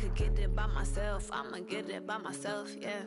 could get it by myself. I'ma get it by myself, yeah.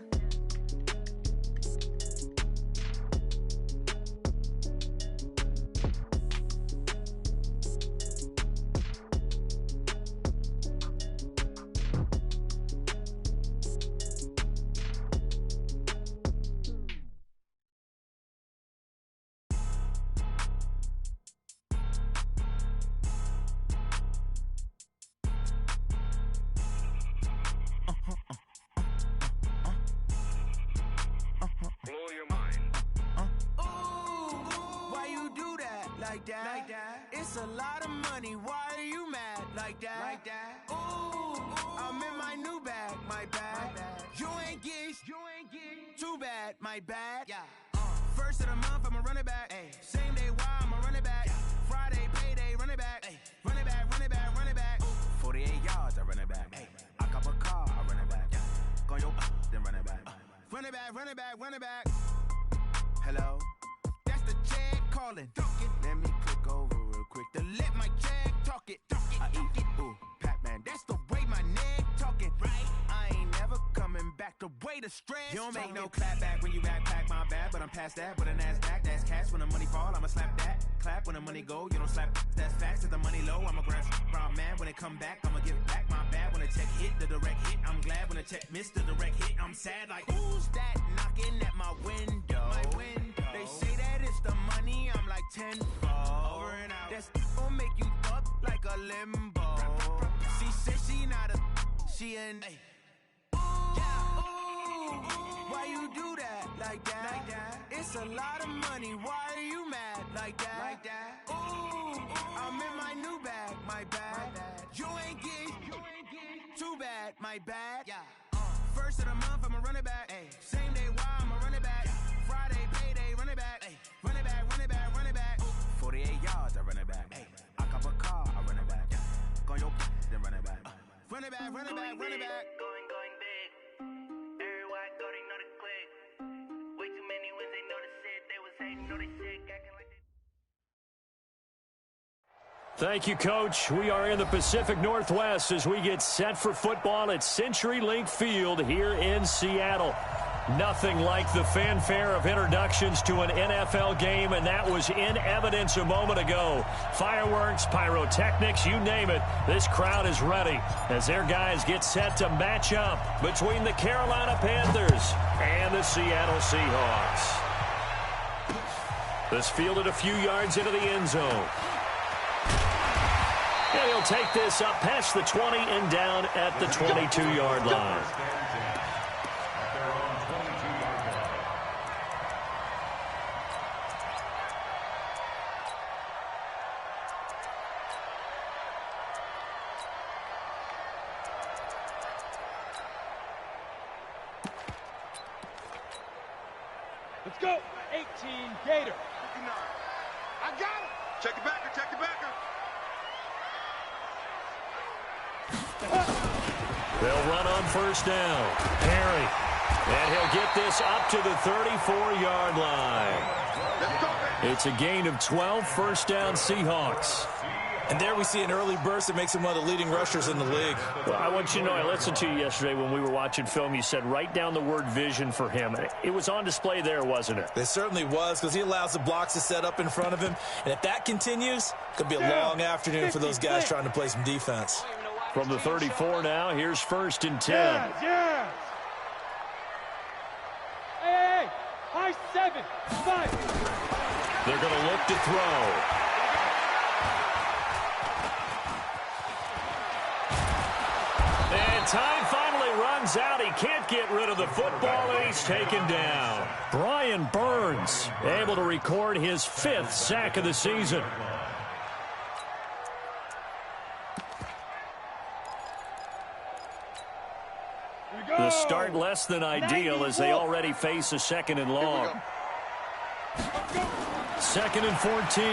It's a lot of money, why are you mad like that? Ooh, I'm in my new bag, my bad. You ain't get too bad, my bad. First of the month, I'ma run it back. Same day, why I'ma run it back. Friday, payday, run it back. Run it back, run it back, run it back. 48 yards, I run it back. I cop a car, I run it back. Go your then run it back. Run it back, run it back, run it back. Hello? That's the check calling. Let me click over real quick to let my check talk it. I eat it, ooh, Pac-Man. That's the way my neck talking. Right? I ain't never coming back the way the stress. You don't make no clap back when you backpack, my bad. But I'm past that, but a NASDAQ, that's cash. When the money fall, I'ma slap that. Clap when the money go, you don't slap. That's facts. If the money low, I'ma grab brown man. When it come back, I'ma give back my bad. When the check hit, the direct hit. I'm glad when the check missed the direct hit. I'm sad like, who's that knocking at my window? They say that it's the money, I'm like tenfold. Over and out. That's gon' make you up like a limbo. She said she not a, she an ooh, why you do that like that? It's a lot of money, why are you mad like that? Ooh, I'm in my new bag, my bad. You ain't get too bad, my bad. First of the month, I'ma run it back. Same day, why I'ma run it back. Friday, payday, run it back. Run it back, run it back, run it back. 48 yards, I run it back. I cop a car, I run it back. Go your then run it back. Run it back, run it back, run it back. Going big. Everywhere I go, they know the click. Way too many wins, they know the shit. They was hating, know they shit, acting like they. Thank you, Coach. We are in the Pacific Northwest as we get set for football at CenturyLink Field here in Seattle. Nothing like the fanfare of introductions to an NFL game, and that was in evidence a moment ago. Fireworks, pyrotechnics, you name it. This crowd is ready as their guys get set to match up between the Carolina Panthers and the Seattle Seahawks. This fielded a few yards into the end zone. And he'll take this up past the 20 and down at the 22-yard line. Let's go. 18 Gator. 59. I got it. Check it backer, check it backer. They'll run on first down. Perry. And he'll get this up to the 34-yard line. It's a gain of 12, first down Seahawks. And there we see an early burst that makes him one of the leading rushers in the league. Well, I want you to know, I listened to you yesterday when we were watching film. You said write down the word vision for him. It was on display there, wasn't it? It certainly was, because he allows the blocks to set up in front of him. And if that continues, it could be a long afternoon for those guys trying to play some defense. From the 34 now, here's first and 10. Yeah. Hey, high 7, 5. They're going to look to throw. And time finally runs out. He can't get rid of the football, and he's taken down. Brian Burns able to record his 5th sack of the season. The start less than ideal as they already face a 2nd and long. 2nd and 14.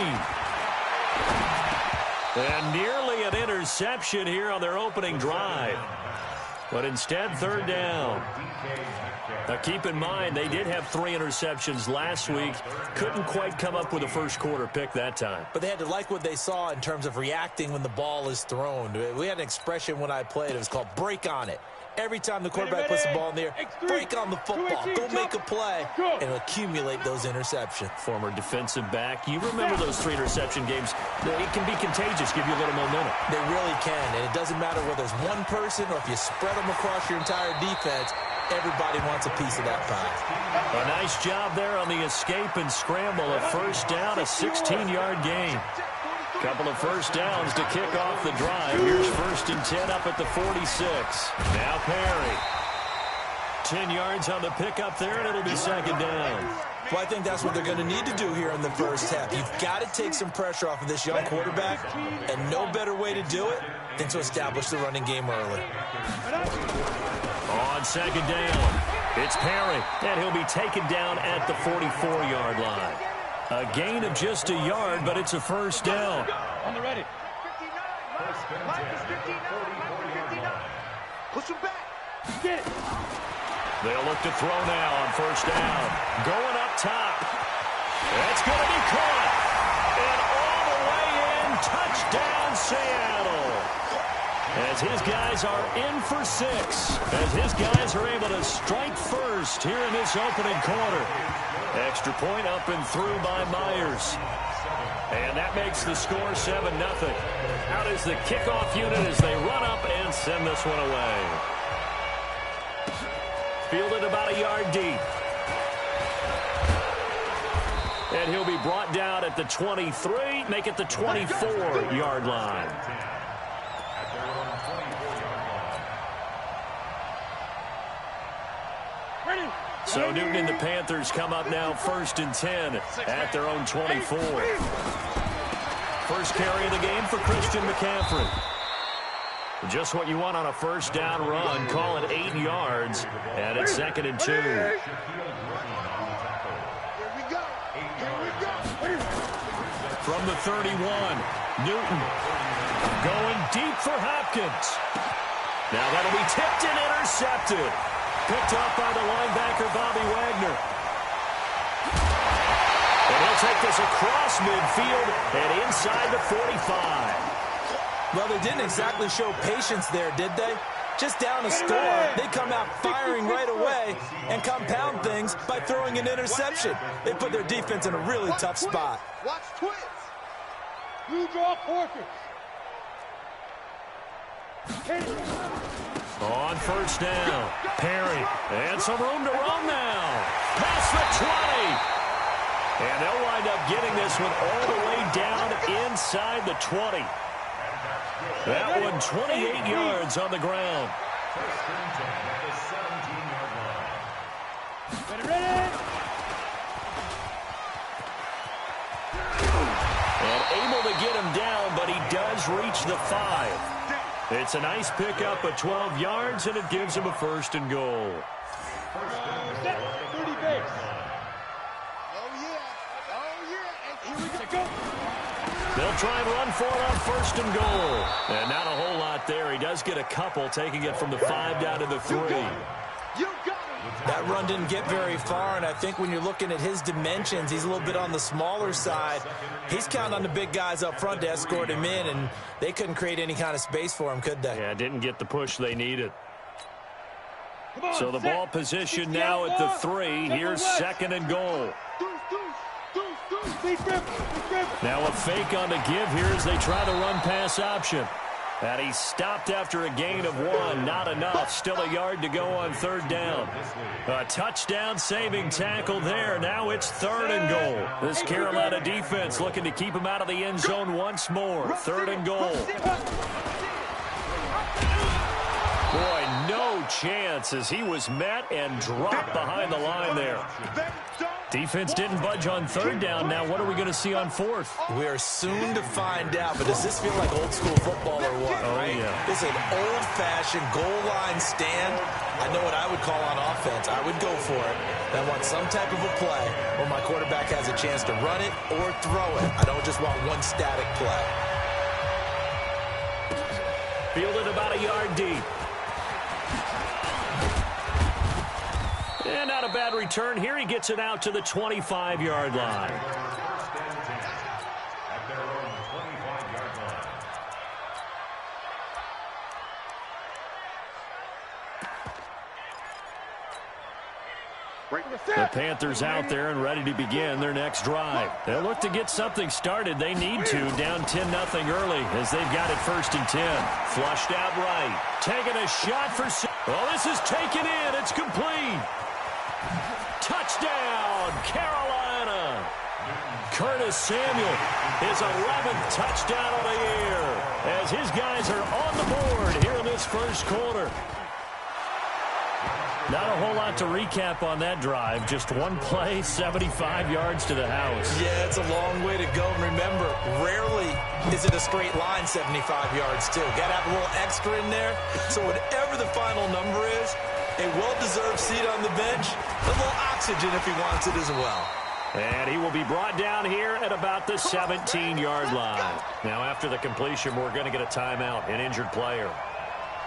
And nearly an interception here on their opening drive. But instead, third down. Now, keep in mind, they did have 3 interceptions last week. Couldn't quite come up with a first quarter pick that time. But they had to like what they saw in terms of reacting when the ball is thrown. We had an expression when I played. It was called break on it. Every time the quarterback puts the ball in the air, break on the football. Go make a play and accumulate those interceptions. Former defensive back. You remember those 3 interception games. It can be contagious, give you a little momentum. They really can, and it doesn't matter whether it's one person or if you spread them across your entire defense. Everybody wants a piece of that pie. A nice job there on the escape and scramble. A first down, a 16-yard gain. Couple of first downs to kick off the drive. Here's 1st and 10 up at the 46. Now Perry. 10 yards on the pickup there, and it'll be 2nd down. Well, I think that's what they're going to need to do here in the first half. You've got to take some pressure off of this young quarterback, and no better way to do it than to establish the running game early. On 2nd down, it's Perry, and he'll be taken down at the 44-yard line. A gain of just a yard, but it's a first down. On the ready. 59. Push him back. Get it. They'll look to throw now on first down. Going up top. That's going to be caught. And all the way in, touchdown Seattle. As his guys are in for 6. As his guys are able to strike first here in this opening quarter. Extra point up and through by Myers. And that makes the score 7-0. Out is the kickoff unit as they run up and send this one away. Fielded about a yard deep. And he'll be brought down at the 23, make it the 24-yard line. So Newton and the Panthers come up now 1st and 10 at their own 24. First carry of the game for Christian McCaffrey. Just what you want on a first down run. Call it 8 yards, and it's 2nd and 2. From the 31, Newton going deep for Hopkins. Now that'll be tipped and intercepted. Picked up by the linebacker, Bobby Wagner. And he'll take this across midfield and inside the 45. Well, they didn't exactly show patience there, did they? Just down a score, they come out firing right away and compound things by throwing an interception. They put their defense in a really tough spot. Watch twins. Blue draw forfeit. On first down, Perry, and some room to run now. Past the 20. And they'll wind up getting this one all the way down inside the 20. That one 28 yards on the ground. Ready. And able to get him down, but he does reach the 5. It's a nice pickup of 12 yards, and it gives him a 1st and goal. Set. 30 base. Oh, yeah. And here we go. They'll try and run for it on 1st and goal. And not a whole lot there. He does get a couple, taking it from the 5 down to the 3. You got it. That run didn't get very far, and I think when you're looking at his dimensions, he's a little bit on the smaller side. He's counting on the big guys up front to escort him in, and they couldn't create any kind of space for him, could they? Yeah, didn't get the push they needed. On, So the set. ball position now at the 3. Here's 2nd and goal. Now a fake on the give here as they try the run pass option. And he stopped after a gain of 1. Not enough. Still a yard to go on 3rd down. A touchdown saving tackle there. Now it's 3rd and goal. This Carolina defense looking to keep him out of the end zone once more. 3rd and goal. Boy, no chance as he was met and dropped behind the line there. Defense didn't budge on 3rd down. Now what are we going to see on 4th? We are soon to find out, but does this feel like old school football or what, right? Yeah. This is an old-fashioned goal line stand. I know what I would call on offense. I would go for it. I want some type of a play where my quarterback has a chance to run it or throw it. I don't just want one static play. Fielded about a yard deep. And not a bad return here. He gets it out to the 25-yard line. At their own 25-yard line. The Panthers out there and ready to begin their next drive. They'll look to get something started. They need to. Down 10-0 early as they've got it 1st and 10. Flushed out right. Taking a shot for... Oh, this is taken in. It's complete. Touchdown, Carolina. Curtis Samuel, his 11th touchdown of the year as his guys are on the board here in this first quarter. Not a whole lot to recap on that drive. Just one play, 75 yards to the house. Yeah, it's a long way to go. And remember, rarely is it a straight line 75 yards, too. Got to have a little extra in there. So whatever the final number is, a well-deserved seat on the bench, a little oxygen if he wants it as well. And he will be brought down here at about the 17-yard line. Now, after the completion, we're going to get a timeout, an injured player.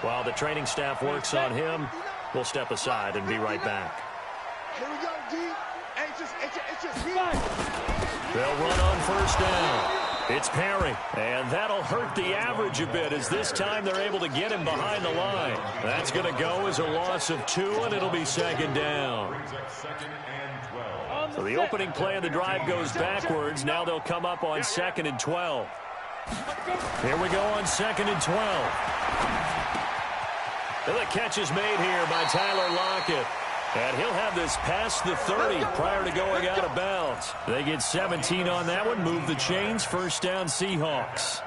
While the training staff works on him, we'll step aside and be right back. Here we go, D. It's just me. They'll run on 1st down. It's Perry, and that'll hurt the average a bit as this time they're able to get him behind the line. That's going to go as a loss of 2, and it'll be 2nd down. So the opening play of the drive goes backwards. Now they'll come up on 2nd and 12. Here we go on 2nd and 12. And the catch is made here by Tyler Lockett. And he'll have this past the 30 prior to going out of bounds. They get 17 on that one. Move the chains. 1st down, Seahawks.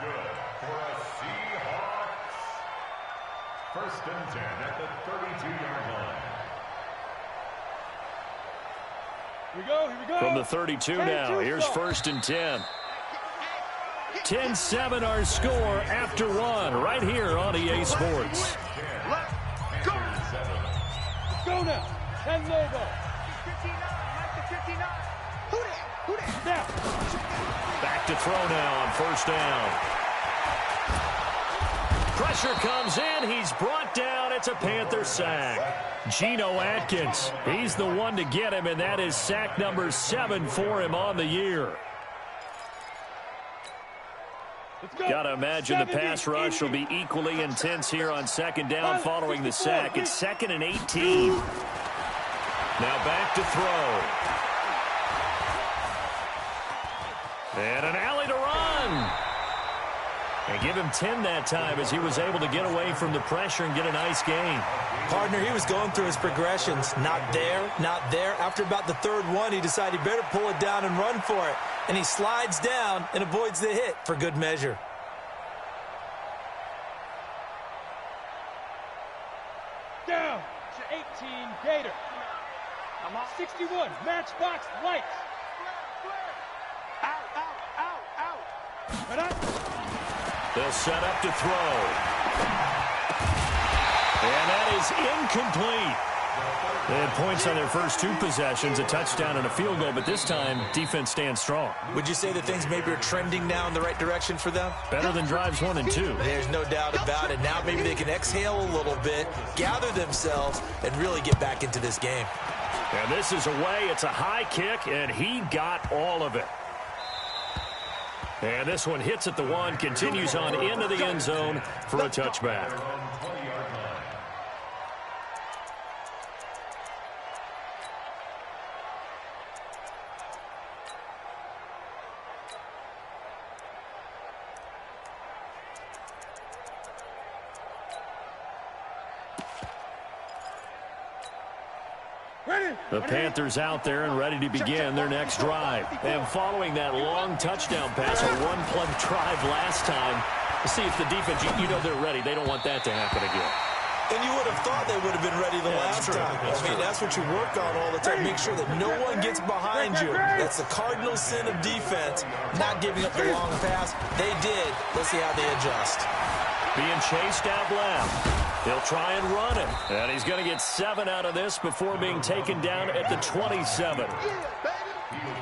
First and 10 at the 32-yard line. Here we go. From the 32 now. Here's 1st and 10. 10-7 our score after 1 right here on EA Sports. Let's go. Let's go now. 10 logo. 59. Who that? Now. Back to throw now on 1st down. Pressure comes in. He's brought down. It's a Panther sack. Geno Atkins. He's the one to get him, and that is sack number 7 for him on the year. Got to imagine the pass rush will be equally intense here on 2nd down following the sack. It's 2nd and 18. Now back to throw. And an alley to run. And give him 10 that time as he was able to get away from the pressure and get a nice gain. Partner, he was going through his progressions. Not there, not there. After about the 3rd one, he decided he better pull it down and run for it. And he slides down and avoids the hit for good measure. Down to 18, Gator. 61, matchbox lights. Out. Right up. They'll set up to throw. And that is incomplete. They had points on their first 2 possessions, a touchdown and a field goal, but this time, defense stands strong. Would you say that things maybe are trending now in the right direction for them? Better than drives 1 and 2. There's no doubt about it. Now maybe they can exhale a little bit, gather themselves, and really get back into this game. And this is away. It's a high kick, and he got all of it. And this one hits at the 1, continues on into the end zone for a touchback. The Panthers out there and ready to begin their next drive. And following that long touchdown pass, a one-play drive last time, see if the defense, you know they're ready. They don't want that to happen again. And you would have thought they would have been ready the last time. That's what you work on all the time. Make sure that no one gets behind you. That's the cardinal sin of defense, not giving up the long pass. They did. Let's see how they adjust. Being chased out left. He'll try and run it. And he's going to get 7 out of this before being taken down at the 27. He was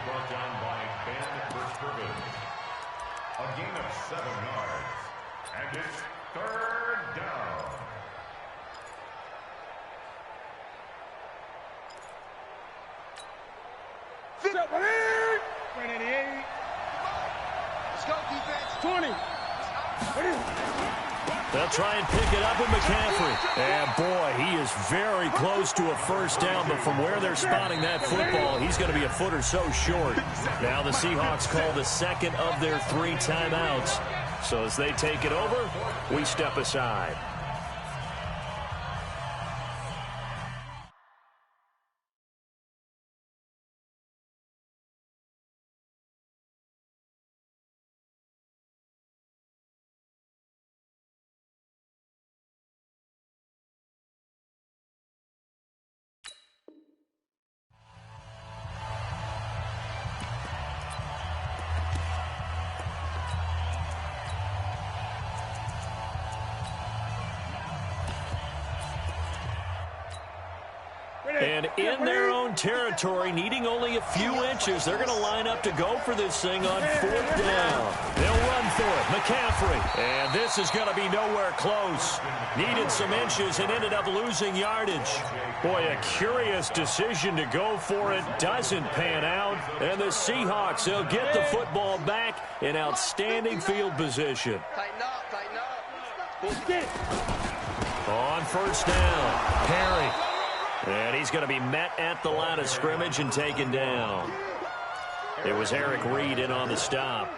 brought down by Ben Versterven. A gain of 7 yards. And it's 3rd down. Let's go, defense. 20. They'll try and pick it up with McCaffrey. And, boy, he is very close to a first down, but from where they're spotting that football, he's going to be a foot or so short. Now the Seahawks call the second of their 3 timeouts. So as they take it over, we step aside. And in their own territory, needing only a few inches, they're going to line up to go for this thing on 4th down. They'll run for it. McCaffrey. And this is going to be nowhere close. Needed some inches and ended up losing yardage. Boy, a curious decision to go for it. Doesn't pan out. And the Seahawks, they'll get the football back in outstanding field position. Tighten up, tighten up. On 1st down, Perry. And he's going to be met at the line of scrimmage and taken down. It was Eric Reed in on the stop.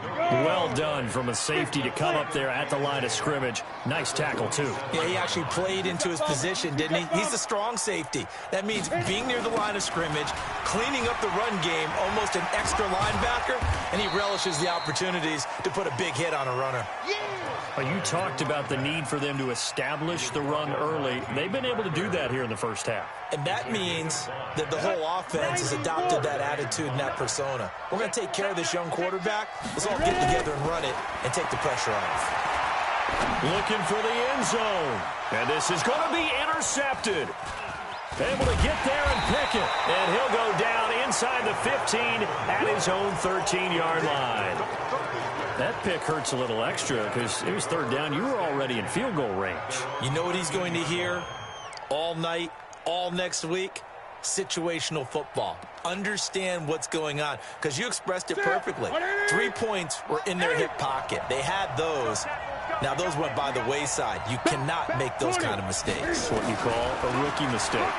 Well done from a safety to come up there at the line of scrimmage. Nice tackle, too. Yeah, he actually played into his position, didn't he? He's a strong safety. That means being near the line of scrimmage, cleaning up the run game, almost an extra linebacker, and he relishes the opportunities to put a big hit on a runner. Well, you talked about the need for them to establish the run early. They've been able to do that here in the first half. And that means that the whole offense has adopted that attitude and that persona. We're going to take care of this young quarterback. Let's all get together and run it and take the pressure off. Looking for the end zone. And this is going to be intercepted. Able to get there and pick it. And he'll go down inside the 15 at his own 13-yard line. That pick hurts a little extra because it was 3rd down. You were already in field goal range. You know what he's going to hear all night, all next week? Situational football. Understand what's going on, because you expressed it perfectly. 3 points were in their hip pocket. They had those. Now, those went by the wayside. You cannot make those kind of mistakes. What you call a rookie mistake.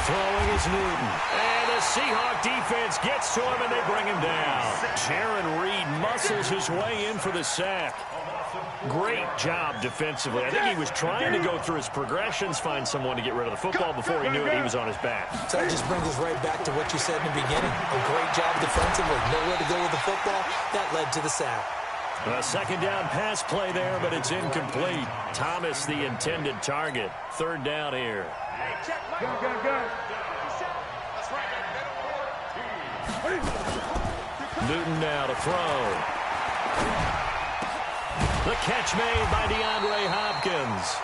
Throwing is Newton. And the Seahawk defense gets to him, and they bring him down. Jaron Reed muscles his way in for the sack. Great job defensively. I think he was trying to go through his progressions, find someone to get rid of the football. Before he knew it, he was on his back. So that just brings us right back to what you said in the beginning. A great job defensively. Nowhere to go with the football. That led to the sack. A 2nd down pass play there, but it's incomplete. Thomas, the intended target. 3rd down here. Newton now to throw. The catch made by DeAndre Hopkins.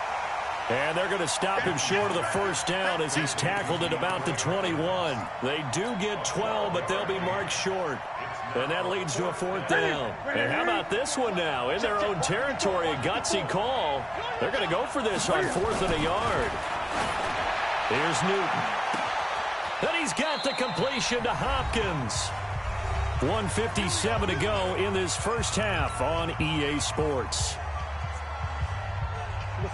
And they're going to stop him short of the 1st down as he's tackled at about the 21. They do get 12, but they'll be marked short. And that leads to a 4th down. And how about this one now? In their own territory, a gutsy call. They're going to go for this on 4th and a yard. Here's Newton. And he's got the completion to Hopkins. 1:57 to go in this first half on EA Sports.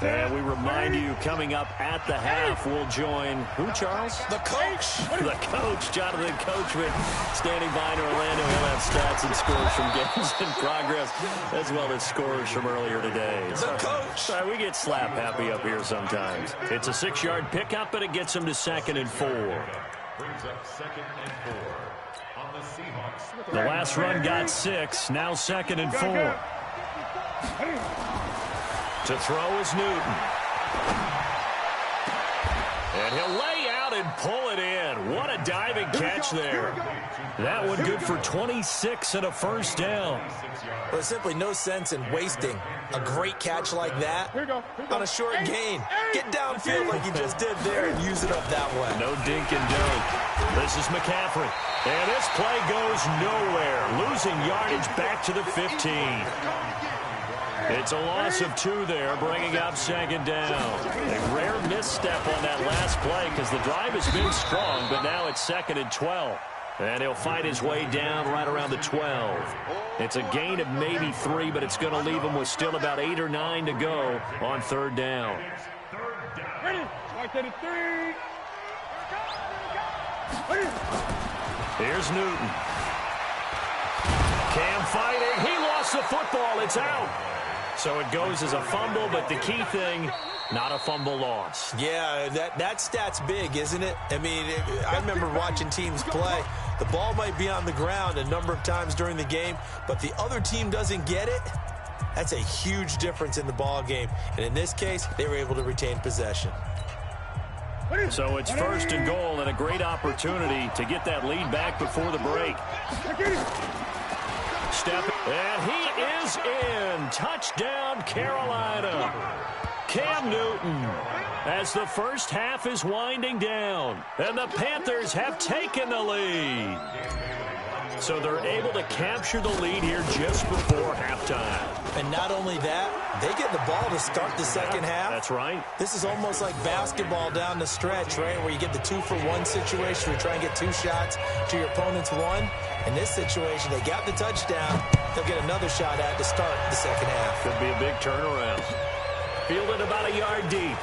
And we remind you, coming up at the half, we'll join who, Charles? The coach. The coach, Jonathan Coachman, standing by in Orlando. He'll have stats and scores from games in progress, as well as scores from earlier today. The coach. Sorry, we get slap happy up here sometimes. It's a 6-yard pickup, but it gets him to 2nd and 4. Brings up 2nd and 4 on the Seahawks. The last run got 6, now 2nd and 4. To throw is Newton. And he'll lay out and pull it in. What a diving catch there. That one good for 26 and a 1st down. There's simply no sense in wasting a great catch like that on a short gain. Get downfield like you just did there and use it up that way. No dink and dunk. This is McCaffrey. And this play goes nowhere. Losing yardage back to the 15. It's a loss of 2 there, bringing up second down. A rare misstep on that last play because the drive has been strong, but now it's 2nd and 12. And he'll fight his way down right around the 12. It's a gain of maybe 3, but it's going to leave him with still about 8 or 9 to go on 3rd down. Ready? 2nd and 3. Here's Newton. Cam fighting. He lost the football. It's out. So it goes as a fumble, but the key thing, not a fumble loss. Yeah, that stat's big, isn't it? I mean, I remember watching teams play. The ball might be on the ground a number of times during the game, but the other team doesn't get it. That's a huge difference in the ball game. And in this case, they were able to retain possession. So it's 1st and goal and a great opportunity to get that lead back before the break. Step, and he is in. Touchdown, Carolina. Cam Newton, as the first half is winding down, and the Panthers have taken the lead. So they're able to capture the lead here just before halftime. And not only that, they get the ball to start the second half. That's right. This is almost like basketball down the stretch, right, where you get the 2-for-1 situation where you try and get 2 shots to your opponent's 1. In this situation, they got the touchdown. They'll get another shot at to start the second half. Could be a big turnaround. Fielded about a yard deep.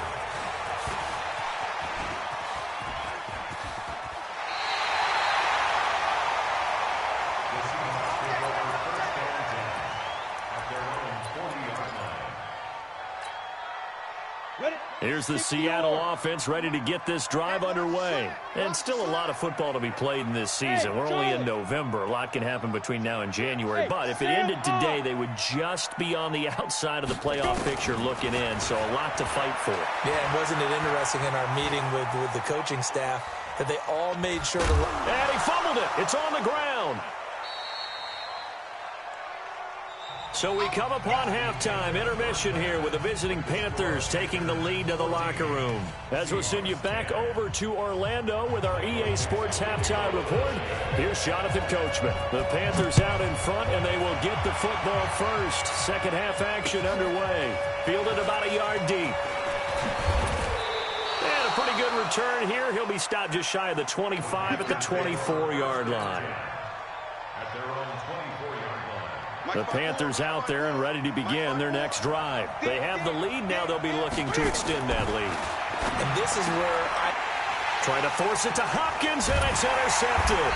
Here's the Seattle offense ready to get this drive underway. And still a lot of football to be played in this season. We're only in November. A lot can happen between now and January. But if it ended today, they would just be on the outside of the playoff picture looking in. So a lot to fight for. Yeah, and wasn't it interesting in our meeting with the coaching staff that they all made sure to... And he fumbled it. It's on the ground. So we come upon halftime, intermission here with the visiting Panthers taking the lead to the locker room. As we'll send you back over to Orlando with our EA Sports halftime report, here's Jonathan Coachman. The Panthers out in front, and they will get the football first. Second half action underway. Fielded about a yard deep. And a pretty good return here. He'll be stopped just shy of the 25 at the 24-yard line. At their own 24-yard line. The Panthers out there and ready to begin their next drive. They have the lead. Now they'll be looking to extend that lead. And this is where trying to force it to Hopkins, and it's intercepted.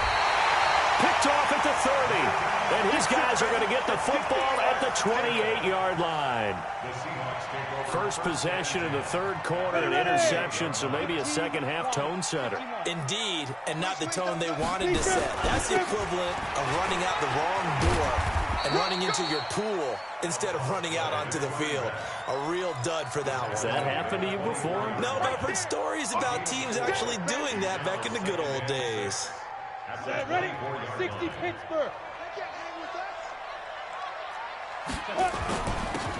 Picked off at the 30. And his guys are going to get the football at the 28-yard line. First possession in the 3rd quarter, an interception, so maybe a second-half tone setter. Indeed, and not the tone they wanted to set. That's the equivalent of running out the wrong door and running into your pool instead of running out onto the field. A real dud for that one. Has that happened to you before? No, but I've heard stories about teams actually doing that back in the good old days. Ready? 60 Pittsburgh.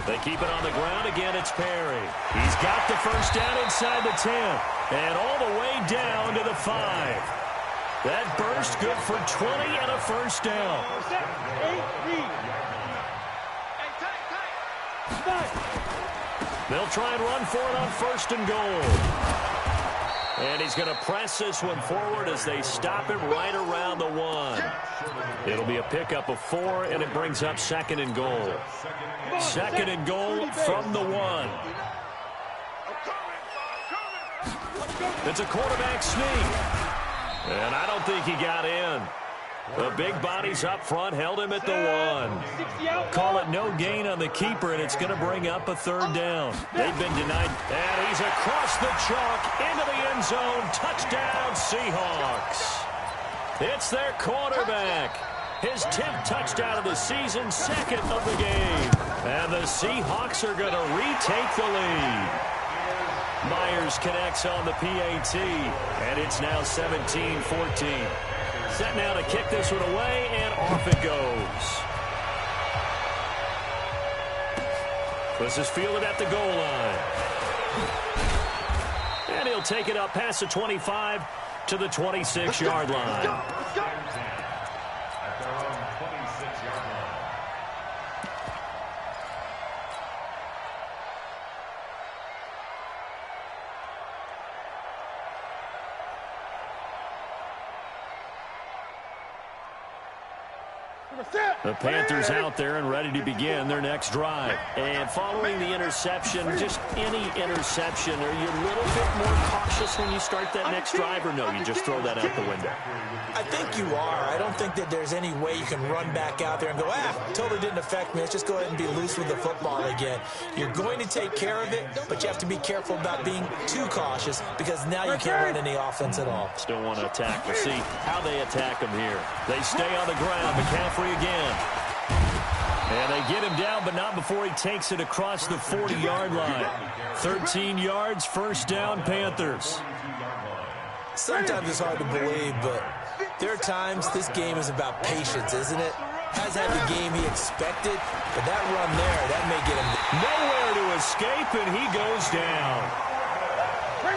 They keep it on the ground. Again, it's Perry. He's got the first down inside the 10. And all the way down to the 5. That burst good for 20 and a first down. They'll try and run for it on 1st and goal. And he's going to press this one forward as they stop him right around the 1. It'll be a pickup of 4, and it brings up 2nd and goal. 2nd and goal from the 1. It's a quarterback sneak. And I don't think he got in. The big bodies up front held him at the 1. Call it no gain on the keeper, and it's going to bring up a 3rd down. They've been denied. And he's across the chalk into the end zone. Touchdown, Seahawks. It's their quarterback. His 10th touchdown of the season, 2nd of the game. And the Seahawks are going to retake the lead. Myers connects on the PAT, and it's now 17-14. Set now to kick this one away, and off it goes. This is fielded at the goal line. And he'll take it up past the 25 to the 26-yard line. At their own 26-yard line. The Panthers out there and ready to begin their next drive. And following the interception, just any interception, are you a little bit more cautious when you start that next drive, or no, you just throw that out the window? I think you are. I don't think that there's any way you can run back out there and go, totally didn't affect me. Let's just go ahead and be loose with the football again. You're going to take care of it, but you have to be careful about being too cautious because now you can't run any offense at all. Still want to attack. We'll see how they attack them here. They stay on the ground. McCaffrey again. And they get him down, but not before he takes it across the 40-yard line. 13 yards, first down, Panthers. Sometimes it's hard to believe, but there are times this game is about patience, isn't it? Has had the game he expected, but that run there, that may get him nowhere to escape, and he goes down.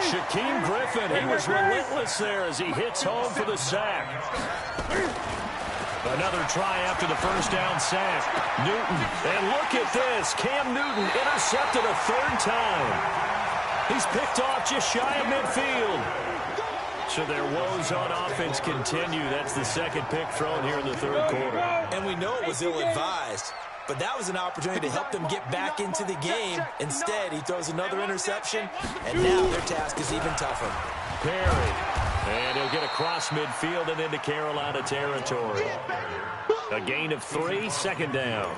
Shaquem Griffin, he was relentless there as he hits home for the sack. Another try after the first down sack. Newton, and look at this. Cam Newton intercepted a third time. He's picked off just shy of midfield. So their woes on offense continue. That's the second pick thrown here in the third quarter. And we know it was ill-advised, but that was an opportunity to help them get back into the game. Instead, he throws another interception, and now their task is even tougher. Perry, and he'll get across midfield and into Carolina territory. A gain of 3, second down.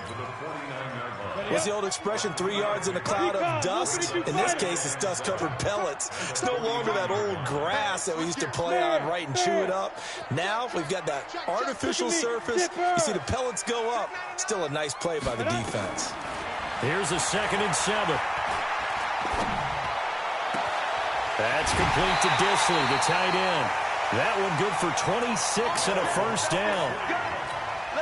What's the old expression, 3 yards in a cloud of dust? In this case, it's dust-covered pellets. It's no longer that old grass that we used to play on, right, and chew it up. Now we've got that artificial surface. You see the pellets go up. Still a nice play by the defense. Here's a 2nd and 7. That's complete to Disley, the tight end. That one good for 26 and a first down.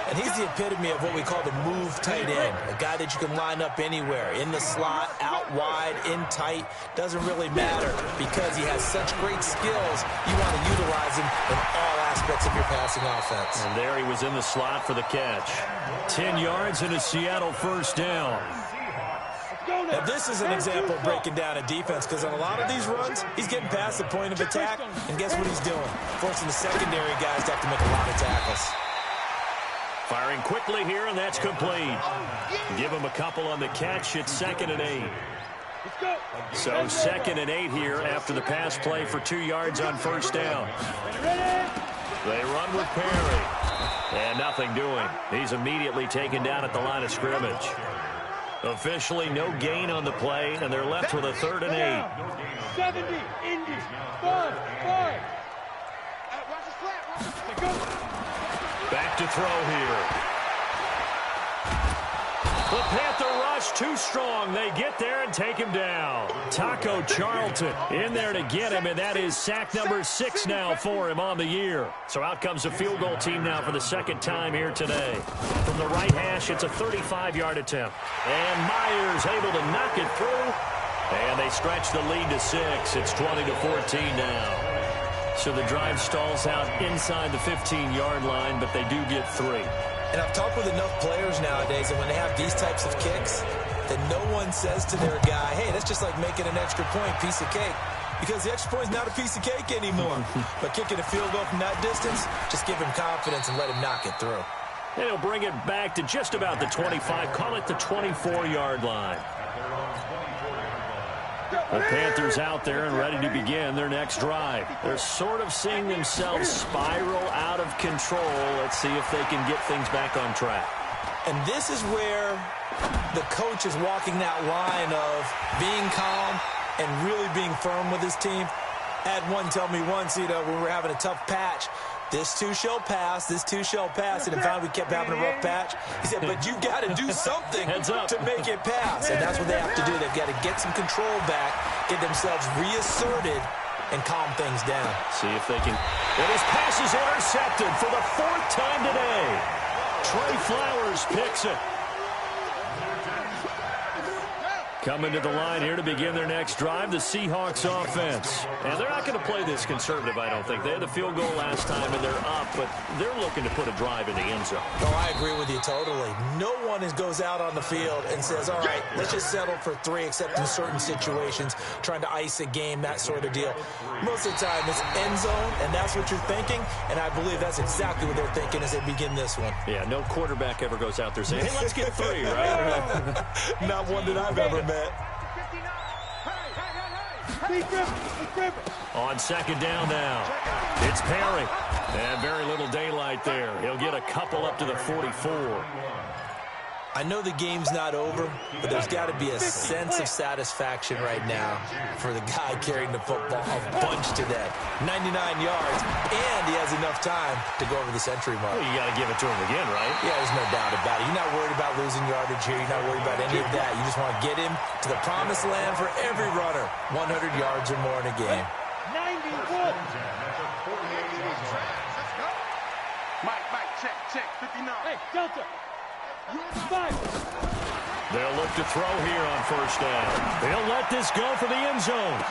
And he's the epitome of what we call the move tight end, a guy that you can line up anywhere, in the slot, out wide, in tight, doesn't really matter because he has such great skills. You want to utilize him in all aspects of your passing offense. And there he was in the slot for the catch. 10 yards and a Seattle first down. Now, this is an example of breaking down a defense because on a lot of these runs, he's getting past the point of attack, and guess what he's doing? Forcing the secondary guys to have to make a lot of tackles. Firing quickly here, and that's complete. Give him a couple on the catch. It's 2nd and 8. So 2nd and 8 here after the pass play for 2 yards on first down. They run with Perry. And nothing doing. He's immediately taken down at the line of scrimmage. Officially no gain on the play, and they're left with a 3rd and 8. 70, Indy, 5. Back to throw here. The Panther rush too strong. They get there and take him down. Taco Charlton in there to get him, and that is sack number 6 now for him on the year. So out comes a field goal team now for the 2nd time here today. From the right hash, it's a 35-yard attempt. And Myers able to knock it through. And they stretch the lead to 6. It's 20-14 now. So the drive stalls out inside the 15-yard line, but they do get 3. And I've talked with enough players nowadays, and when they have these types of kicks, that no one says to their guy, hey, that's just like making an extra point, piece of cake. Because the extra point is not a piece of cake anymore. But kicking a field goal from that distance, just give him confidence and let him knock it through. And he'll bring it back to just about the 25, call it the 24-yard line. The Panthers out there and ready to begin their next drive. They're sort of seeing themselves spiral out of control. Let's see if they can get things back on track. And this is where the coach is walking that line of being calm and really being firm with his team. I had one tell me once, when we were having a tough patch, this too shall pass, this too shall pass. And finally we kept having a rough patch. He said, but you got to do something to make it pass. And that's what they have to do. They've got to get some control back, get themselves reasserted, and calm things down. See if they can. And his pass is intercepted for the 4th time today. Trey Flowers picks it. Coming to the line here to begin their next drive, the Seahawks offense. And they're not going to play this conservative, I don't think. They had the field goal last time, and they're up, but they're looking to put a drive in the end zone. Oh, I agree with you totally. No one goes out on the field and says, all right, let's just settle for 3, except in certain situations, trying to ice a game, that sort of deal. Most of the time, it's end zone, and that's what you're thinking, and I believe that's exactly what they're thinking as they begin this one. Yeah, no quarterback ever goes out there saying, hey, let's get 3, right? Not one that I've ever met. On second down now, it's Perry. And very little daylight there. He'll get a couple up to the 44. I know the game's not over, but there's got to be a sense of satisfaction right now for the guy carrying the football a bunch today. 99 yards, and he has enough time to go over the century mark. Well, you got to give it to him again, right? Yeah, there's no doubt about it. You're not worried about losing yardage here. You're not worried about any of that. You just want to get him to the promised land for every runner. 100 yards or more in a game. 91. Mike, check, 59. Hey, Delta. They'll look to throw here on first down. They'll let this go for the end zone.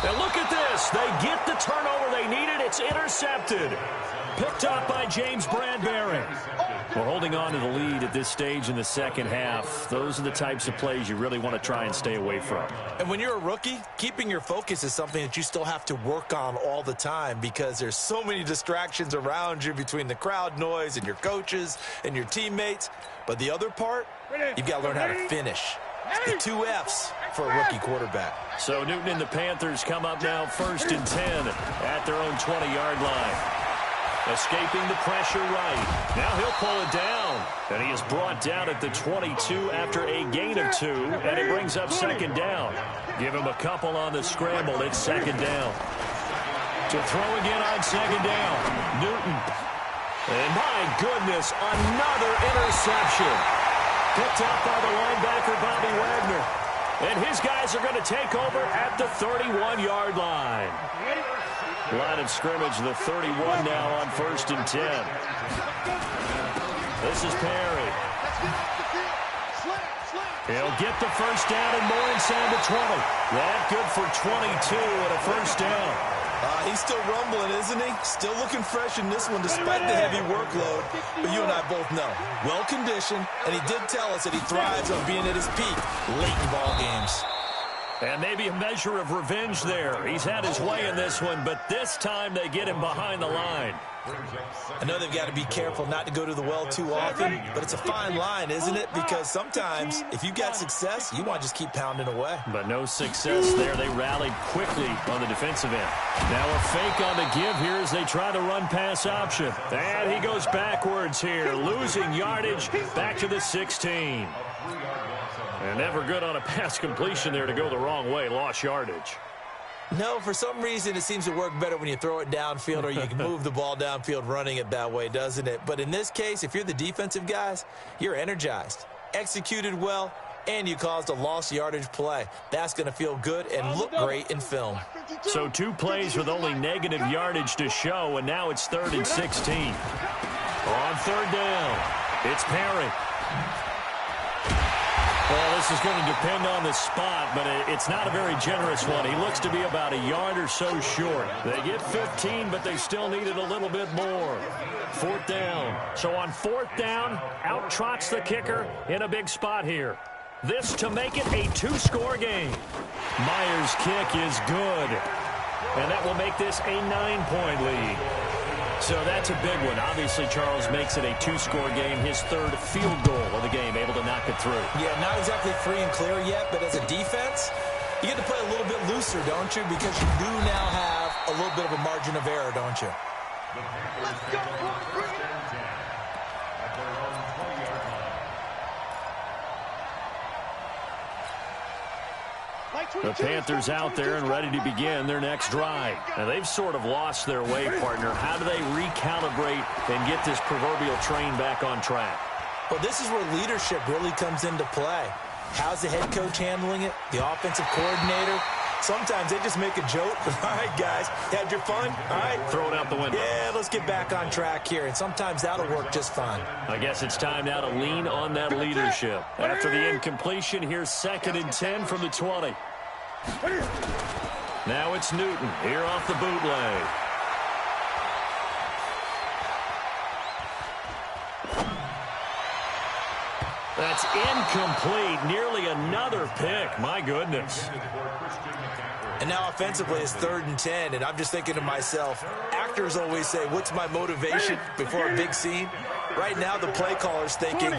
And look at this. They get the turnover they needed. It's intercepted. Picked up by James Bradbury. We're holding on to the lead at this stage in the second half. Those are the types of plays you really want to try and stay away from. And when you're a rookie, keeping your focus is something that you still have to work on all the time because there's so many distractions around you between the crowd noise and your coaches and your teammates. But the other part, you've got to learn how to finish. The 2 F's for a rookie quarterback. So Newton and the Panthers come up now 1st and 10 at their own 20-yard line. Escaping the pressure right. Now he'll pull it down. And he is brought down at the 22 after a gain of 2. And it brings up second down. Give him a couple on the scramble. It's second down. To throw again on second down. Newton. And my goodness, another interception. Picked up by the linebacker, Bobby Wagner. And his guys are going to take over at the 31-yard line. Line of scrimmage, the 31 now on 1st and 10. This is Perry. He'll get the first down and more inside the 20. That good for 22 and a first down. He's still rumbling, isn't he? Still looking fresh in this one despite the heavy workload. But you and I both know, well-conditioned, and he did tell us that he thrives on being at his peak late in ball games. And maybe a measure of revenge there. He's had his way in this one, but this time they get him behind the line. I know they've got to be careful not to go to the well too often, but it's a fine line, isn't it? Because sometimes, if you got success, you want to just keep pounding away. But no success there. They rallied quickly on the defensive end. Now a fake on the give here as they try to run pass option. And he goes backwards here, losing yardage back to the 16. And never good on a pass completion there to go the wrong way. Lost yardage. No, for some reason it seems to work better when you throw it downfield or you can move the ball downfield running it that way, doesn't it? But in this case, if you're the defensive guys, you're energized, executed well, and you caused a lost yardage play. That's going to feel good and look great in film. So 2 plays with only negative yardage to show, and now it's 3rd and 16. On 3rd down, it's Perry. Well, this is going to depend on the spot, but it's not a very generous one. He looks to be about a yard or so short. They get 15, but they still needed a little bit more. 4th down. So on 4th down, out trots the kicker in a big spot here. This to make it a 2-score game. Myers' kick is good, and that will make this a 9-point lead. So that's a big one. Obviously, Charles makes it a 2-score game, his 3rd field goal of the game, able to knock it through. Yeah, not exactly free and clear yet, but as a defense, you get to play a little bit looser, don't you? Because you do now have a little bit of a margin of error, don't you? Let's go, bring it. The Panthers out there and ready to begin their next drive. And they've sort of lost their way, partner. How do they recalibrate and get this proverbial train back on track? Well, this is where leadership really comes into play. How's the head coach handling it? The offensive coordinator? Sometimes they just make a joke. All right, guys, had your fun? All right. Throw it out the window. Yeah, let's get back on track here. And sometimes that'll work just fine. I guess it's time now to lean on that leadership. After the incompletion, here's 2nd and 10 from the 20. Now it's Newton here off the bootleg. That's incomplete. Nearly another pick. My goodness. And now offensively it's 3rd and 10, and I'm just thinking to myself, actors always say, what's my motivation before a big scene? Right now the play caller's thinking,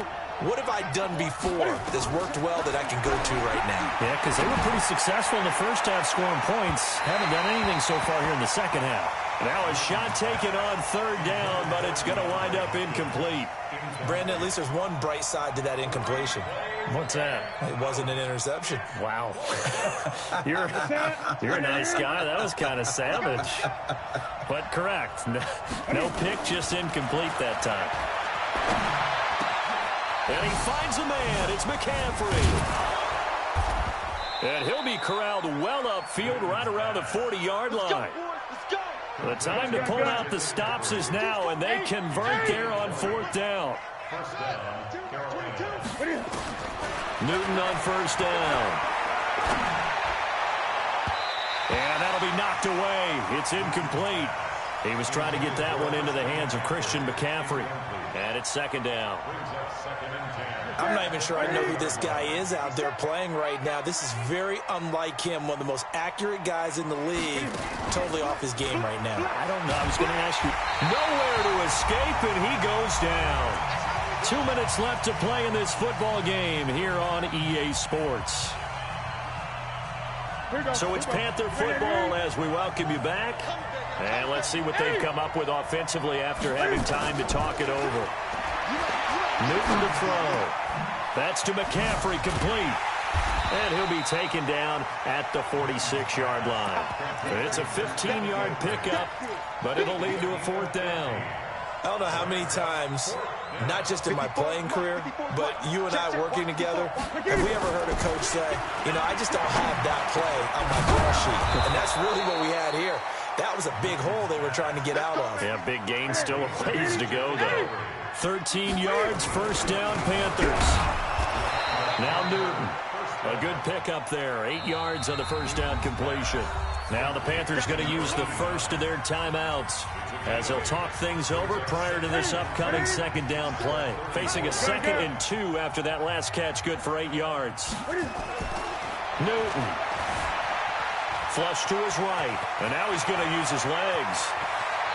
what have I done before that's worked well that I can go to right now? Yeah, because they were pretty successful in the first half scoring points. Haven't done anything so far here in the second half. Now a shot taken on 3rd down, but it's going to wind up incomplete. Brandon, at least there's one bright side to that incompletion. What's that? It wasn't an interception. Wow. You're a nice guy. That was kind of savage. But correct. No pick, just incomplete that time. And he finds a man. It's McCaffrey. And he'll be corralled well upfield right around the 40-yard line. The time to pull out the stops is now, and they convert there on 4th down. Newton on 1st down. And that'll be knocked away. It's incomplete. He was trying to get that one into the hands of Christian McCaffrey. And it's 2nd down. I'm not even sure I know who this guy is out there playing right now. This is very unlike him, one of the most accurate guys in the league. Totally off his game right now. I don't know. I was going to ask you. Nowhere to escape, and he goes down. 2 minutes left to play in this football game here on EA Sports. So it's Panther football as we welcome you back. And let's see what they've come up with offensively after having time to talk it over. Newton to throw. That's to McCaffrey, complete. And he'll be taken down at the 46-yard line. It's a 15-yard pickup, but it'll lead to a 4th down. I don't know how many times, not just in my playing career, but you and I working together, have we ever heard a coach say, you know, I just don't have that play on my call sheet. And that's really what we had here. That was a big hole they were trying to get out of. Yeah, big gain, still a ways to go, though. 13 yards, 1st down, Panthers. Now Newton. A good pickup there. 8 yards on the 1st down completion. Now the Panthers going to use the first of their timeouts as they'll talk things over prior to this upcoming 2nd down play. Facing a 2nd and 2 after that last catch, good for 8 yards. Newton. Flush to his right. And now he's going to use his legs.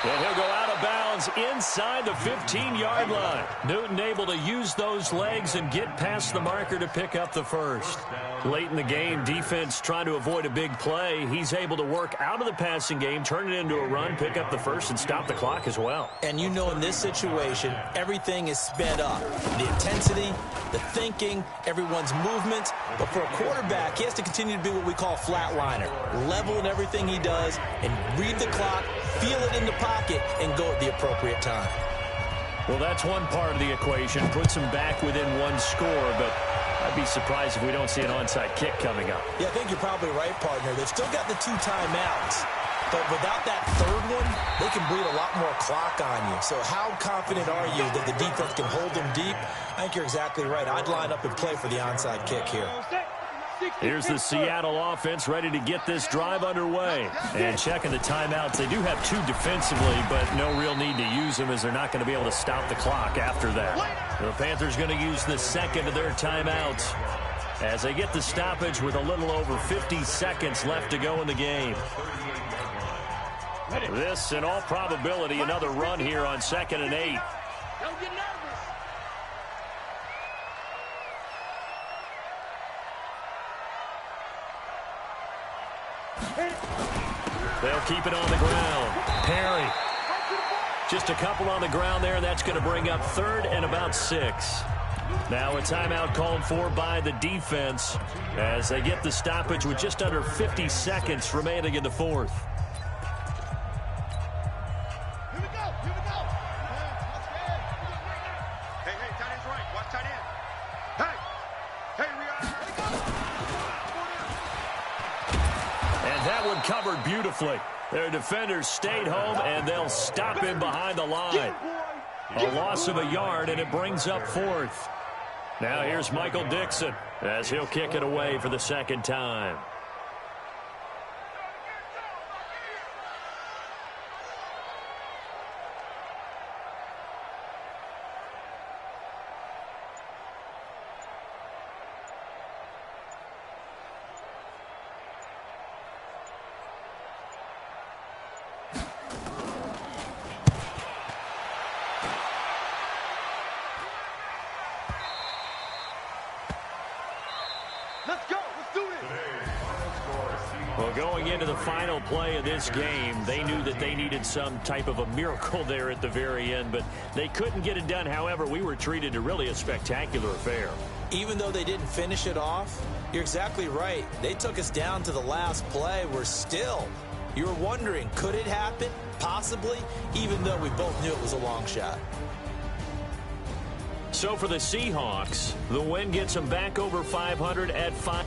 And he'll go out of bounds inside the 15-yard line. Newton able to use those legs and get past the marker to pick up the first. Late in the game, defense trying to avoid a big play. He's able to work out of the passing game, turn it into a run, pick up the first, and stop the clock as well. And you know in this situation, everything is sped up. The intensity, the thinking, everyone's movement. But for a quarterback, he has to continue to be what we call a flatliner. Level in everything he does and read the clock, feel it in the pocket, and go at the appropriate time. Well, that's one part of the equation. Puts him back within one score, but I'd be surprised if we don't see an onside kick coming up. Yeah, I think you're probably right, partner. They've still got the 2 timeouts. But without that 3rd one, they can bleed a lot more clock on you. So how confident are you that the defense can hold them deep? I think you're exactly right. I'd line up and play for the onside kick here. Here's the Seattle offense ready to get this drive underway. And checking the timeouts. They do have 2 defensively, but no real need to use them as they're not going to be able to stop the clock after that. The Panthers going to use the 2nd of their timeouts as they get the stoppage with a little over 50 seconds left to go in the game. This, in all probability, another run here on 2nd and 8. Don't get nervous. They'll keep it on the ground. Perry. Just a couple on the ground there, and that's going to bring up 3rd and about 6. Now a timeout called for by the defense as they get the stoppage with just under 50 seconds remaining in the 4th. Here we go. Here we go. Hey, tight end's right. Watch tight end. Hey, we are. That one covered beautifully. Their defenders stayed home, and they'll stop him behind the line. A loss of a yard, and it brings up fourth. Now here's Michael Dixon as he'll kick it away for the second time. Let's go. Let's do this. Well, going into the final play of this game, they knew that they needed some type of a miracle there at the very end, but they couldn't get it done. However, we were treated to really a spectacular affair. Even though they didn't finish it off, you're exactly right. They took us down to the last play. You were wondering, could it happen? Possibly, even though we both knew it was a long shot. So for the Seahawks, the win gets them back over 500 at 5.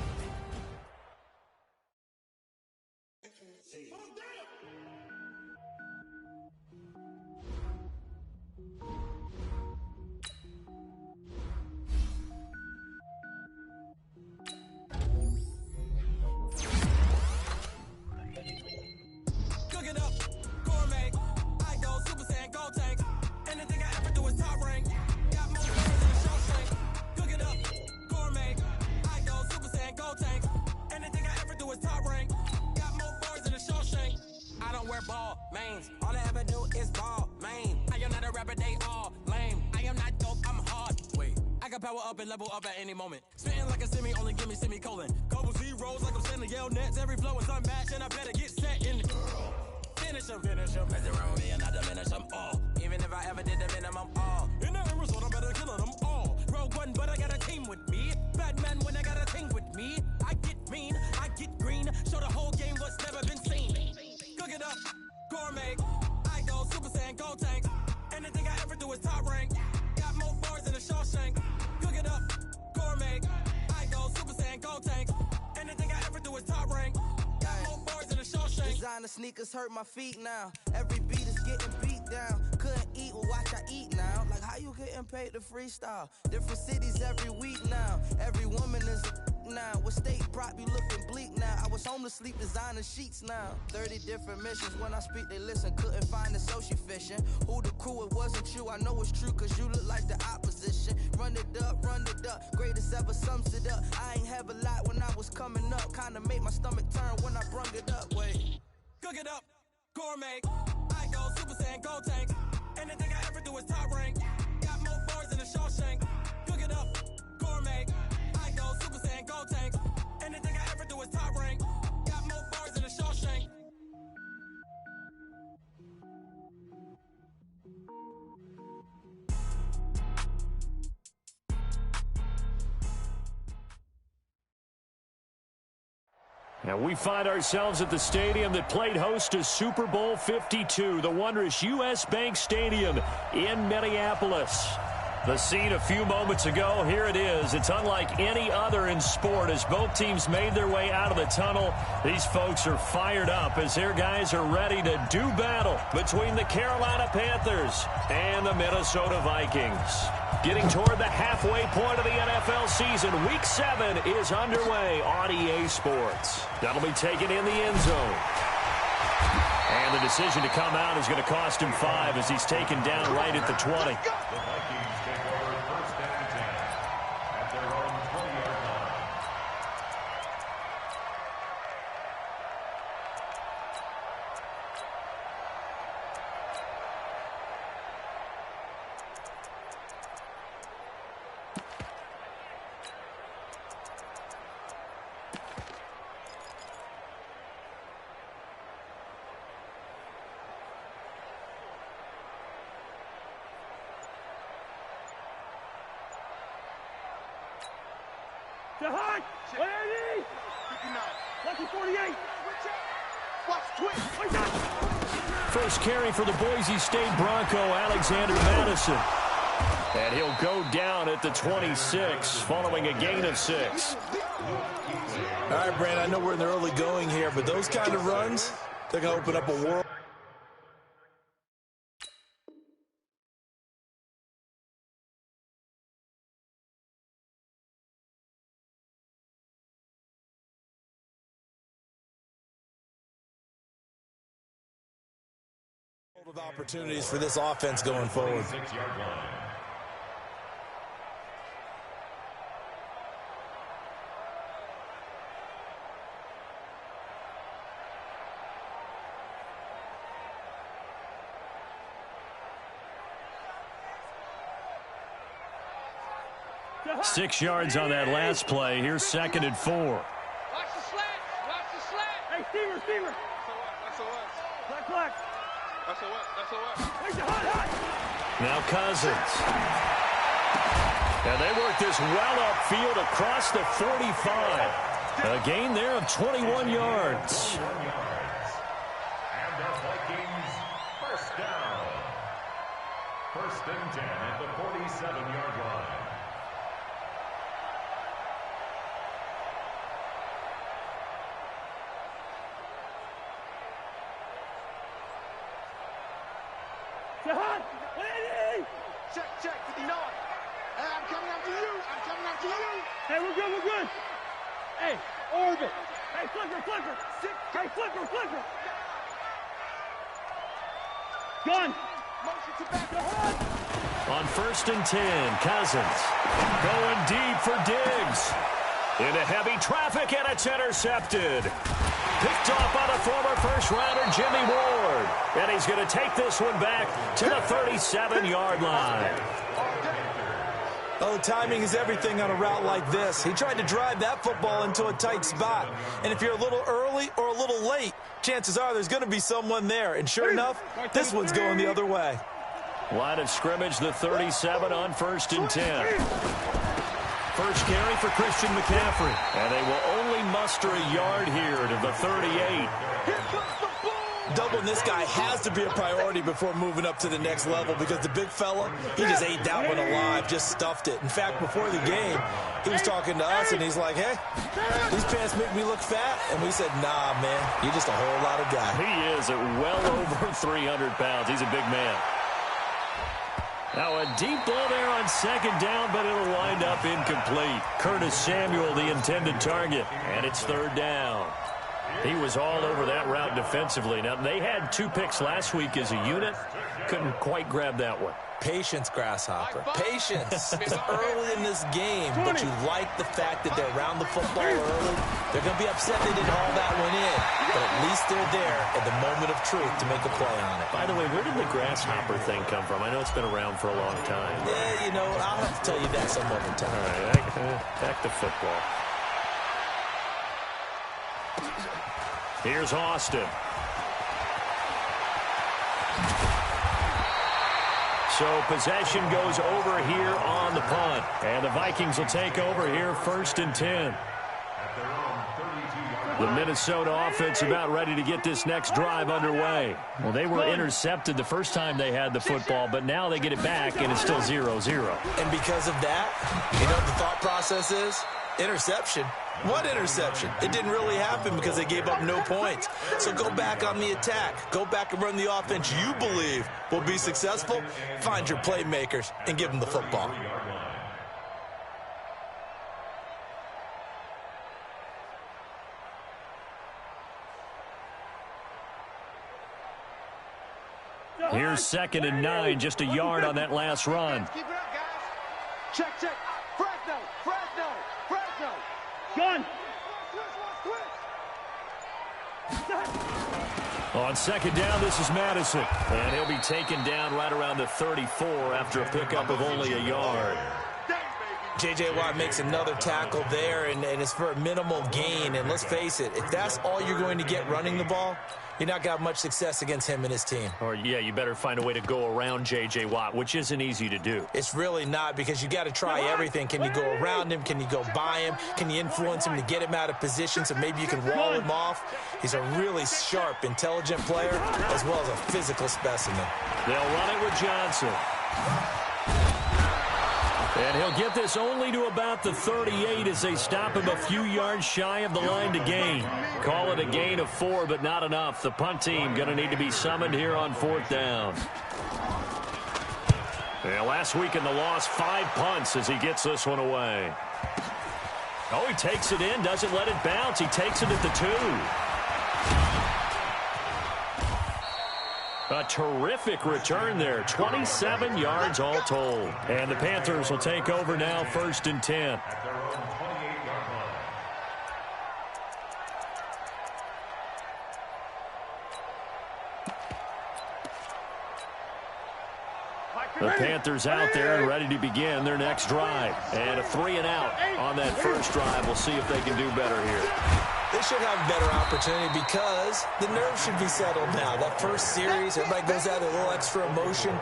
Power up and level up at any moment. Spitting like a semi, only give me semicolon. Couple zeros like I'm sending yell nets. Every flow is unmatched and I better get set in. Finish them. Mess around me and I diminish them all. Even if I ever did the minimum all. In the end result, I better kill them all. Rogue one, but I got a team with me. Batman when I got a team with me. I get mean, I get green. Show the whole game what's never been seen. Cook it up, gourmet. I go Super Saiyan, go tank. Anything I ever do is top rank. Got more bars than a Shawshank. Cook it up, gourmet. I go Super Saiyan, go tank. Anything I ever do is top rank. Got more bars than a Shawshank. Designer sneakers hurt my feet now. Every beat is getting beat down. Couldn't eat, well watch I eat now. Like how you getting paid to freestyle? Different cities every week now. Every woman is a now. What state prop you looking bleak now? I was home to sleep, designer sheets now. 30 different missions. When I speak they listen. Couldn't find it, so she fishing. Who the crew, it wasn't you. I know it's true cause you look like the opposition. Run it up, greatest ever sums it up. I ain't have a lot when I was coming up. Kinda made my stomach turn when I brung it up. Wait. Cook it up, gourmet. I go Super Saiyan, go tank. Anything I ever do is top rank. Got more bars than a Shawshank. Cook it up, gourmet. I go Super Saiyan, go tank. Anything I ever do is top rank. Got more bars than a Shawshank. And we find ourselves at the stadium that played host to Super Bowl 52, the wondrous U.S. Bank Stadium in Minneapolis. The scene a few moments ago, here it is. It's unlike any other in sport as both teams made their way out of the tunnel. These folks are fired up as their guys are ready to do battle between the Carolina Panthers and the Minnesota Vikings. Getting toward the halfway point of the NFL season, Week 7 is underway on EA Sports. That'll be taken in the end zone. And the decision to come out is going to cost him 5 as he's taken down right at the 20. The Vikings take over first and 10 at their own 20-yard line. To high. 180. 59. Lucky 48. Watch twist. First carry for the Boise State Bronco, Alexander Madison. And he'll go down at the 26 following a gain of 6. All right, Brandon, I know we're in the early going here, but those kind of runs, they're going to open up a world. Of opportunities for this offense going forward. 6-yard line. Six yards on that last play. Here's 2nd and 4. Watch the slant. Watch the slant. Hey, Steamer. That's a what? Flex. That's a what? Now Cousins. And they work this well upfield across the 45. A gain there of 21 yards. And the Vikings first down. 1st and 10 at the 47-yard line. Check, 59. Hey, I'm coming after you. Hey, we're good. Hey, orbit. Hey, flicker. Hey, flicker. Gun. Motion to back the hood. On 1st and 10, Cousins going deep for Diggs. Into heavy traffic, and it's intercepted. Picked off by the former first-rounder Jimmy Ward. And he's going to take this one back to the 37-yard line. Oh, timing is everything on a route like this. He tried to drive that football into a tight spot. And if you're a little early or a little late, chances are there's going to be someone there. And sure enough, this one's going the other way. Line of scrimmage, the 37 on 1st and 10. First carry for Christian McCaffrey. And they will only muster a yard here to the 38. Doubling this guy has to be a priority before moving up to the next level because the big fella, he just ate that one alive, just stuffed it. In fact, before the game, he was talking to us, and he's like, hey, these pants make me look fat. And we said, nah, man, you're just a whole lot of guy. He is at well over 300 pounds. He's a big man. Now a deep ball there on 2nd down, but it'll wind up incomplete. Curtis Samuel, the intended target, and it's 3rd down. He was all over that route defensively. Now, they had 2 picks last week as a unit. Couldn't quite grab that one. Patience, Grasshopper. Patience. It's early in this game, but you like the fact that they're around the football early. They're going to be upset they didn't haul that one in, but at least they're there at the moment of truth to make a play on it. By the way, where did the Grasshopper thing come from? I know it's been around for a long time. Yeah, you know, I'll have to tell you that some other time. All right, back to football. Here's Austin. So possession goes over here on the punt. And the Vikings will take over here 1st and 10. The Minnesota offense about ready to get this next drive underway. Well, they were intercepted the first time they had the football, but now they get it back, and it's still 0-0. And because of that, you know what the thought process is? Interception. What interception? It didn't really happen because they gave up no points. So go back on the attack. Go back and run the offense you believe will be successful. Find your playmakers and give them the football. Here's 2nd and 9, just a yard on that last run. Keep it up, guys. Check. Fresno. Gun. On 2nd down, this is Madison. And he'll be taken down right around the 34 after a pickup of only a yard. J.J. Watt makes another tackle there, and it's for a minimal gain. And let's face it, if that's all you're going to get running the ball, you're not got much success against him and his team. Or, yeah, you better find a way to go around J.J. Watt, which isn't easy to do. It's really not, because you got to try everything. Can you go around him? Can you go by him? Can you influence him to get him out of position so maybe you can wall him off? He's a really sharp, intelligent player as well as a physical specimen. They'll run it with Johnson. And he'll get this only to about the 38 as they stop him a few yards shy of the line to gain. Call it a gain of 4, but not enough. The punt team going to need to be summoned here on 4th down. Yeah, last week in the loss, 5 punts as he gets this one away. Oh, he takes it in, doesn't let it bounce. He takes it at the 2. A terrific return there. 27 yards all told. And the Panthers will take over now, 1st and 10. The Panthers out there and ready to begin their next drive. And a 3-and-out on that first drive. We'll see if they can do better here. They should have a better opportunity because the nerves should be settled now. That first series, everybody goes out with a little extra emotion.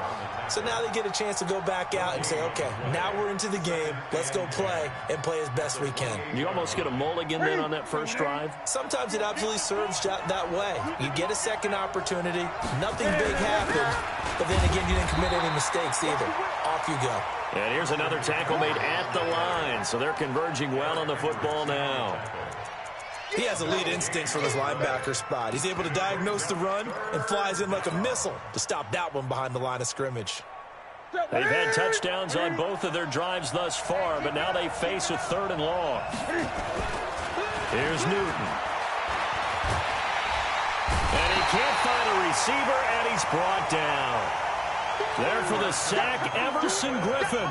So now they get a chance to go back out and say, okay, now we're into the game. Let's go play and play as best we can. You almost get a mulligan then on that first drive? Sometimes it absolutely serves that way. You get a second opportunity. Nothing big happened. But then again, you didn't commit any mistakes either. Off you go. And here's another tackle made at the line. So they're converging well on the football now. He has elite instincts from his linebacker spot. He's able to diagnose the run and flies in like a missile to stop that one behind the line of scrimmage. They've had touchdowns on both of their drives thus far, but now they face a 3rd and long. Here's Newton. And he can't find a receiver, and he's brought down. There for the sack, Everson Griffin.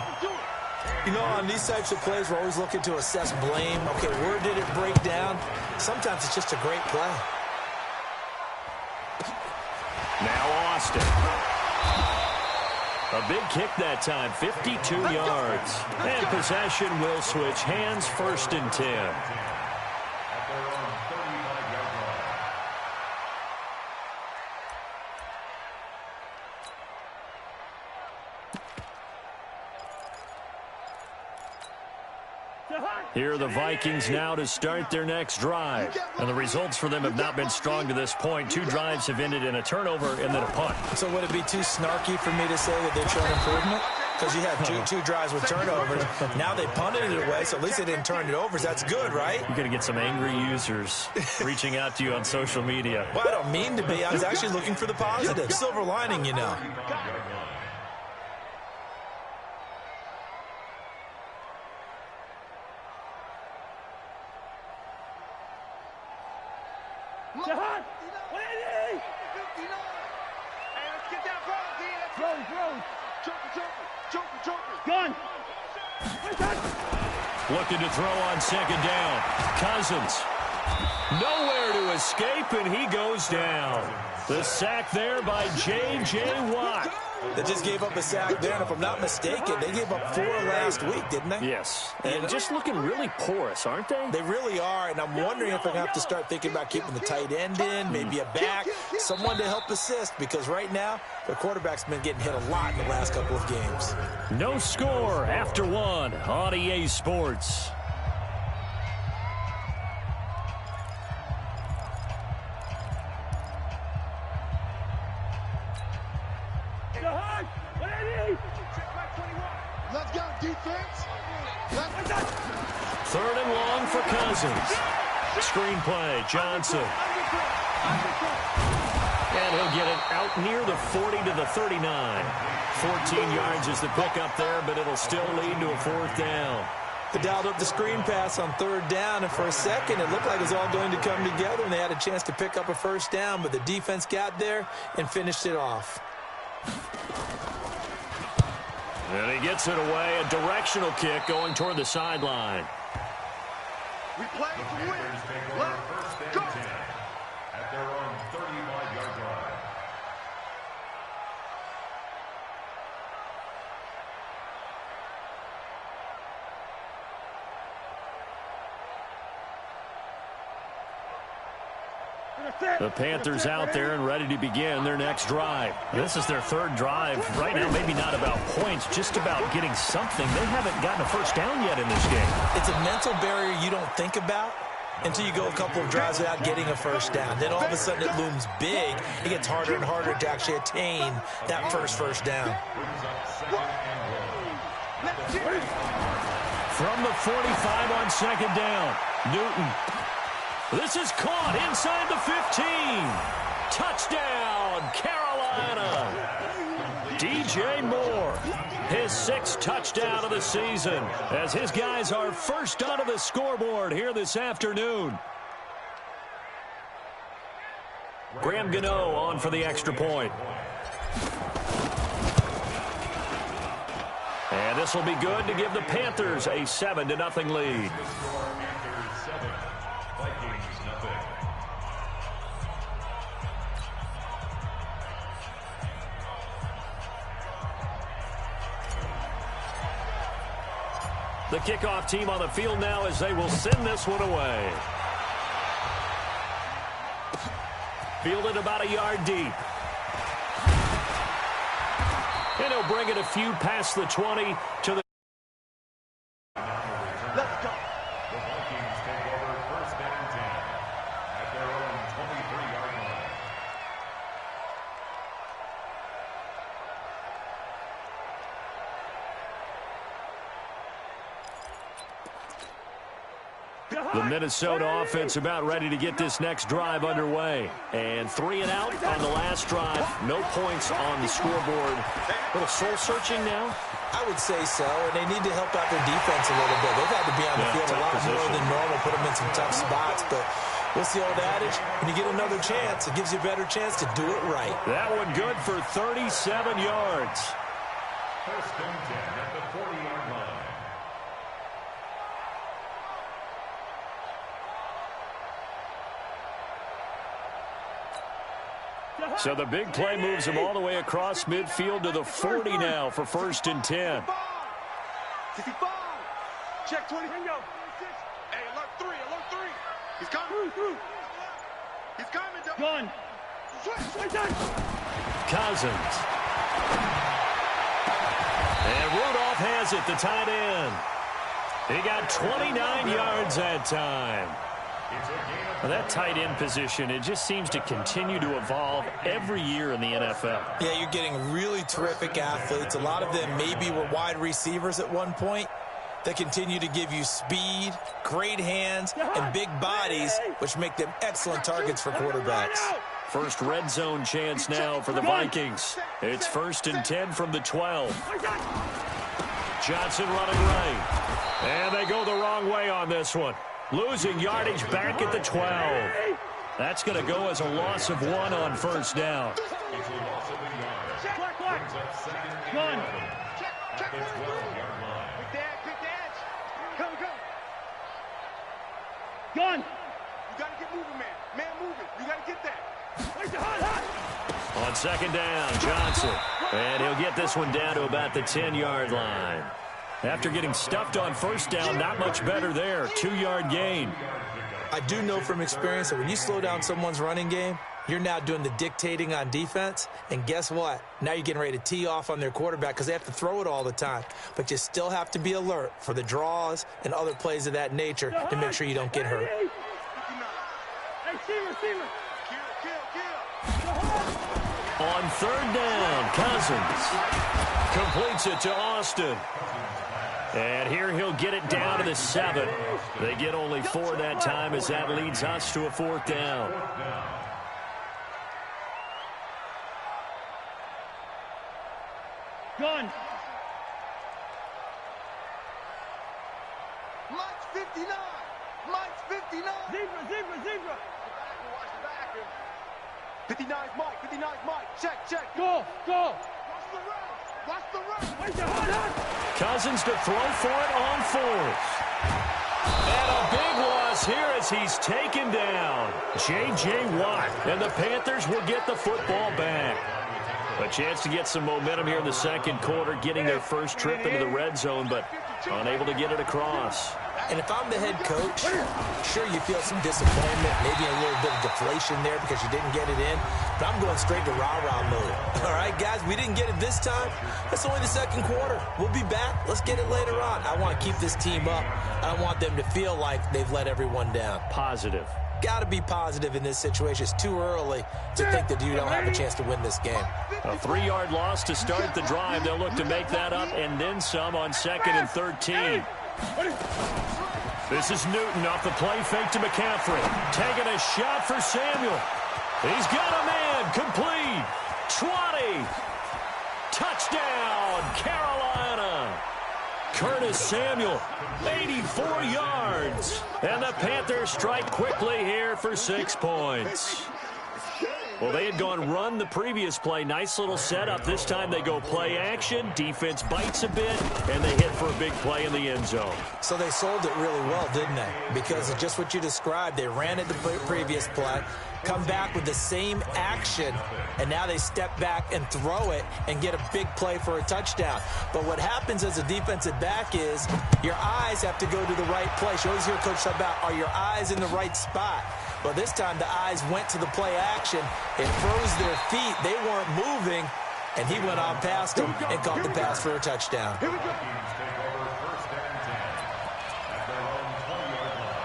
You know, on these types of plays, we're always looking to assess blame. Okay, where did it break down? Sometimes it's just a great play. Now Austin. A big kick that time, 52 yards. And possession will switch hands, 1st and 10. Here are the Vikings now to start their next drive. And the results for them have not been strong to this point. 2 drives have ended in a turnover and then a punt. So would it be too snarky for me to say that they've shown improvement? Because you had two drives with turnovers. Now they punted it away, so at least they didn't turn it over. That's good, right? You're going to get some angry users reaching out to you on social media. Well, I don't mean to be. I was actually looking for the positive. Silver lining, you know. Looking to throw on 2nd down. Cousins. Nowhere to escape, and he goes down. The sack there by J.J. Watt. They just gave up a sack there, and if I'm not mistaken, they gave up 4 last week, didn't they? Yes. And just looking really porous, aren't they? They really are, and I'm wondering if they're going to have to start thinking about keeping the tight end in, maybe a back, someone to help assist, because right now, their quarterback's been getting hit a lot in the last couple of games. No score after 1 on EA Sports. Let's go, defense. 3rd and long for Cousins. Screenplay, Johnson. And he'll get it out near the 40 to the 39. 14 yards is the pickup there, but it'll still lead to a 4th down. They dialed up the screen pass on 3rd down, and for a second, it looked like it was all going to come together, and they had a chance to pick up a 1st down, but the defense got there and finished it off. And he gets it away, a directional kick going toward the sideline. We play to win. Let's go. At their own 35-yard line. The Panthers out there and ready to begin their next drive. This is their 3rd drive. Right now, maybe not about points, just about getting something. They haven't gotten a 1st down yet in this game. It's a mental barrier you don't think about until you go a couple of drives without getting a 1st down. Then all of a sudden it looms big. It gets harder and harder to actually attain that first down. From the 45 on second down, Newton. This is caught inside the 15. Touchdown, Carolina. DJ Moore, his 6th touchdown of the season, as his guys are first onto the scoreboard here this afternoon. Graham Gano on for the extra point. And this will be good to give the Panthers a 7-0 lead. Panthers 7, Vikings nothing. The kickoff team on the field now as they will send this one away. Fielded about a yard deep. And he'll bring it a few past the 20 to the... Let's go. The Vikings take over 1st and 10 at their own 23-yard line. The Minnesota offense about ready to get this next drive underway. And 3 and out on the last drive. No points on the scoreboard. A little soul-searching now? I would say so, and they need to help out their defense a little bit. They've had to be on the field a lot more than normal, put them in some tough spots. But what's the old adage? When you get another chance, it gives you a better chance to do it right. That one good for 37 yards. 1st and 10 at the 40-yard line. So the big play moves him all the way across midfield to the 40 now for 1st and 10. 65. Check 20. Hey, alert 3, alert 3. He's coming. He's coming. Gun. Cousins. And Rudolph has it, the tight end. He got 29 yards that time. Well, that tight end position, it just seems to continue to evolve every year in the NFL. Yeah, you're getting really terrific athletes. A lot of them maybe were wide receivers at one point. They continue to give you speed, great hands, and big bodies, which make them excellent targets for quarterbacks. First red zone chance now for the Vikings. It's 1st and 10 from the 12. Johnson running right. And they go the wrong way on this one. Losing yardage back at the 12. That's going to go as a loss of 1 on 1st down. It's a loss of a yard. Brings up 2nd and 11 at the 12-yard line. Quick dash. Come. Gun. You got to get moving, man. Man moving. You got to get that. On 2nd down, Johnson. And he'll get this one down to about the 10-yard line. After getting stuffed on 1st down, not much better there. 2-yard gain. I do know from experience that when you slow down someone's running game, you're now doing the dictating on defense. And guess what? Now you're getting ready to tee off on their quarterback because they have to throw it all the time. But you still have to be alert for the draws and other plays of that nature to make sure you don't get hurt. Hey, receiver. On 3rd down, Cousins completes it to Austin. And here he'll get it down to the 7. They get only 4 that time as that leads us to a 4th down. Gun. Mike's 59. Zebra. 59's Mike. Check. Go. Watch the run. Wait, hot. Cousins to throw for it on 4th. And a big loss here as he's taken down. J.J. Watt. And the Panthers will get the football back. A chance to get some momentum here in the 2nd quarter, getting their first trip into the red zone, but unable to get it across. And if I'm the head coach, sure you feel some disappointment, maybe a little bit of deflation there because you didn't get it in, but I'm going straight to rah-rah mode. All right, guys, we didn't get it this time. That's only the 2nd quarter. We'll be back. Let's get it later on. I want to keep this team up. I don't want them to feel like they've let everyone down. Positive. got to be positive in this situation. It's too early to think that you don't have a chance to win this game. A 3-yard loss to start the drive. They'll look to make that up and then some on 2nd and 13. This is Newton off the play fake to McCaffrey. Taking a shot for Samuel. He's got a man. Complete. 20. Touchdown, Carolina. Curtis Samuel, 84 yards. And the Panthers strike quickly here for 6 points. Well, they had gone run the previous play. Nice little setup. This time they go play action. Defense bites a bit, and they hit for a big play in the end zone. So they sold it really well, didn't they? Because of just what you described. They ran it the previous play, come back with the same action, and now they step back and throw it and get a big play for a touchdown. But what happens as a defensive back is your eyes have to go to the right place. You always hear Coach talk about, are your eyes in the right spot? Well, this time the eyes went to the play action. It froze their feet. They weren't moving, and he went on past them and caught the pass for a touchdown. Here we go. Take over 1st and 10 at their own 20-yard line.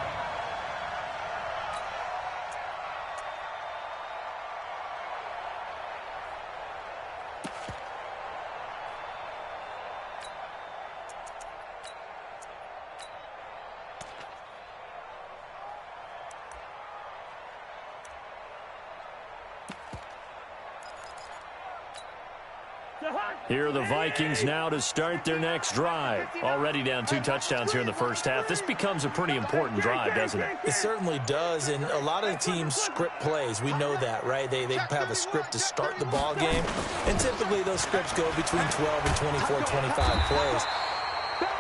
Here are the Vikings now to start their next drive. Already down 2 touchdowns here in the first half. This becomes a pretty important drive, doesn't it? It certainly does, and a lot of the teams script plays. We know that, right? They have a script to start the ball game, and typically those scripts go between 12 and 24, 25 plays.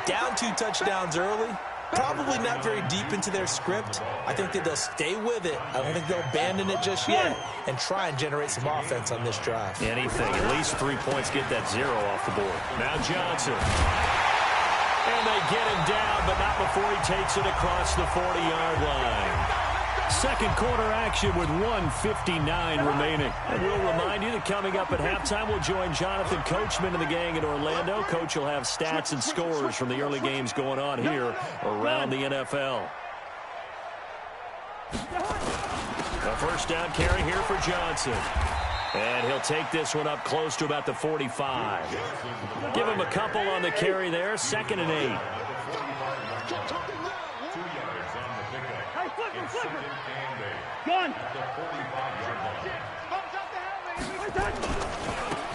Down 2 touchdowns early, probably not very deep into their script. I think that they'll stay with it. I don't think they'll abandon it just yet and try and generate some offense on this drive. Anything. At least 3 points. Get that 0 off the board. Now Johnson. And they get him down, but not before he takes it across the 40-yard line. Second quarter action with 1:59 remaining. And we'll remind you that coming up at halftime, we'll join Jonathan Coachman and the gang in Orlando. Coach will have stats and scores from the early games going on here around the NFL. A first down carry here for Johnson. And he'll take this one up close to about the 45. Give him a couple on the carry there. 2nd and 8. Gun.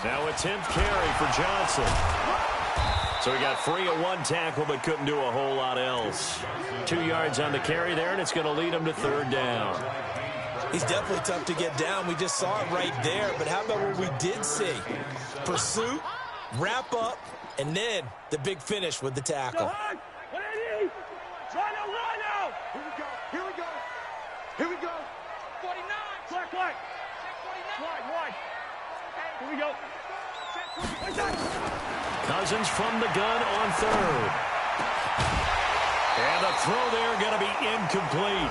Now a 10th carry for Johnson. So he got free of 1 tackle but couldn't do a whole lot else. 2 yards on the carry there, and it's going to lead him to 3rd down. He's definitely tough to get down. We just saw it right there. But how about what we did see? Pursuit, wrap up, and then the big finish with the tackle. Here we go. Here we go. 49. Black. Wide. Here we go. Cousins from the gun on 3rd. And the throw there going to be incomplete.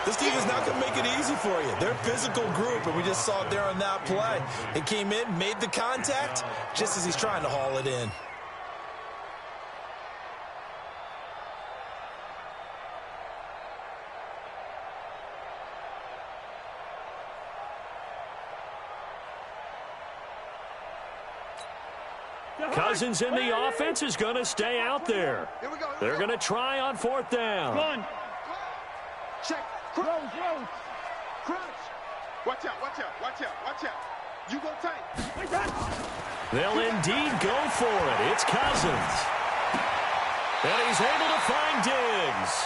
This team is not going to make it easy for you. They're a physical group, and we just saw it there on that play. It came in, made the contact, just as he's trying to haul it in. Cousins in the offense is going to stay out there. They're going to try on 4th down. Run. Check. Rose. Crouch. Watch out. You go tight. They'll indeed go for it. It's Cousins. And he's able to find Diggs.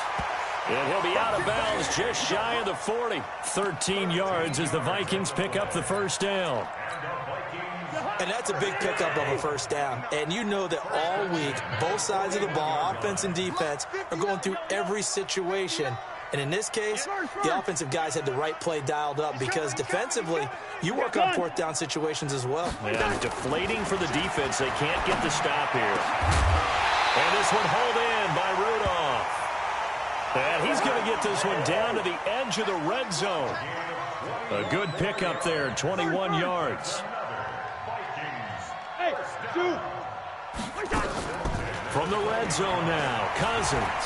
And he'll be out of bounds just shy of the 40. 13 yards as the Vikings pick up the first down. And that's a big pickup of a first down. And you know that all week, both sides of the ball, offense and defense, are going through every situation. And in this case, the offensive guys had the right play dialed up because defensively, you work on 4th down situations as well. Yeah, deflating for the defense. They can't get the stop here. And this one hauled in by Rudolph. And he's going to get this one down to the edge of the red zone. A good pickup there, 21 yards. From the red zone now, Cousins.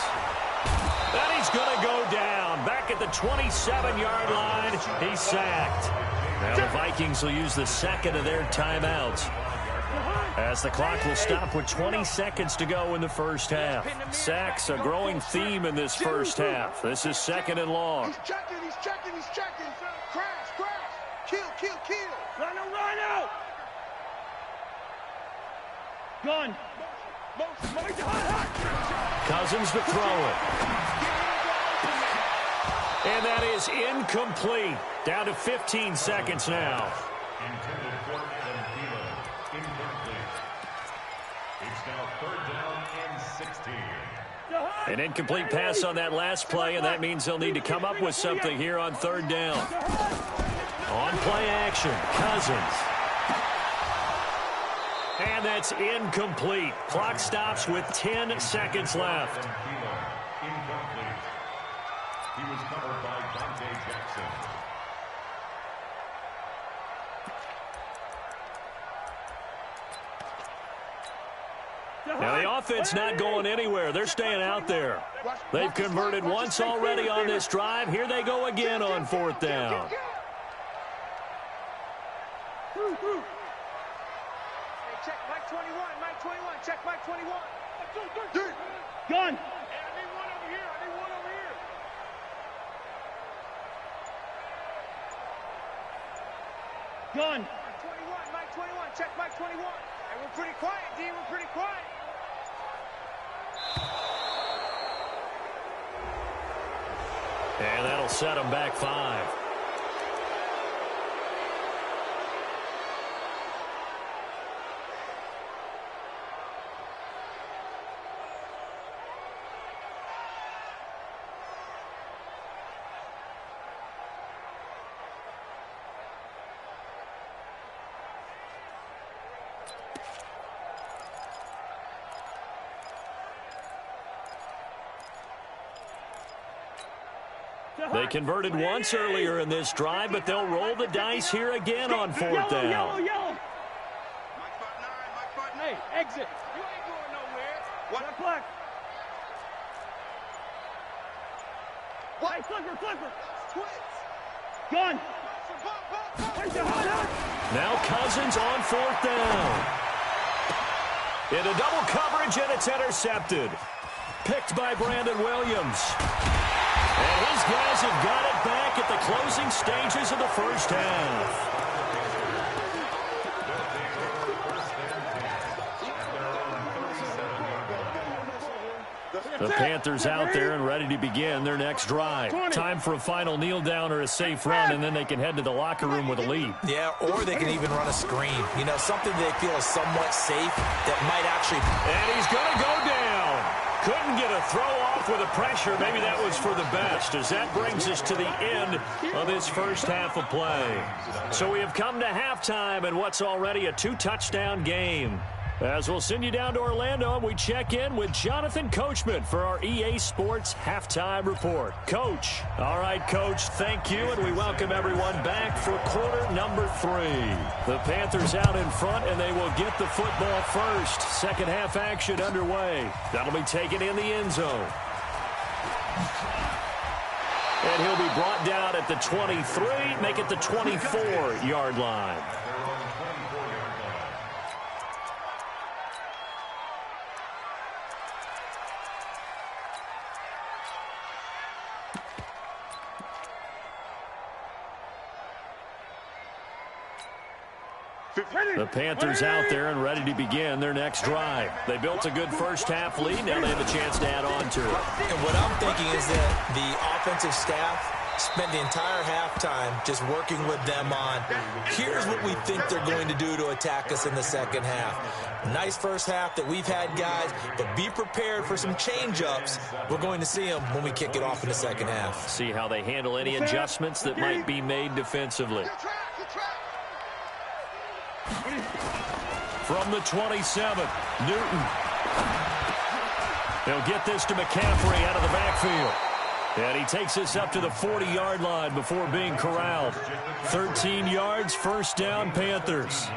And he's going to go down. Back at the 27-yard line, he's sacked. Now the Vikings will use the second of their timeouts, as the clock will stop with 20 seconds to go in the first half. Sacks, a growing theme in this first half. This is second and long. He's checking. Crash. Kill. Rhino. Gun. Cousins to throw it. And that is incomplete. Down to 15 seconds now. Intended for Adam Thielen. Incomplete. It's now third down and 16. An incomplete pass on that last play, and that means they'll need to come up with something here on third down. On play action, Cousins. And that's incomplete. Clock stops with 10 seconds left. Incomplete. He was covered by Dante Jackson. Now the offense not going anywhere. They're staying out there. They've converted once already on this drive. Here they go again on fourth down. Check Mike 21. Check Mike 21. Gun. Hey, I need one over here. Gun. Mike 21. Check Mike 21. Hey, we're pretty quiet, D. We're pretty quiet. And that'll set them back 5. They converted once earlier in this drive, but they'll roll the dice here again on fourth down. Yellow. Hey, exit. You ain't going nowhere. What? Black. What? Hey, flipper. Gun. Now Cousins on fourth down. Into double coverage, and it's intercepted. Picked by Brandon Williams. And his guys have got it back at the closing stages of the first half. The Panthers out there and ready to begin their next drive. Time for a final kneel down or a safe run, and then they can head to the locker room with a lead. Yeah, or they can even run a screen. You know, something they feel is somewhat safe that might actually... And he's going to go down. Couldn't get a throw off with the pressure. Maybe that was for the best, as that brings us to the end of this first half of play. So we have come to halftime in what's already a 2-touchdown game. As we'll send you down to Orlando, and we check in with Jonathan Coachman for our EA Sports Halftime Report. Coach. All right, Coach, thank you, and we welcome everyone back for quarter number 3. The Panthers out in front, and they will get the football first. Second half action underway. That'll be taken in the end zone. And he'll be brought down at the 23, make it the 24-yard line. The Panthers out there and ready to begin their next drive. They built a good first-half lead. Now they have a chance to add on to it. And what I'm thinking is that the offensive staff spent the entire halftime just working with them on, here's what we think they're going to do to attack us in the second half. Nice first half that we've had, guys, but be prepared for some change-ups. We're going to see them when we kick it off in the second half. See how they handle any adjustments that might be made defensively. From the 27, Newton. They'll get this to McCaffrey out of the backfield. And he takes us up to the 40-yard line before being corralled. 13 yards, first down, Panthers.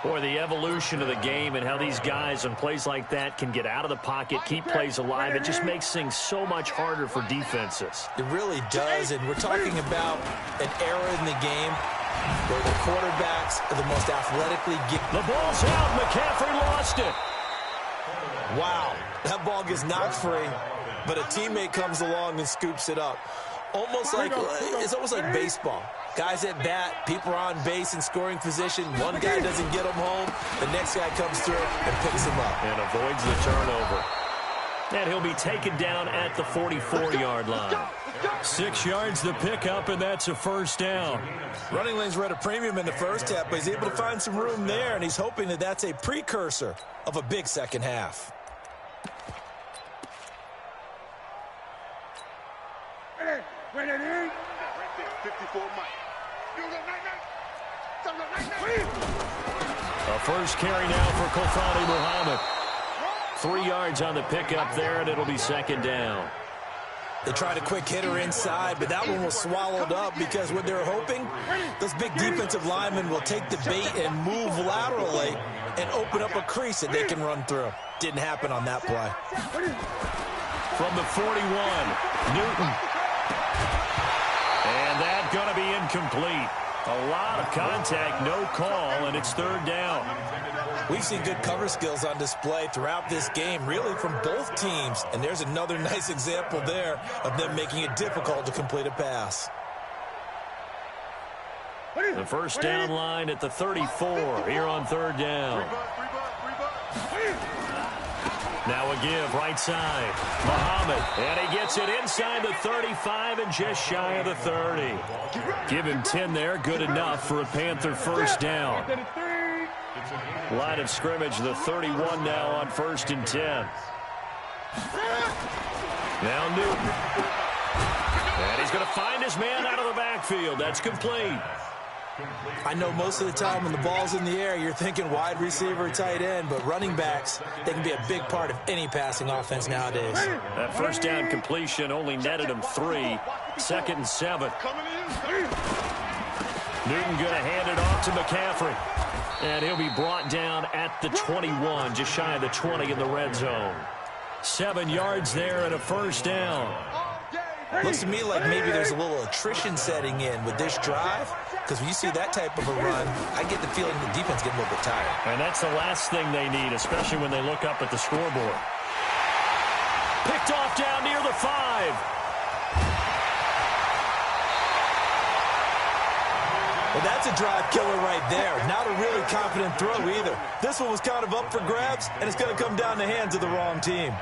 Boy, the evolution of the game and how these guys on plays like that can get out of the pocket, keep plays alive, it just makes things so much harder for defenses. It really does, and we're talking about an era in the game where the quarterbacks are the most athletically gifted. The ball's out. McCaffrey lost it. Wow, that ball gets knocked free, but a teammate comes along and scoops it up. It's almost like baseball. Guys at bat, people are on base in scoring position. One guy doesn't get him home. The next guy comes through and picks him up. And avoids the turnover. And he'll be taken down at the 44-yard line. 6 yards the pickup, and that's a first down. Running lanes were at a premium in the first half, but he's able to find some room there, and he's hoping that that's a precursor of a big second half. Right there, 54 Mike. A first carry now for Kofani Muhammad. 3 yards on the pickup there, and it'll be second down. They tried a quick hitter inside, but that one was swallowed up because what they're hoping, those big defensive linemen will take the bait and move laterally and open up a crease that they can run through. Didn't happen on that play. From the 41, Newton. And that's going to be incomplete. A lot of contact, no call, and it's third down. We've seen good cover skills on display throughout this game, really from both teams. And there's another nice example there of them making it difficult to complete a pass. The first down line at the 34 here on third down. Now a give right side. Muhammad, and he gets it inside the 35 and just shy of the 30. Give him 10 there, good enough for a Panther first down. Line of scrimmage, the 31 now on 1st and 10. Now Newton. And he's going to find his man out of the backfield. That's complete. I know most of the time when the ball's in the air, you're thinking wide receiver, tight end, but running backs, they can be a big part of any passing offense nowadays. That first down completion only netted him 3. 2nd and 7. Newton going to hand it off to McCaffrey. And he'll be brought down at the 21, just shy of the 20 in the red zone. 7 yards there and a first down. Looks to me like maybe there's a little attrition setting in with this drive, because when you see that type of a run, I get the feeling the defense getting a little bit tired. And that's the last thing they need, especially when they look up at the scoreboard. Picked off down near the 5. Well, that's a drive killer right there. Not a really confident throw either. This one was kind of up for grabs, and it's going to come down the hands of the wrong team.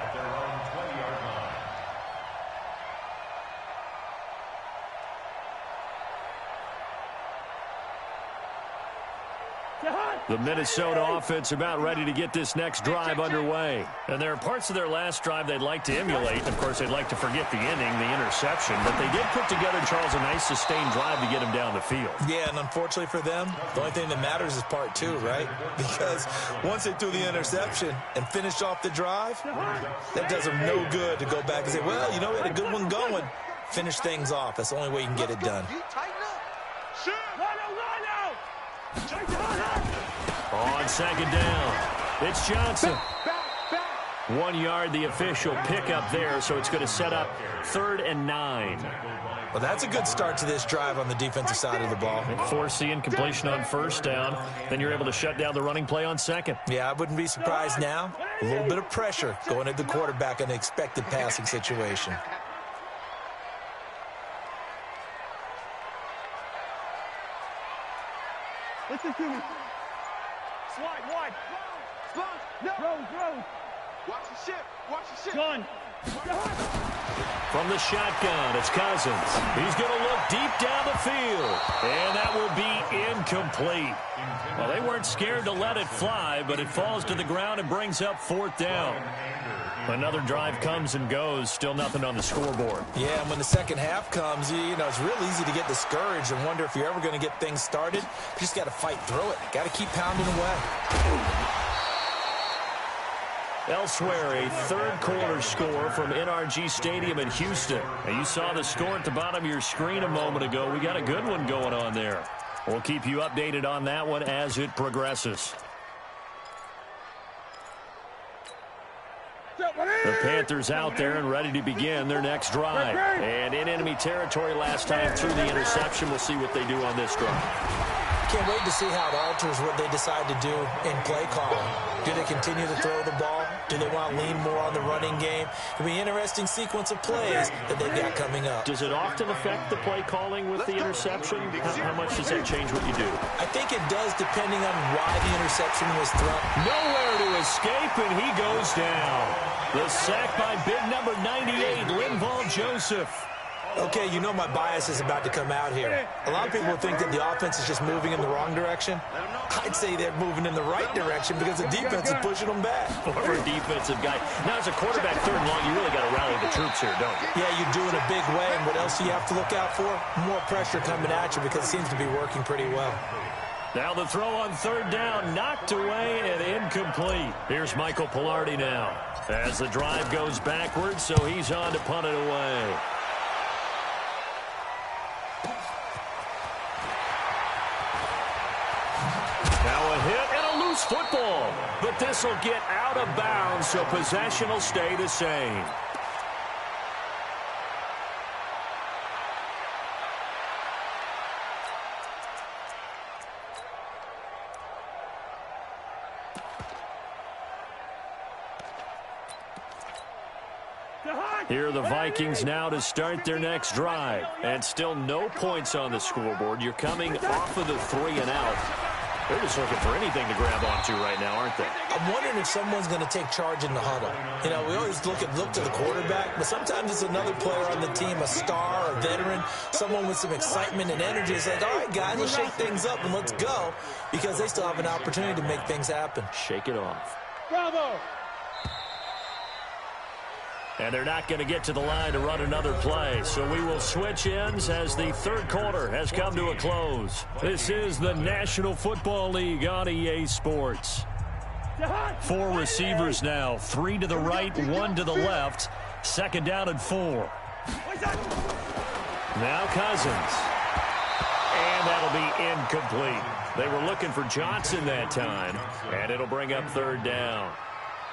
The Minnesota offense about ready to get this next drive underway. And there are parts of their last drive they'd like to emulate. Of course, they'd like to forget the inning, the interception. But they did put together, Charles, a nice sustained drive to get him down the field. Yeah, and unfortunately for them, the only thing that matters is part 2, right? Because once they threw the interception and finished off the drive, that does them no good to go back and say, well, you know, we had a good one going. Finish things off. That's the only way you can get it done. On second down, it's Johnson. 1 yard, the official pickup there, so it's going to set up 3rd and 9. Well, that's a good start to this drive on the defensive side of the ball. Forcing completion on first down. Then you're able to shut down the running play on second. Yeah, I wouldn't be surprised now. A little bit of pressure going at the quarterback in the expected passing situation. Listen to me. Wide. Rose. Watch the ship. Gun. From the shotgun, it's Cousins. He's going to look deep down the field. And that will be incomplete. Well, they weren't scared to let it fly, but it falls to the ground and brings up 4th down. Another drive comes and goes. Still nothing on the scoreboard. Yeah, and when the second half comes, you know, it's real easy to get discouraged and wonder if you're ever going to get things started. You just got to fight through it. Got to keep pounding away. Elsewhere, a third-quarter score from NRG Stadium in Houston. Now, you saw the score at the bottom of your screen a moment ago. We got a good one going on there. We'll keep you updated on that one as it progresses. Panthers out there and ready to begin their next drive. And in enemy territory last time through the interception. We'll see what they do on this drive. Can't wait to see how it alters what they decide to do in play calling. Do they continue to throw the ball? Do they want to lean more on the running game? It'll be an interesting sequence of plays that they've got coming up. Does it often affect the play calling with the interception? How much does that change what you do? I think it does, depending on why the interception was thrown. Nowhere to escape, and he goes down. The sack by big number 98, Linval Joseph. Okay, you know my bias is about to come out here. A lot of people think that the offense is just moving in the wrong direction. I'd say they're moving in the right direction because the defense is pushing them back. Former defensive guy. Now, as a quarterback, third and long, you really got to rally the troops here, don't you? Yeah, you do in a big way, and what else do you have to look out for? More pressure coming at you because it seems to be working pretty well. Now the throw on third down, knocked away and incomplete. Here's Michael Pilardi now as the drive goes backwards, so he's on to punt it away. Now a hit and a loose football, but this will get out of bounds, so possession will stay the same. Here are the Vikings now to start their next drive. And still no points on the scoreboard. You're coming off of the 3 and out. They're just looking for anything to grab onto right now, aren't they? I'm wondering if someone's going to take charge in the huddle. You know, we always look to the quarterback, but sometimes it's another player on the team, a star, a veteran, someone with some excitement and energy. It's like, all right, guys, let's shake things up and let's go, because they still have an opportunity to make things happen. Shake it off. Bravo! And they're not going to get to the line to run another play. So we will switch ends as the third quarter has come to a close. This is the National Football League on EA Sports. 4 receivers now. 3 to the right, 1 to the left. Second down and 4. Now Cousins. And that'll be incomplete. They were looking for Johnson that time. And it'll bring up third down.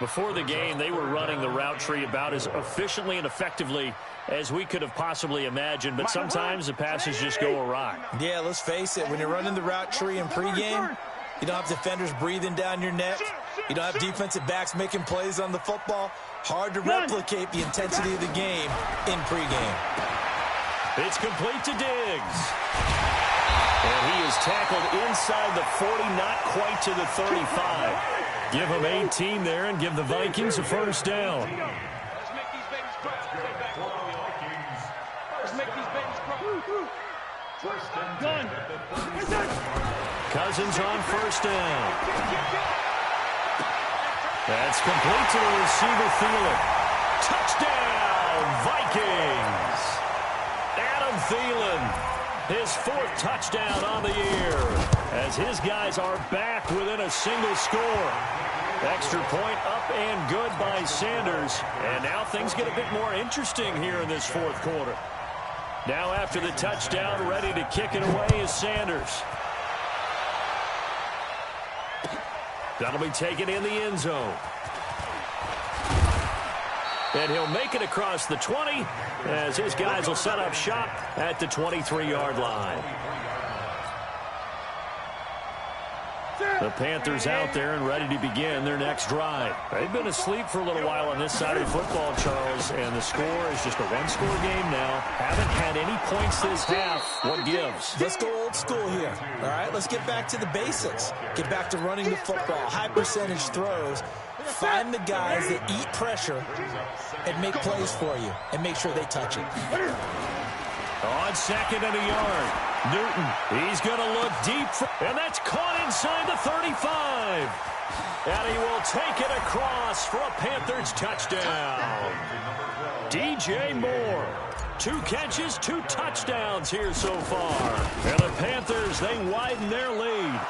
Before the game, they were running the route tree about as efficiently and effectively as we could have possibly imagined, but sometimes the passes just go awry. Yeah, let's face it, when you're running the route tree in pregame, you don't have defenders breathing down your neck. You don't have defensive backs making plays on the football. Hard to replicate the intensity of the game in pregame. It's complete to Diggs. And he is tackled inside the 40, not quite to the 35. Give them 18 there and give the Vikings a first down. Let's make these babies cry. Let's make these babies cry. Done. Cousins on first down. That's complete to the receiver, Thielen. Touchdown, Vikings. Adam Thielen. His 4th touchdown on the year as his guys are back within a single score. Extra point up and good by Sanders. And now things get a bit more interesting here in this 4th quarter. Now after the touchdown, ready to kick it away is Sanders. That'll be taken in the end zone. And he'll make it across the 20 as his guys will set up shop at the 23-yard line. The Panthers out there and ready to begin their next drive. They've been asleep for a little while on this side of football, Charles, and the score is just a one-score game now. Haven't had any points this half. What gives? Let's go old school here. All right, let's get back to the basics. Get back to running the football, high-percentage throws. Find the guys that eat pressure and make plays for you and make sure they touch it. On second and a yard, Newton, he's going to look deep, and that's caught inside the 35. And he will take it across for a Panthers touchdown. DJ Moore, 2 catches, 2 touchdowns here so far. And the Panthers, they widen their lead.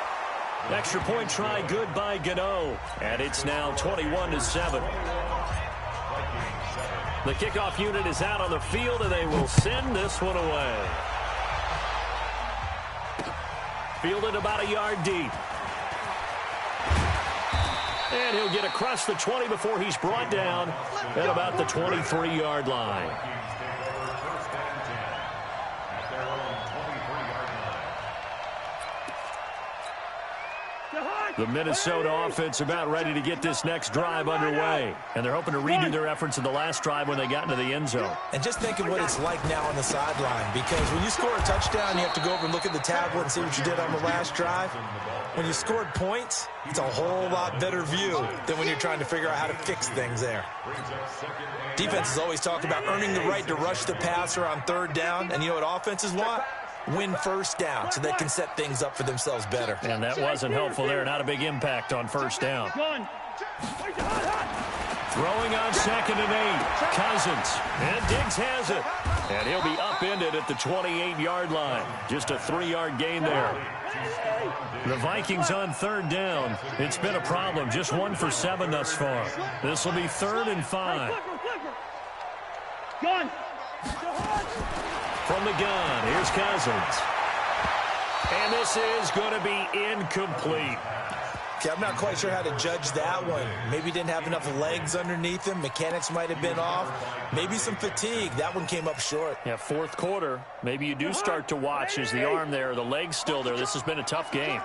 Extra point try good by Gano. And it's now 21-7. The kickoff unit is out on the field, and they will send this one away. Fielded about a yard deep. And he'll get across the 20 before he's brought down at about the 23-yard line. The Minnesota offense about ready to get this next drive underway. And they're hoping to redo their efforts in the last drive when they got into the end zone. And just think of what it's like now on the sideline, because when you score a touchdown, you have to go over and look at the tablet and see what you did on the last drive. When you scored points, it's a whole lot better view than when you're trying to figure out how to fix things there. Defenses always talk about earning the right to rush the passer on third down. And you know what offenses want? Win first down so they can set things up for themselves better. And that wasn't helpful there. Not a big impact on first down. Throwing on 2nd and 8. Cousins. And Diggs has it. And he'll be upended at the 28-yard line. Just a 3-yard gain there. The Vikings on third down. It's been a problem. Just 1 for 7 thus far. This will be 3rd and 5. From the gun, here's Cousins. And this is going to be incomplete. Okay, I'm not quite sure how to judge that one. Maybe he didn't have enough legs underneath him. Mechanics might have been off. Maybe some fatigue. That one came up short. Yeah, fourth quarter. Maybe you do start to watch. Is the arm there, the leg's still there? This has been a tough game.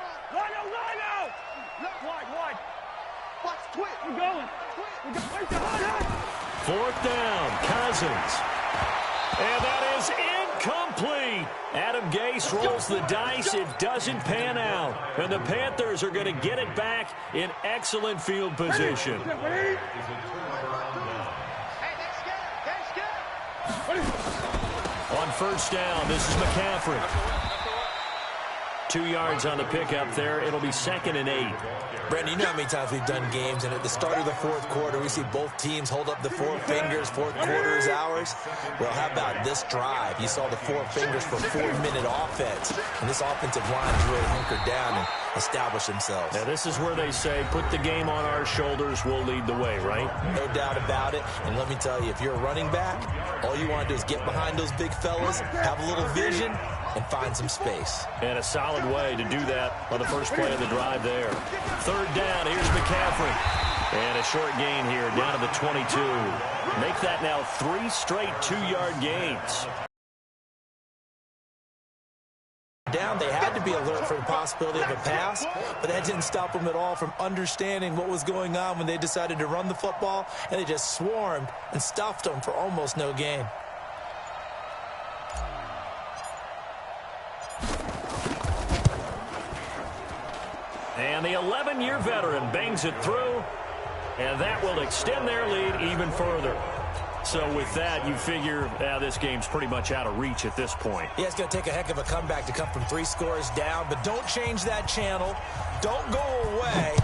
Fourth down, Cousins. And that is incomplete. Adam Gase rolls the dice. It doesn't pan out. And the Panthers are going to get it back in excellent field position. On first down, this is McCaffrey. 2 yards on the pickup there. It'll be 2nd and 8. Brandon, you know how many times we've done games, and at the start of the fourth quarter, we see both teams hold up the 4 fingers. Fourth quarter is ours. Well, how about this drive? You saw the 4 fingers for 4-minute offense, and this offensive line has really hunkered down and established themselves. Now, this is where they say, put the game on our shoulders, we'll lead the way, right? No doubt about it. And let me tell you, if you're a running back, all you want to do is get behind those big fellas, have a little vision, and find some space. And a solid way to do that on the first play of the drive there. Third down, here's McCaffrey. And a short gain here, down to the 22. Make that now 3 straight 2-yard gains. Down, they had to be alert for the possibility of a pass, but that didn't stop them at all from understanding what was going on when they decided to run the football, and they just swarmed and stuffed them for almost no gain. And the 11-year veteran bangs it through, and that will extend their lead even further. So with that, you figure this game's pretty much out of reach at this point. Yeah, it's going to take a heck of a comeback to come from 3 scores down, but don't change that channel. Don't go away.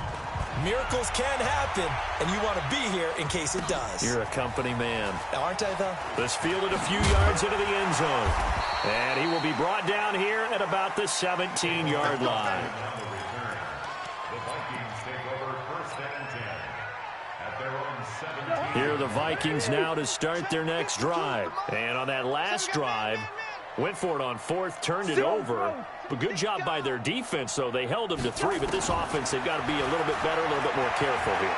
Miracles can happen, and you want to be here in case it does. You're a company man. Aren't I, though? This fielded a few yards into the end zone. And he will be brought down here at about the 17-yard line. Here are the Vikings now to start their next drive. And on that last drive, went for it on 4th, turned it over. But good job by their defense, though. They held them to 3, but this offense, they've got to be a little bit better, a little bit more careful here.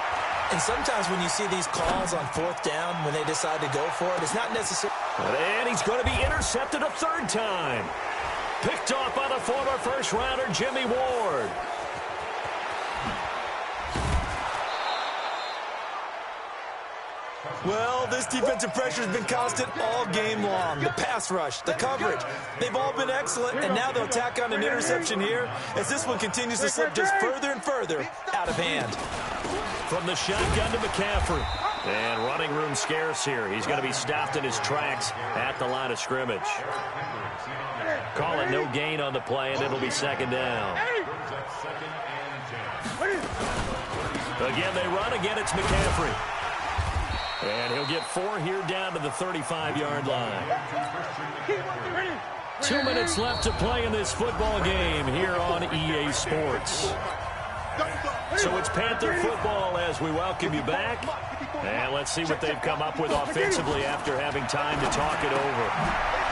And sometimes when you see these calls on 4th down, when they decide to go for it, it's not necessary. And he's going to be intercepted a 3rd time. Picked off by the former first-rounder, Jimmy Ward. Well, this defensive pressure has been constant all game long. The pass rush, the coverage, they've all been excellent, and now they'll tack on an interception here as this one continues to slip just further and further out of hand. From the shotgun to McCaffrey. And running room scarce here. He's going to be stopped in his tracks at the line of scrimmage. Call it no gain on the play, and it'll be 2nd down. Again, they run. Again, it's McCaffrey. And he'll get 4 here down to the 35-yard line. 2 minutes left to play in this football game here on EA Sports. So it's Panther football as we welcome you back. And let's see what they've come up with offensively after having time to talk it over.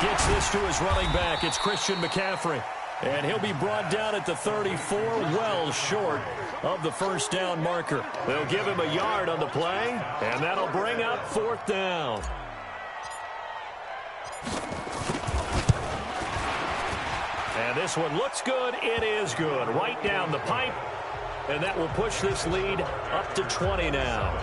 Gets this to his running back. It's Christian McCaffrey. And he'll be brought down at the 34, well short of the first down marker. They'll give him a yard on the play, and that'll bring up 4th down. And this one looks good. It is good. Right down the pipe. And that will push this lead up to 20 now.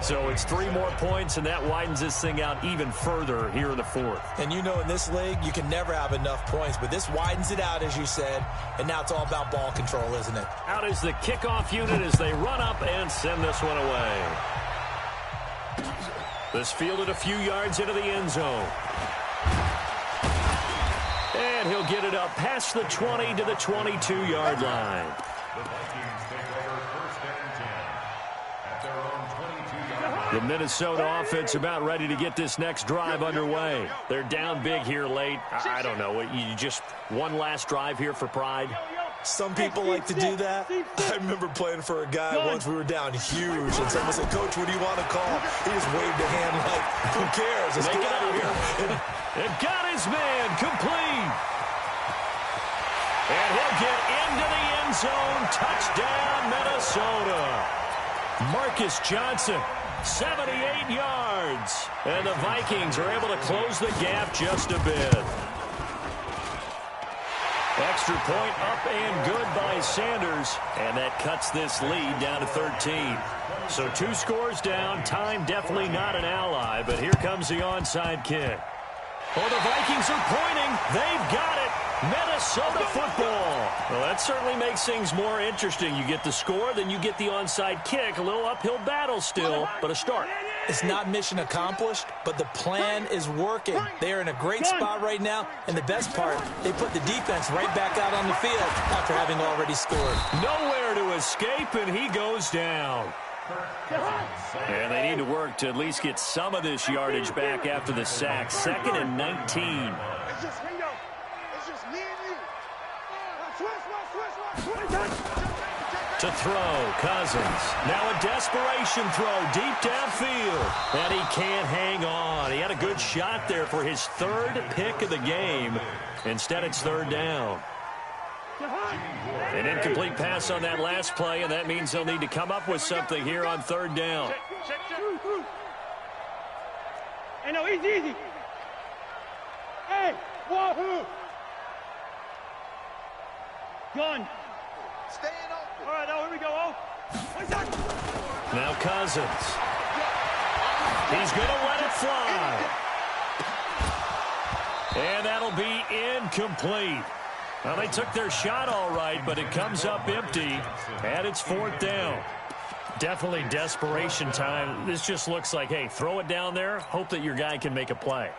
So it's 3 more points, and that widens this thing out even further here in the 4th. And you know in this league, you can never have enough points, but this widens it out, as you said, and now it's all about ball control, isn't it? Out is the kickoff unit as they run up and send this one away. This fielded a few yards into the end zone. And he'll get it up past the 20 to the 22-yard line. The Vikings take over 1st and 10 at their own 22-yard line. The Minnesota offense about ready to get this next drive underway. They're down big here late. I don't know. You just one last drive here for pride? Some people like to do that. I remember playing for a guy once. We were down huge, and someone said, "Coach, what do you want to call?" He just waved a hand like, "Who cares? Let's get out of here." And got his man complete. And he'll get into the end zone. Touchdown, Minnesota. Marcus Johnson, 78 yards. And the Vikings are able to close the gap just a bit. Extra point up and good by Sanders. And that cuts this lead down to 13. So 2 scores down. Time definitely not an ally. But here comes the onside kick. Oh, the Vikings are pointing. They've got it. Minnesota football. Well, that certainly makes things more interesting. You get the score, then you get the onside kick. A little uphill battle still, but a start. It's not mission accomplished, but the plan is working. They are in a great spot right now, and the best part, they put the defense right back out on the field after having already scored. Nowhere to escape, and he goes down. And they need to work to at least get some of this yardage back after the sack. 2nd and 19. To throw, Cousins. Now a desperation throw deep downfield. And he can't hang on. He had a good shot there for his 3rd pick of the game. Instead, it's 3rd down. An incomplete pass on that last play, and that means they'll need to come up with something here on 3rd down. Hey, no, easy. Hey, wahoo! Gun. Staying open. All right, now here we go. Oh. Now Cousins. He's going to let it fly. And that'll be incomplete. Well, they took their shot all right, but it comes up empty, and it's 4th down. Definitely desperation time. This just looks like, hey, throw it down there, hope that your guy can make a play.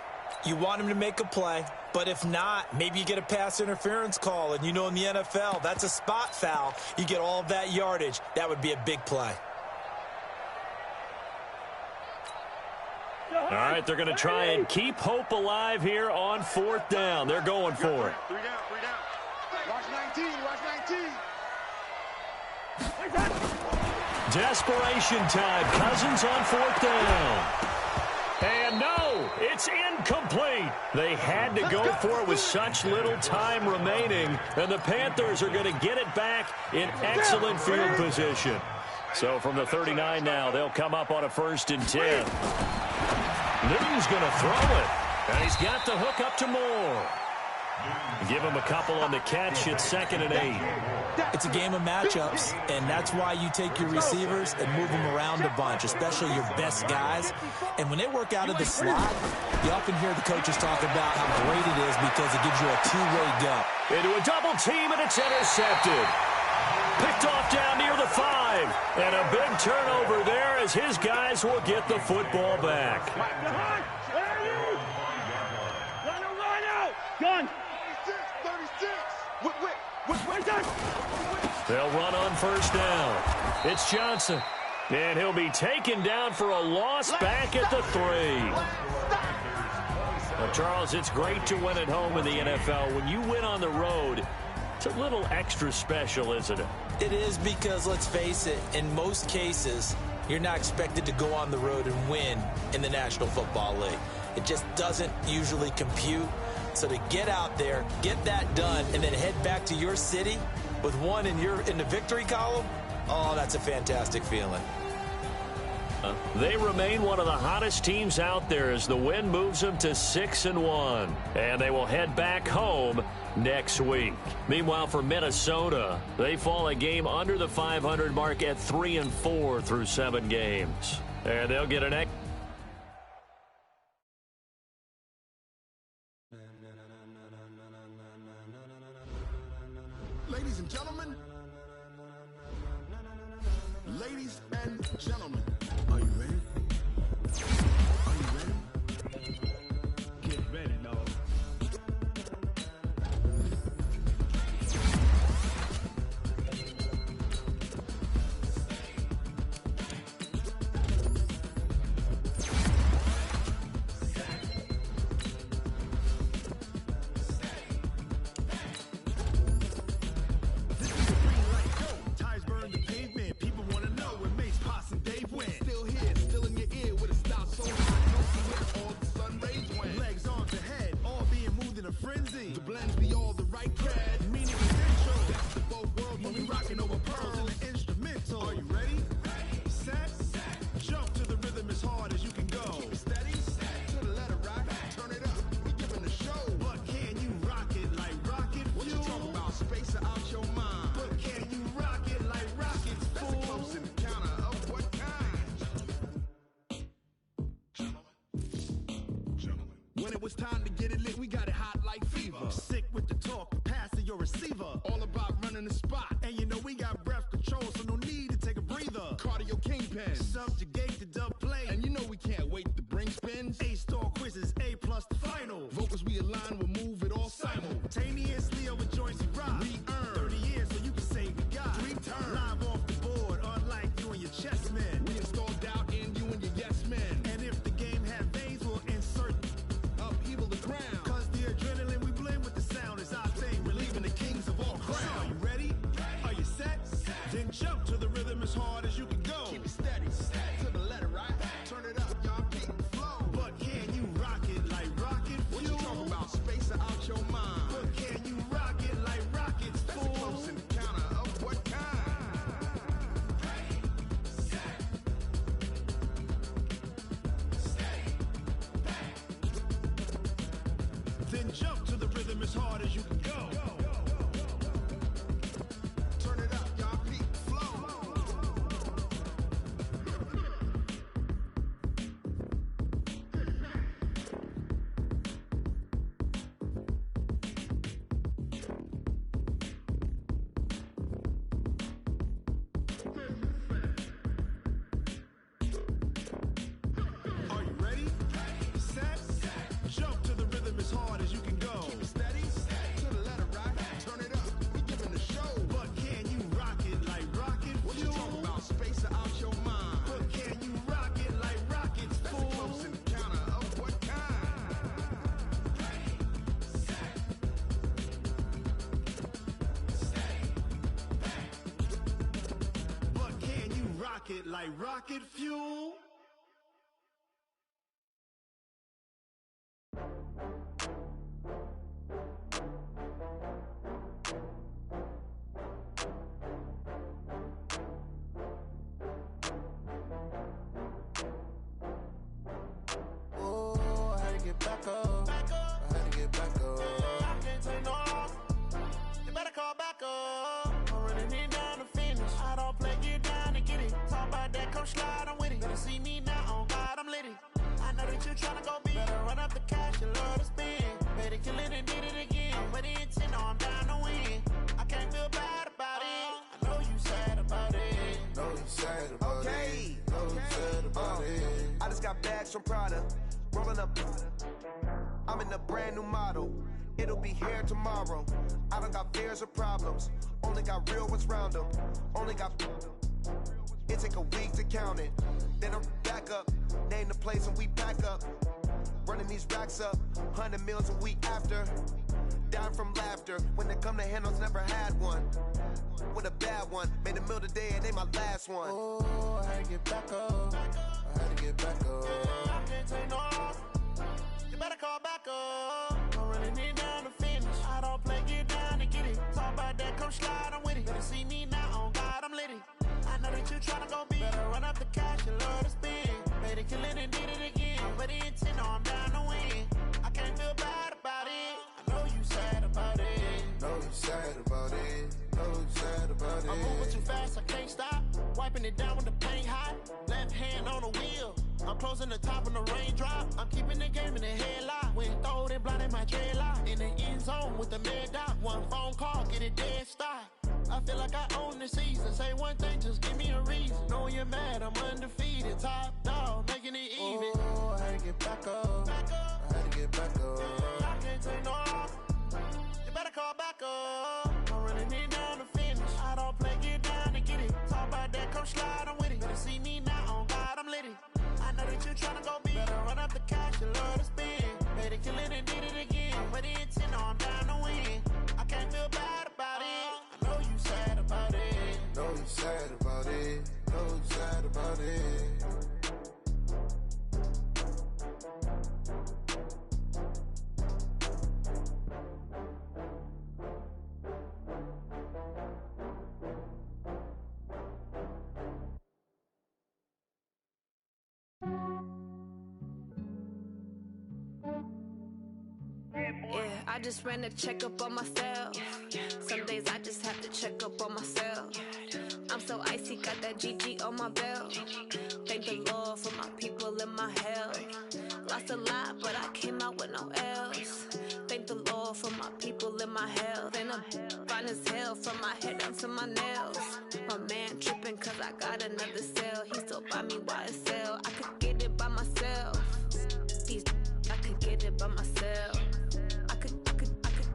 You want him to make a play, but if not, maybe you get a pass interference call, and you know in the NFL, that's a spot foul. You get all of that yardage. That would be a big play. All right, they're going to try and keep hope alive here on 4th down. They're going for it. 3 down. Watch 19. Desperation time. Cousins on 4th down. And no, it's incomplete. They had to go for it with such little time remaining. And the Panthers are going to get it back in excellent field position. So from the 39 now, they'll come up on a 1st and 10. Newton's going to throw it. And he's got the hook up to Moore. Give him a couple on the catch. It's 2nd and 8. It's a game of matchups, and that's why you take your receivers and move them around a bunch, especially your best guys. And when they work out of the slot, you often hear the coaches talk about how great it is because it gives you a two-way go. Into a double team, and it's intercepted. Picked off down near the 5. And a big turnover there as his guys will get the football back. Gun. 36. They'll run on 1st down. It's Johnson. And he'll be taken down for a loss back at the 3. Well, Charles, it's great to win at home in the NFL. When you win on the road, it's a little extra special, isn't it? It is because, let's face it, in most cases, you're not expected to go on the road and win in the National Football League. It just doesn't usually compute. So to get out there, get that done, and then head back to your city with one in the victory column, oh, that's a fantastic feeling. They remain one of the hottest teams out there as the win moves them to 6-1. And they will head back home next week. Meanwhile, for Minnesota, they fall a game under the 500 mark at 3-4 through 7 games. And they'll get an extra. Ladies and gentlemen. Ladies and gentlemen. Are you ready? Are you ready? Get ready, dog. When it was time to get it lit, we got it hot like fever. Sick with the talk, passing your receiver. All about running the spot. And you know we got breath control, so no need to take a breather. Cardio kingpin, subjugate the dub play. And you know we can't wait to bring spins. A-star quizzes, A+ the final. Vocals we align, we'll move it all simultaneously over joints we rock. We earn 30 years, so you can say we got 3 turns. Live off the board, unlike you and your chess men. We install doubt in you and your yes men. And if the game had veins, we'll insert upheaval the ground. Cause the adrenaline we blend with the sound is our thing. Relieving the kings of all crowns. So are you ready? Are you set? Then jump to the rhythm as hard as you can go. Keep it steady, to the letter, right? Turn it up, y'all keep it flow. But can you rock it like rocket fuel? What you talking about? Space out your mind. But can you rock it like rockets, fool? That's a close encounter of what kind? Then jump to the rhythm as hard as you can go. Turn it up, y'all peak flow. Are you ready? Set? Jump to the rhythm as hard as you can go. Keep it steady, to the letter, right? Turn it up, we giving the show. But can you rock it like rocket fuel? What you talking about? Space out your mind. But can you rock it like rockets, fool? That's a close encounter of what kind? But can you rock it like rocket fuel? Oh, I had to get back up. I had to get back up. I can't take no loss. You better call back up. I'm running it down to finish. I don't play, get down and get it. Talk about that, come slide, I'm with it. Better see me now, on God, I'm lit it. I know that you tryna go big. Better run up the cash, you love to spend. Better kill it and did it again. I'm with the intent, no, I'm down to win. I can't feel bad about it. I know you sad about it. Know you sad about it. Know you sad about it. I just got bags from Prada. Rolling up. I'm in a brand new model. It'll be here tomorrow. I don't got fears or problems. Only got real ones round them. Only got. It take a week to count it. Then I'm back up. Name the place and we back up. Running these racks up. 100 meals a week after. Down from laughter. When they come to handles, never had one. With a bad one. Made a meal today and they my last one. Oh, I had to get back up. I had to get back up. I can't take no loss. You better call back up. I'm running it down to finish. I don't play, get down and get it. Talk about that, come slide, I'm with it. Better see me now, on God, I'm litty. I know that you tryna go big. Better run up the cash, you love to spend. Better kill it and did it again. I'm with the intent, no, I'm down to win. I can't feel bad about it. I know you sad about it. Know you sad about it. Know you sad about it. I'm moving too fast, I can't stop. Wiping it down with the paint hot. Left hand on the wheel. I'm closing the top of the raindrop. I'm keeping the game in the headlock. When throwed and blinded my dreadlock. In the end zone with the mad dot. One phone call, get it dead stop. I feel like I own the season. Say one thing, just give me a reason. Knowing you're mad, I'm undefeated. Top dog, making it even. Oh, I had to get back up. I had to get back up. I can't take no loss. You better call back up. I'm running it down to finish. I don't play, get down and get it. Talk about that, come slide, I'm with it. Better see me now, on God, I'm litty. I know that you tryna go big. Better run up the cash, you love to spend. Better kill it and did it again. I'm with the intent, no, I'm down to win. I can't feel bad about it. I know you sad about it. Know you sad about it. Know you sad about it. Yeah, I just ran a checkup on myself. Some days I just have to check up on myself. I'm so icy, got that GG on my belt. Thank the Lord for my people in my health. Lost a lot, but I came out with no else. Thank the Lord for my people in my health. And I'm fine as hell from my head down to my nails. My man tripping cause I got another cell. He still buy me YSL. I could get it by myself. These I could get it by myself. I could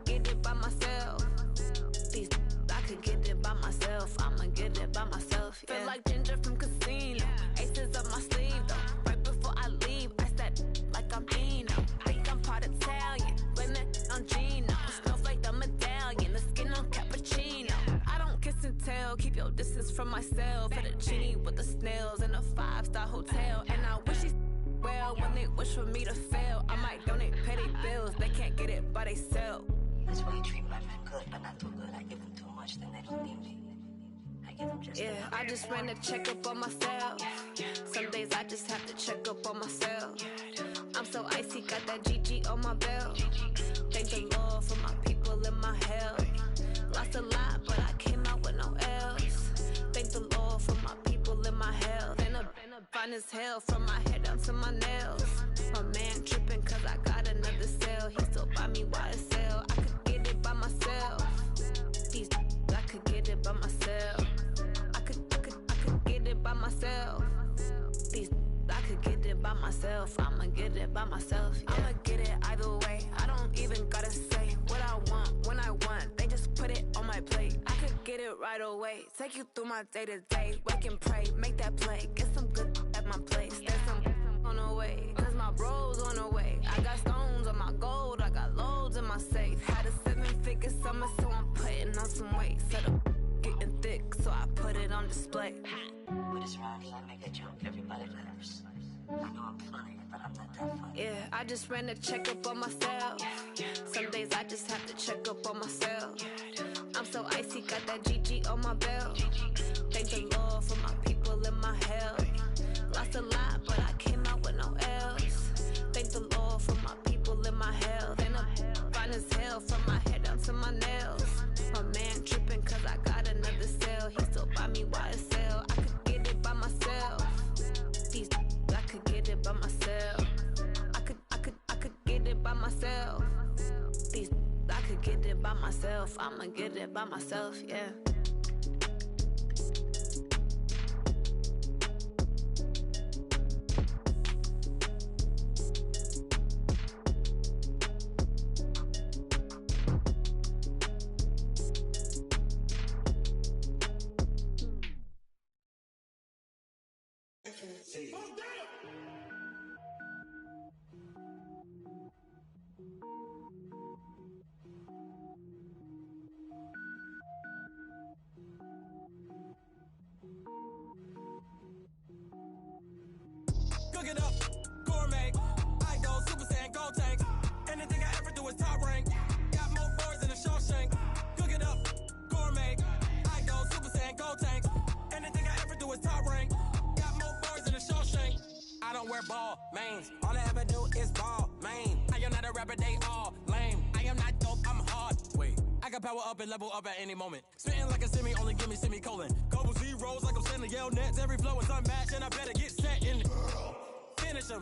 get it by myself. These I could get it by myself. I'ma get it by myself. Yeah. Feel like Ginger from Casino. Aces up my sleeve though. Right before I leave, I said like I'm Dino. Think I'm part Italian. Blame it on Gino. Smells like the medallion. The skin on cappuccino. I don't kiss and tell. Keep your distance from myself. For the genie with the snails in a 5-star hotel. And I wish he's well when they wish for me to fail. I might donate petty bills. They can't get it by themselves. That's why you treat my men good, but not too good. I give them too much, then they don't need me. I give them just enough. I just ran a checkup on myself. Some days I just have to check up on myself. I'm so icy, got that GG on my belt. Thank the Lord for my people in my health. Lost a lot, but I came out with no else. Thank the Lord for my people in my health. And I'm fine as hell from my head down to my nails. My man tripping cause I got another cell. He still buy me YSL. I could get it by myself. These I could get it by myself. I could get it by myself. These I could get it by myself. I'ma get it by myself. Yeah. I'ma get it either way. I don't even gotta say what I want when I want. They just put it on my plate. I could get it right away. Take you through my day to day. Wake and pray, make that play. Get some good at my place. There's some on the way. Cause my bro's on the way. I got stones on my gold. I got loads in my safe. Had a 7-figure summer, so I'm putting on some weight. Set up getting thick, so I put it on display. With this rhyme, I make a joke, everybody laughs. I know I'm funny, but I'm not that funny. Yeah, I just ran a checkup on myself. Some days I just have to check up on myself. I'm so icy, got that GG on my belt. Thank the Lord for my people in my health. Lost a lot, but I came out with no else. Thank the Lord for my people in my health. And I'm fine as hell from my head down to my nails. My man tripping cause I got another cell. He still buy me YSL. I could get it by myself. These I could get it by myself. I could get it by myself. These I could get it by myself. I'ma get it by myself, yeah. Cook it up, gourmet. I go Super Saiyan, go tank. Anything I ever do is top rank. Got more bars than a Shawshank. Cook it up, gourmet. I go Super Saiyan, gold tanks. Anything I ever do is top rank. Got more bars than a Shawshank. I don't wear ball mains. All I ever do is ball main. I am not a rapper, they all lame. I am not dope, I'm hard. Wait, I can power up and level up at any moment. Spitting like a semi, only give me semicolon. Couple zeros like I'm sending Yale Nets. Every flow is unmatched and I better get set in it. Finish them.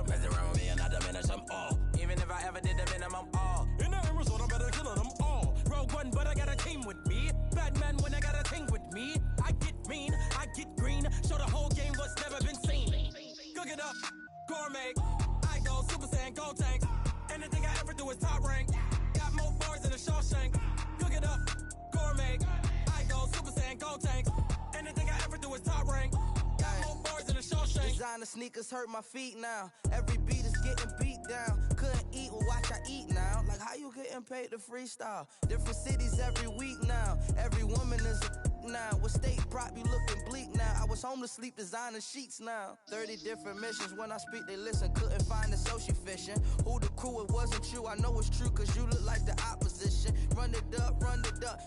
Mess around with me and I diminish them all. Even if I ever did the minimum all. In the end result, I better kill them all. Rogue One, but I got a team with me. Batman when I got a team with me. I get mean, I get green. Show the whole game what's never been seen. Cook it up, gourmet. I go Super Saiyan, gold tanks. Anything I ever do is top rank. Got more bars than a Shawshank. Cook it up, gourmet. I go Super Saiyan, gold tanks. Anything I ever do is top rank. Got more bars than a Shawshank. Designer sneakers hurt my feet now. Every beat is getting beat down. Couldn't eat, well watch I eat now. Like how you getting paid to freestyle? Different cities every week now. Every woman is a now. What state prop you looking bleak now? I was home to sleep designing sheets now. 30 different missions. When I speak they listen. Couldn't find the social fishing. Who the crew? It wasn't you. I know it's true cause you look like the opposition. Run it up.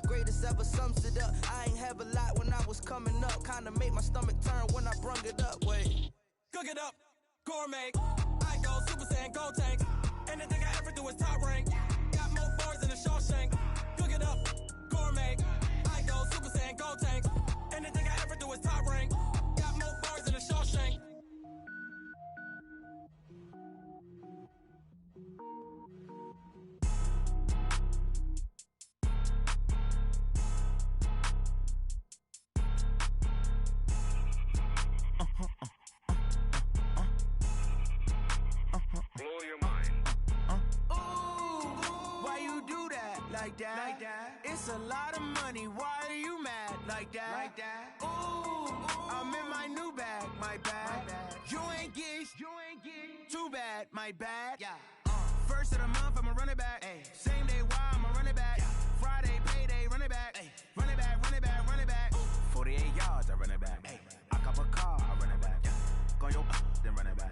Greatest ever sums it up. I ain't have a lot when I was coming up. Kinda made my stomach turn when I brung it up. Wait. Cook it up, gourmet. I go Super Saiyan, gold tanks. Anything I ever do is top rank. Got more bars than a Shawshank. Cook it up, gourmet. I go Super Saiyan, gold tanks. Anything I ever do is top rank. Got more bars than a Shawshank. Blow your mind. Why you do that? Like that? It's a lot of money. Why are you mad? Like that? Ooh, I'm in my new bag. My bad. You ain't get too bad. My bad. Yeah. First of the month, I'ma run it back. Ay. Same day, why I'ma run it back. Friday, payday, run it back. Ay. Run it back, run it back, run it back. 48 yards, I run it back. Ay. I cop a car, I run it back. Go your then run it back.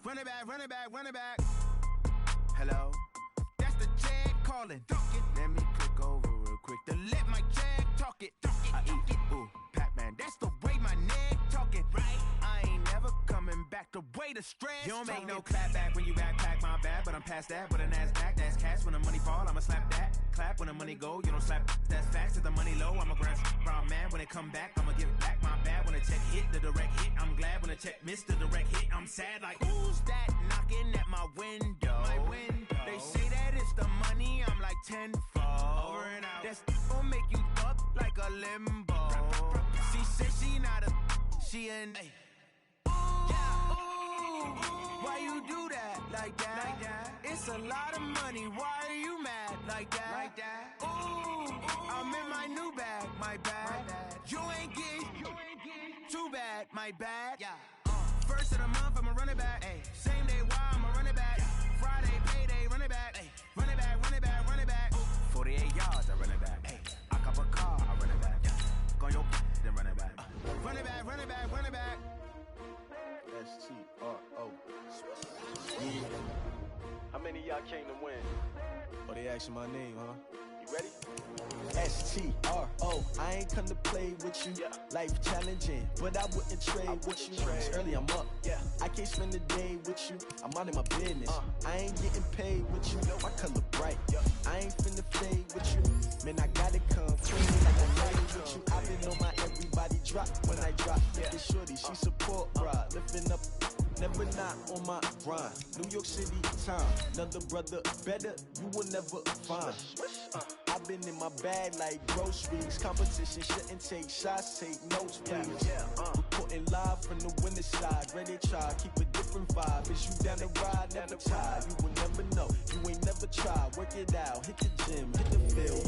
Run it back, run it back, run it back. Hello? That's the jag calling. Let me click over real quick to let my jag talk it. I eat, ooh, Pac-Man. That's the way my neck talking. Right? I ain't never coming back the way the stress. You don't make no clap back when you backpack my bad, but I'm past that. But a NASDAQ, that's cash. When the money fall, I'ma slap that. Clap when the money go, you don't slap. That's facts. If the money low, I'ma grab brown man. When it come back, I'ma give back my bad. When the check hit, the direct hit. I'm glad when the check missed the direct hit. I'm sad like, who's that knocking at my window? My window. They say that it's the money, I'm like tenfold. Over and out. That's gon' make you up like a limbo. She said she not a, she an. Why you do that? Like that? It's a lot of money. Why are you mad? Like that? Ooh, I'm in my new bag. My bad. You ain't get too bad. My bad. Yeah. First of the month, I'ma run it back. Ay. Same day, why I'ma run it back. Friday, payday, run it back. Ay. Run it back, run it back, run it back. 48 yards, I run it back. Ay. I cop a car, I run it back. Go your then run it back. Run it back, run it back, run it back. STRO. Yeah. How many of y'all came to win? Oh, they asking my name, huh? You ready? STRO. I ain't come to play with you. Yeah. Life challenging, but I wouldn't trade with you. It's early, I'm up. Yeah. I can't spend the day with you. I'm out of my business. I ain't getting paid with you. My color bright. Yeah. I ain't finna fade with you. Man, I gotta come clean like I'm married with you. I've been on my everybody drop when I drop. Yeah. This shorty, she support, bruh. Lifting up. Never not on my grind. New York City time. Another brother better, you will never find. I've been in my bag like groceries. Competition shouldn't take shots, take notes, please. Reporting live from the winter side. Ready to try, keep a different vibe. Is you down the ride, never tired. You will never know, you ain't never tried. Work it out, hit the gym, hit the field.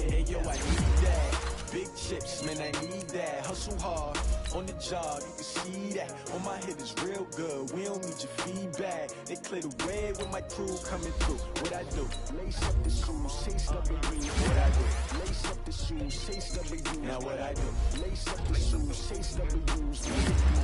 Hey yo, I need that. Big chips, man, I need that. Hustle hard, on the job, you can see that. On my hit is real good, we don't need your feedback. They clear the way with my crew coming through. What I do? Lace up the shoes, taste of the green. What I do? Lace up the shoes, taste of the you. Now what I do? Lace up the shoes, taste of the use.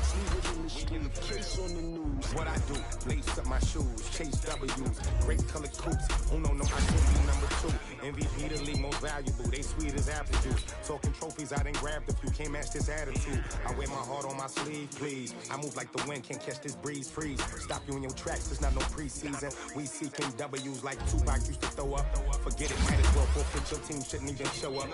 beats, leave it in the street. Case on the news. What I do, lace up my shoes, chase W's, great color coops. Oh no, I can't be number 2. MVP the league most valuable, they sweet as apple juice. Talking trophies, I done grabbed a few, can't match this attitude. I wear my heart on my sleeve, please. I move like the wind, can't catch this breeze, freeze. Stop you in your tracks, it's not no preseason. We seeking W's like Tupac used to throw up. Forget it, might as well forfeit, your team shouldn't even show up.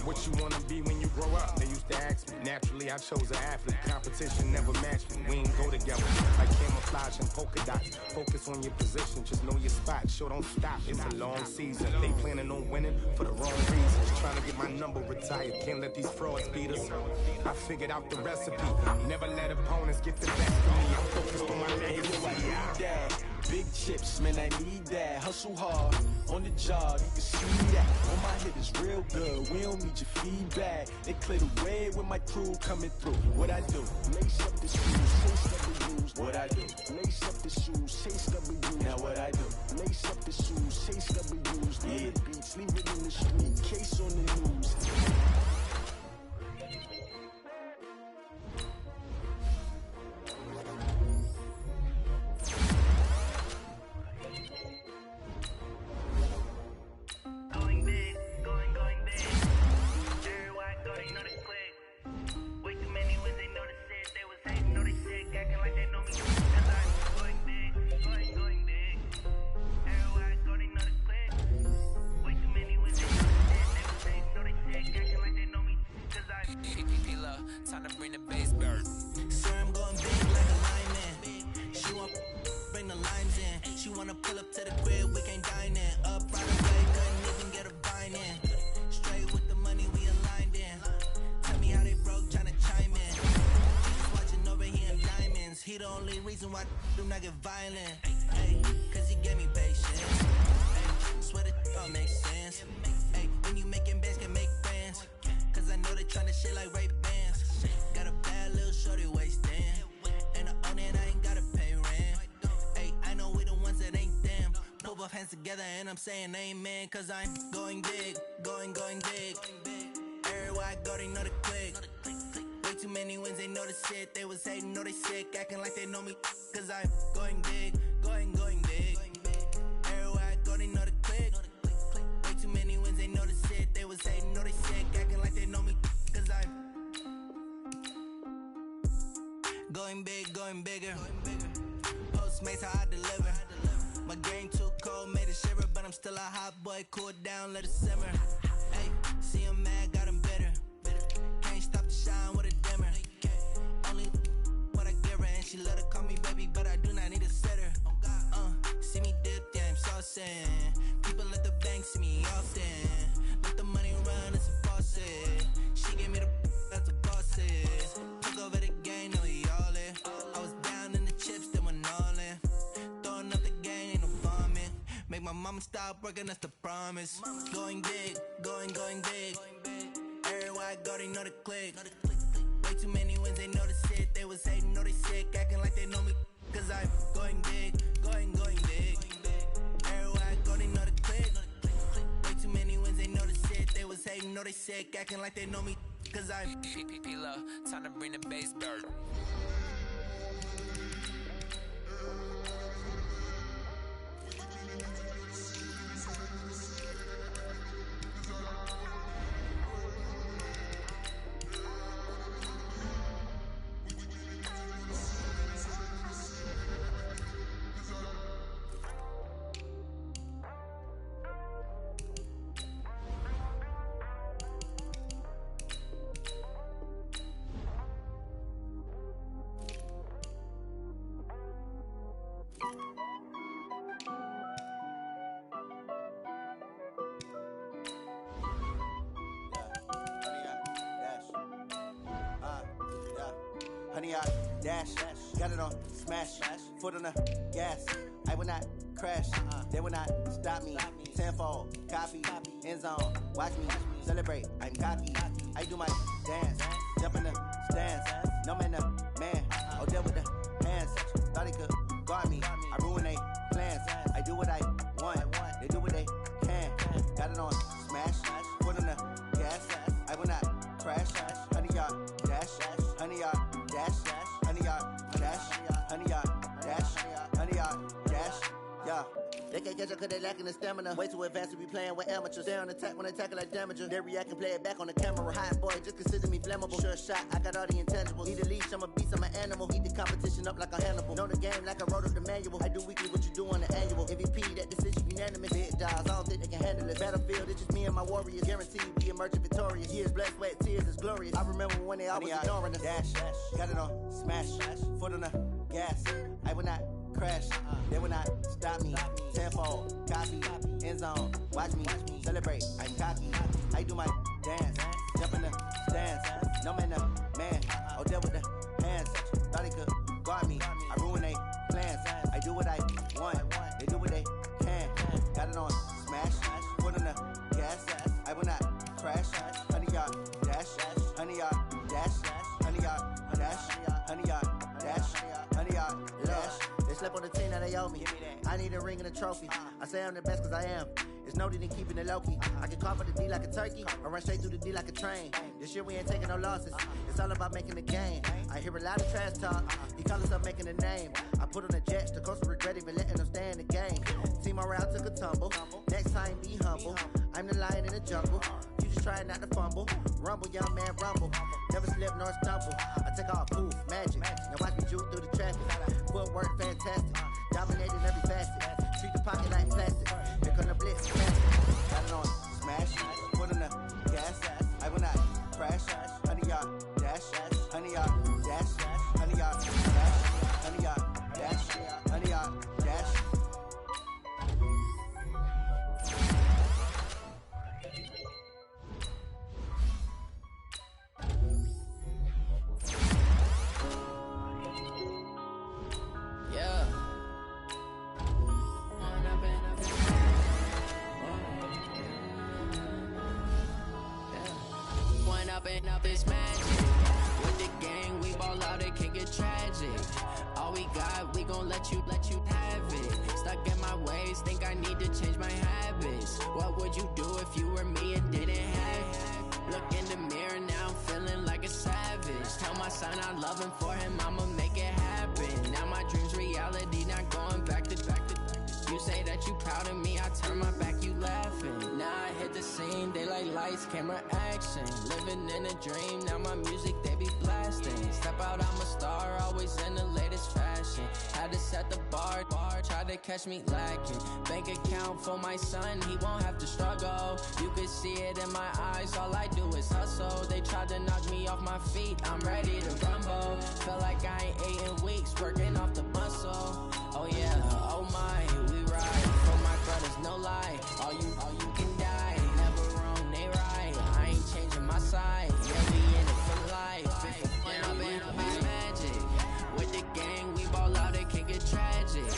What you wanna be when you grow up? They used to ask me. Naturally, I chose an athlete. Competition never matched me. We ain't go together like camouflage and polka dots. Focus on your position, just know your spot. Sure, don't stop. It's a long season. They planning on winning for the wrong reasons. Trying to get my number retired. Can't let these frauds beat us. I figured out the recipe. Never let opponents get the best of me. I'm focused on my legacy. Big chips, man, I need that. Hustle hard on the job, you can see that. On my hit is real good, we don't need your feedback. They clear the way with my crew coming through. What I do? Lace up the shoes, chase W's. What I do? Lace up the shoes, chase W's. Now what I do? Lace up the shoes, chase W's. Yeah. The beats, leave it in the street, case on the news. Time to bring the bass bird. Sir, I'm going big like a lineman. She want bring the lines in. She wanna pull up to the crib, we can't dine in. Up right away, couldn't even get a vine in. Straight with the money we aligned in. Tell me how they broke, tryna chime in. He's watching over here in diamonds. He the only reason why do not get violent. Hey, cause he gave me patience. Hey, swear that don't make sense. Hey, when you making bands can make friends. Cause I know they tryna shit like Ray Bans. Got a bad little shorty wasting. And I own it, I ain't gotta pay rent. Hey, I know we the ones that ain't them. Pull both hands together and I'm saying amen. Cause I'm going big, going big. Everywhere I go, they know the click. Way too many wins, they know the shit. They was hating, know they sick, acting like they know me. Cause I'm going big, going big. Everywhere I go, they know the click. Way too many wins, they know the shit. They was hating, know they sick, acting like they know me. Cause I'm going big, going bigger. Postmates how I deliver. My game too cold, made it shiver, but I'm still a hot boy. Cool it down, let it simmer. Hey, see him mad, got him bitter. Can't stop the shine with a dimmer. Only what I give her, and she let her call me baby, but I do not need a sitter. See me dip, yeah, I'm saucing. People at the bank see me often. Let the money run, it's a faucet. She gave me the that's a boss is. Took over the game, now we all in. I was down in the chips, then went all in. Throwing up the game, ain't no farming. Make my mama stop working, that's the promise. Going big, going big. Everywhere I go, they know the click. Way too many wins, they know the shit. They was hating, know they sick, acting like they know me. Cause I'm going big, going big. Everywhere I go, they know the click. Way too many wins, they know the shit. They was hating, know they sick, acting like they know me. Cause I'm P-P-P-Love, time to bring the bass bird. Honey, I dash, got it on smash, foot on the gas. I will not crash, they will not stop me. Tenfold, copy, end zone, watch me celebrate. I'm cocky, I do my dance, jump in the stands. No man, the man, oh, there with the hands. Thought he could guard me, I ruin they plans. I do what I want, they do what they can. Got it on smash, foot on the gas. I will not crash, honey, y'all dash, honey, y'all dash, honey, They can't catch up cause they lacking the stamina. Way too advanced to be playing with amateurs. Stay on attack when they tackle like damager. They react and play it back on the camera. Hot boy, just consider me flammable. Sure shot, I got all the intangibles. Need a leash, I'm a beast, I'm an animal. Heat the competition up like a Hannibal. Know the game like I wrote up the manual. I do weekly what you do on the annual. MVP, that decision unanimous. Big dogs, I don't think they can handle it. Battlefield, it's just me and my warriors. Guaranteed we emerging victorious. Years, blood, sweat, tears is glorious. I remember when they always ignoring us. Dash, got it on, smash, foot on the gas. I will not crash, they will not stop me. Tenfold, copy, end zone, watch me celebrate. I'm cocky, I do my dance, jump in the stands. No man, man, oh deal with the hands. Thought he could guard me, I ruin they plans. I do what I want, they do what they can. Got it on, smash, foot on the gas. I will not crash, 100-yard dash, 100-yard dash, 100-yard dash, 100-yard dash, 100-yard dash. They slept on the team, now they owe me. I need a ring and a trophy. I say I'm the best cause I am. It's no need in keeping it low-key. I can cough for the D like a turkey, or run straight through the D like a train. This year we ain't taking no losses. It's all about making the game. I hear a lot of trash talk. He call us up making a name. I put on the Jets, the coach will regret even letting them stay in the game. Team morale took a tumble. Next time be humble. I'm the lion in the jungle. You just try not to fumble. Rumble, young man, rumble. Never slip nor stumble. I take off, poof, magic. Now watch me juke through the traffic. Footwork fantastic. Dominating every facet. Treat the pocket like plastic. Here come the blitz, got it on, smash, foot on the gas. I will not crash, 100-yard dash, 100-yard dash, 100-yard dash, 100-yard dash, 100-yard dash. Yeah. One up and up is magic. With the gang, we ball out, it can get tragic. All we got, we gon' let you have it. Stuck in my ways, think I need to change my habits. What would you do if you were me and didn't have it? Look in the mirror now, feeling like a savage. Tell my son I love him, for him I'ma make it happen. Now my dream's reality, not going back to. You say that you proud of me, I turn my back, you laughing. Now I hit the scene, they like lights, camera, action. Living in a dream, now my music, they be blasting. Step out, I'm a star, always in the latest fashion. Had to set the bar, try to catch me lacking. Bank account for my son, he won't have to struggle. You could see it in my eyes, all I do is hustle. They tried to knock me off my feet, I'm ready to rumble. Felt like I ain't ate in weeks, working off the muscle. Oh yeah, oh my, we ride for my brothers, no lie. All you can die, never wrong, they right. I ain't changing my side, yeah, we in it for life. When I'm in up is magic. With the gang, we ball out, it can get tragic.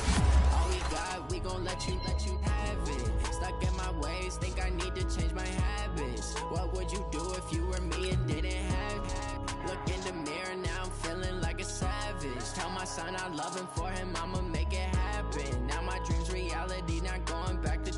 All we got, we gon' let you have it. Stuck in my ways, think I need to change my habits. What would you do if you were me and didn't have it? Look in the mirror now, I'm feeling like a savage. Tell my son I love him, for him I'ma make it happen. Now my dream's reality, not going back to.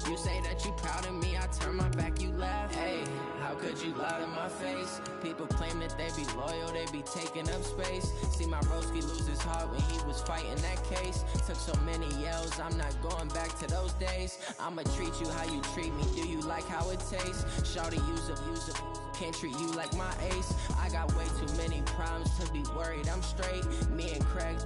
You say that you proud of me, I turn my back, you laugh. Hey, how could you lie to my face? People claim that they be loyal, they be taking up space. See my broski lose his heart when he was fighting that case. Took so many yells, I'm not going back to those days. I'ma treat you how you treat me, do you like how it tastes? Shawty use up, can't treat you like my ace. I got way too many problems to be worried, I'm straight. Me and Craig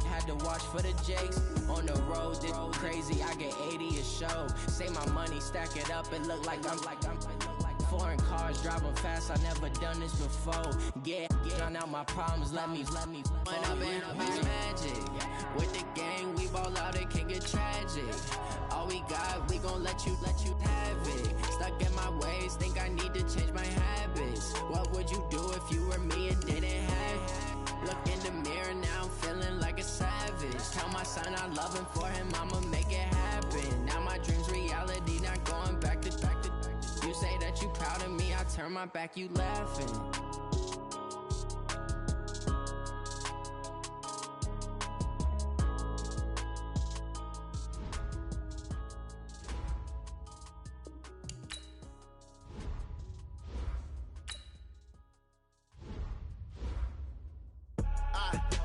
had to watch for the Jakes. On the road, it's crazy, I get 80 a show. Say my money, stack it up, it look like I'm foreign cars, driving fast, I never done this before. Drown out my problems, let me When up and up is magic. With the gang, we ball out, it can get tragic. All we got, we gon' let you have it. Stuck in my ways, think I need to change my habits. What would you do if you were me and didn't have it? Look in the mirror now, I'm feeling like a savage. Tell my son I love him, for him I'ma make it happen. Now my dream's reality, not going back to. You say that you proud of me, I turn my back, you laughing.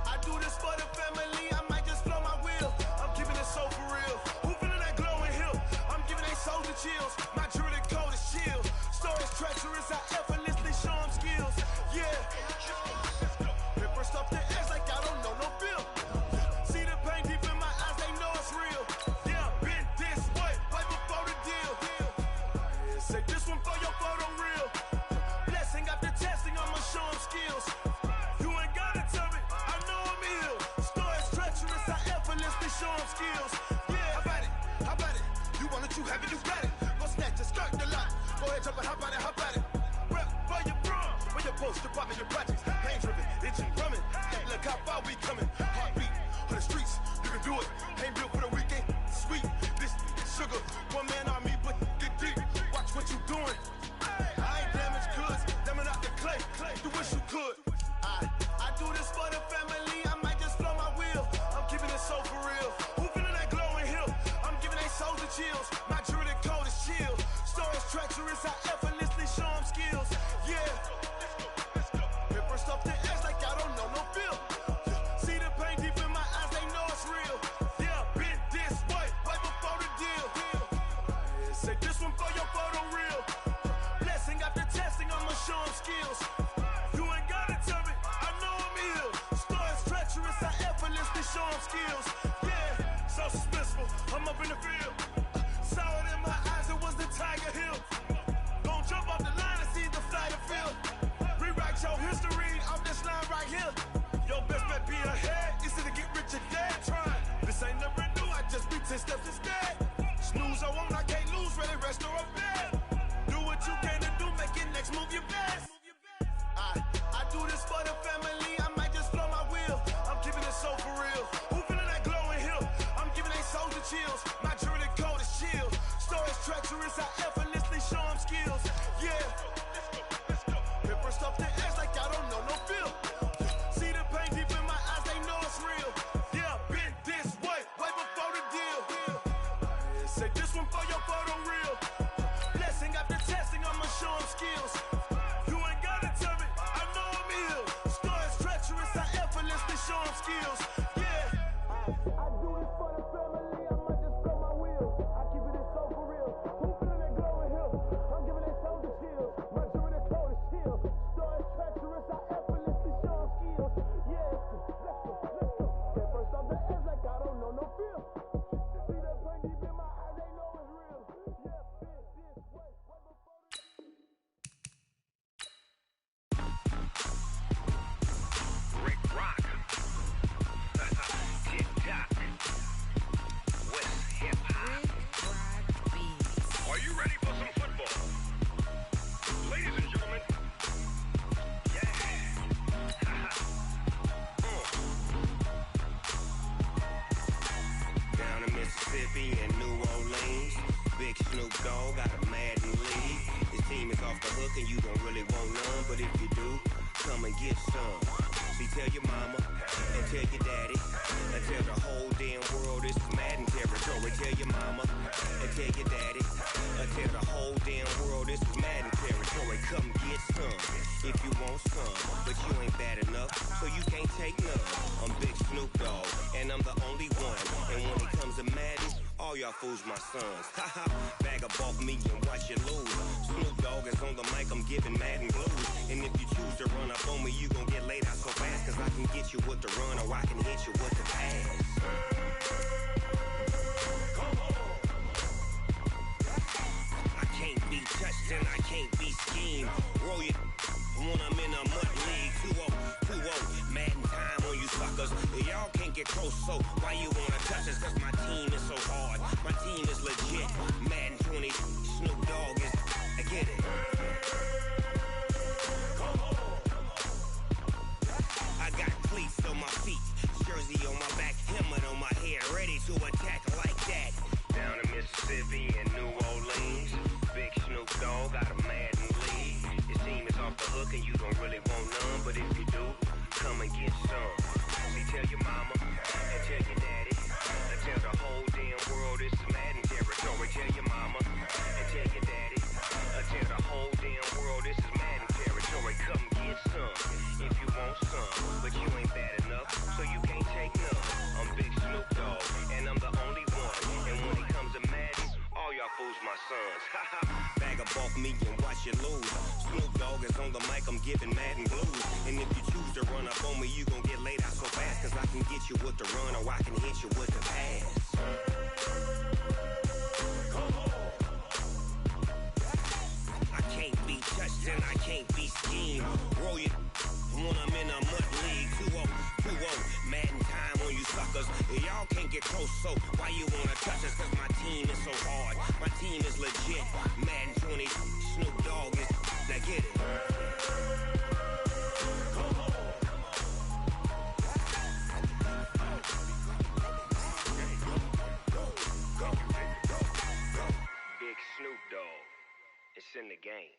I do this for the family, I might just blow my wheel. I'm keeping it so for real. chills. My jewelry code is chill. Stories treacherous, I effortlessly show them skills. Yeah. Paper stuff the edge like I don't know no bill. See the pain deep in my eyes, they know it's real. Yeah, been this way, right before the deal. Yeah, say this one for your photo reel. Blessing after testing, I'ma show them skills. You ain't gotta tell me, I know I'm ill. Stories treacherous, I effortlessly show them skills. Yeah, how about it? You want it, you have it, you got it. Go snatch it, skirt the lot. Go ahead, jump it, how about it? Rep for your bro, for your post, your pop, and your projects. Pain driven, itching, drumming. Look how far we coming. Heartbeat on the streets, you can do it. Ain't built for the weekend. Sweet, this sugar, one man army, but get deep. Watch what you doing. I ain't damaged goods, damn it out the clay. You wish you could. I do this for the family. I might just flow my wheel. I'm keeping it so for real. Who feeling that glowing hill? I'm giving they souls the chills. My jewelry code is chill. Stories treacherous, I effortlessly show them skills. Yeah. Paper stuff the edge like I don't know no feel. See the pain deep in my eyes, they know it's real. Yeah, been this way, right before the deal. Yeah, say this one for your photo reel. Blessing after testing, I'ma show them skills. You ain't gotta tell me, I know I'm ill. Stories treacherous, I effortlessly show them skills. Yeah, so suspenseful, I'm up in the field. Saw it in my eyes, it was the Tiger Hill. Gon' jump off the line and see the flight of field. Rewrite your history off this line right here. Your best bet be ahead, easy to get rich or dead trying. This ain't never new, I just be 10 steps instead. Snooze I won't, I can't lose, ready, rest or a bed. Do what you can to do, make your next move your best. I do this for the family, I might just flow my wheel. I'm keeping it so for real. Who feeling that glowing hill? I'm giving they souls the chills. My jewelry code is chill. Stories treacherous, I effortlessly show them skills. Yeah. Paper stuff the edge like I don't know no feel. See the pain deep in my eyes, they know it's real. Yeah, been this way, right before the deal. Yeah, say this one for your photo reel. Blessing after testing, I'ma show them skills. You ain't gotta tell me, I know I'm ill. Stories treacherous, I effortlessly show them skills. Yeah. I do this for the family, I might just blow my wheel. I keep it so for real. Who feeling that glowing hill? I'm giving they souls the chills. My jewelry code is chill. Stories treacherous, I effortlessly show them skills. Yeah, let's go. Get first off the edge like I don't know no feel. See that pain deep in my eyes, they know it's real. Yeah, been this way, right before the Rick Rock. TikTok. West Hip Hop. Are you ready for some football? Ladies and gentlemen. Yeah. Down in Mississippi and New Orleans, Big Snoop Dogg got a Madden league. His team is off the hook and you don't really want none, but if you do, come and get some. See, tell your mama and tell your daddy and tell the whole damn world this is Madden territory. Tell your mama and tell your daddy and tell the whole damn world this is Madden territory. Come get some if you want some, but you ain't bad enough, so you can't take none. I'm Big Snoop Dogg and I'm the only one. And when it comes to Madden, all y'all fools my sons. Haha, bag up off me and watch you lose. Snoop Dogg is on the mic, I'm giving Madden blues. And if you choose to run up on me, you gon' get laid out so fast. Cause I can get you with the run or I can hit you with the pass. I can't be touched and I can't be schemed. Roll you when I'm in a mud league. 2-0, Madden time on you suckers. Y'all can't get close, so why you wanna touch us? Cause my team is so hard. My team is legit. Madden 20, Snoop Dogg is, I get it. I got cleats on my feet, jersey on my back, helmet on my head, ready to attack like that. Down in Mississippi and New Orleans, Big Snoop Dogg got a Madden league. His team is off the hook and you don't really want none, but if you do, come and get some. See, tell your mama and tell your daddy and tell the whole damn world this is Madden territory. Tell your mama and tell your daddy and tell the whole damn world this is Madden territory. Come get some if you want some, but you ain't bad enough, so you can't take none. I'm Big Snoop Dogg and I'm the only one. And when it comes to Madden, all y'all fools my sons. Bag up off me and watch you lose. Snoop Dogg is on the mic, I'm giving Madden blues. And if you choose to run up on me, you gon' get laid out so fast. Cause I can get you with the run or I can hit you with the pass. I can't be touched and I can't be schemed. Roll you when I'm in a mud league. 2-0, 2-0, Madden time on you suckers. Y'all can't get close, so why you wanna touch us? Cause my team is so hard, my team is legit. Madden 20, Snoop Dogg is, now get it. Big Snoop Dogg, it's in the game.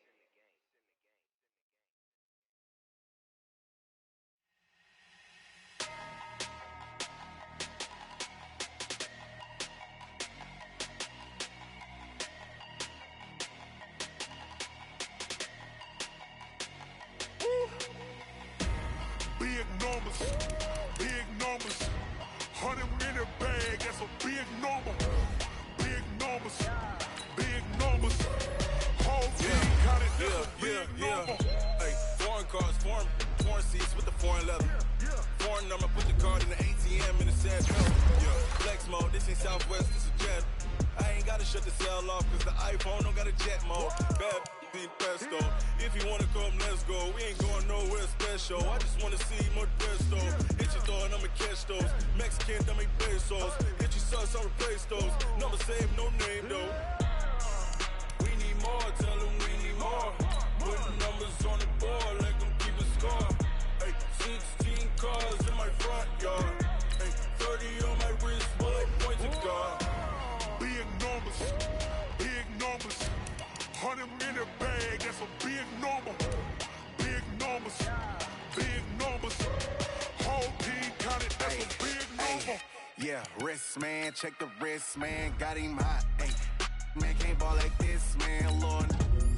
Big numbers, big numbers. 100-minute bag, that's a big number. Big numbers, big numbers. Whole team counted, that's a big number. Hey, foreign cars, foreign seats with the foreign leather. Foreign number, put the card in the ATM in the sad belt. Yeah, flex mode, this ain't Southwest, this is jet. I ain't gotta shut the cell off, cause the iPhone don't got a jet mode. Bad be pesto. If you wanna come, let's go. We ain't going nowhere special. I just wanna see more presto. Hit your door and I'ma catch those. Mexican, dummy pesos. Hit your sus, I'll replace those. Number save, no name though. We need more, tell them we need more. Putting numbers on the board, let them keep a score. Hey, 16 cars in my front yard. Hey, 30 on my wrist, bullet point to God. Big numbers, big numbers. 100-minute bag, that's a big number. Big numbers, big numbers. Whole team counted, that's a big number. Yeah, wrist man, check the wrist man, got him hot. Hey, man can't ball like this, man. Lord,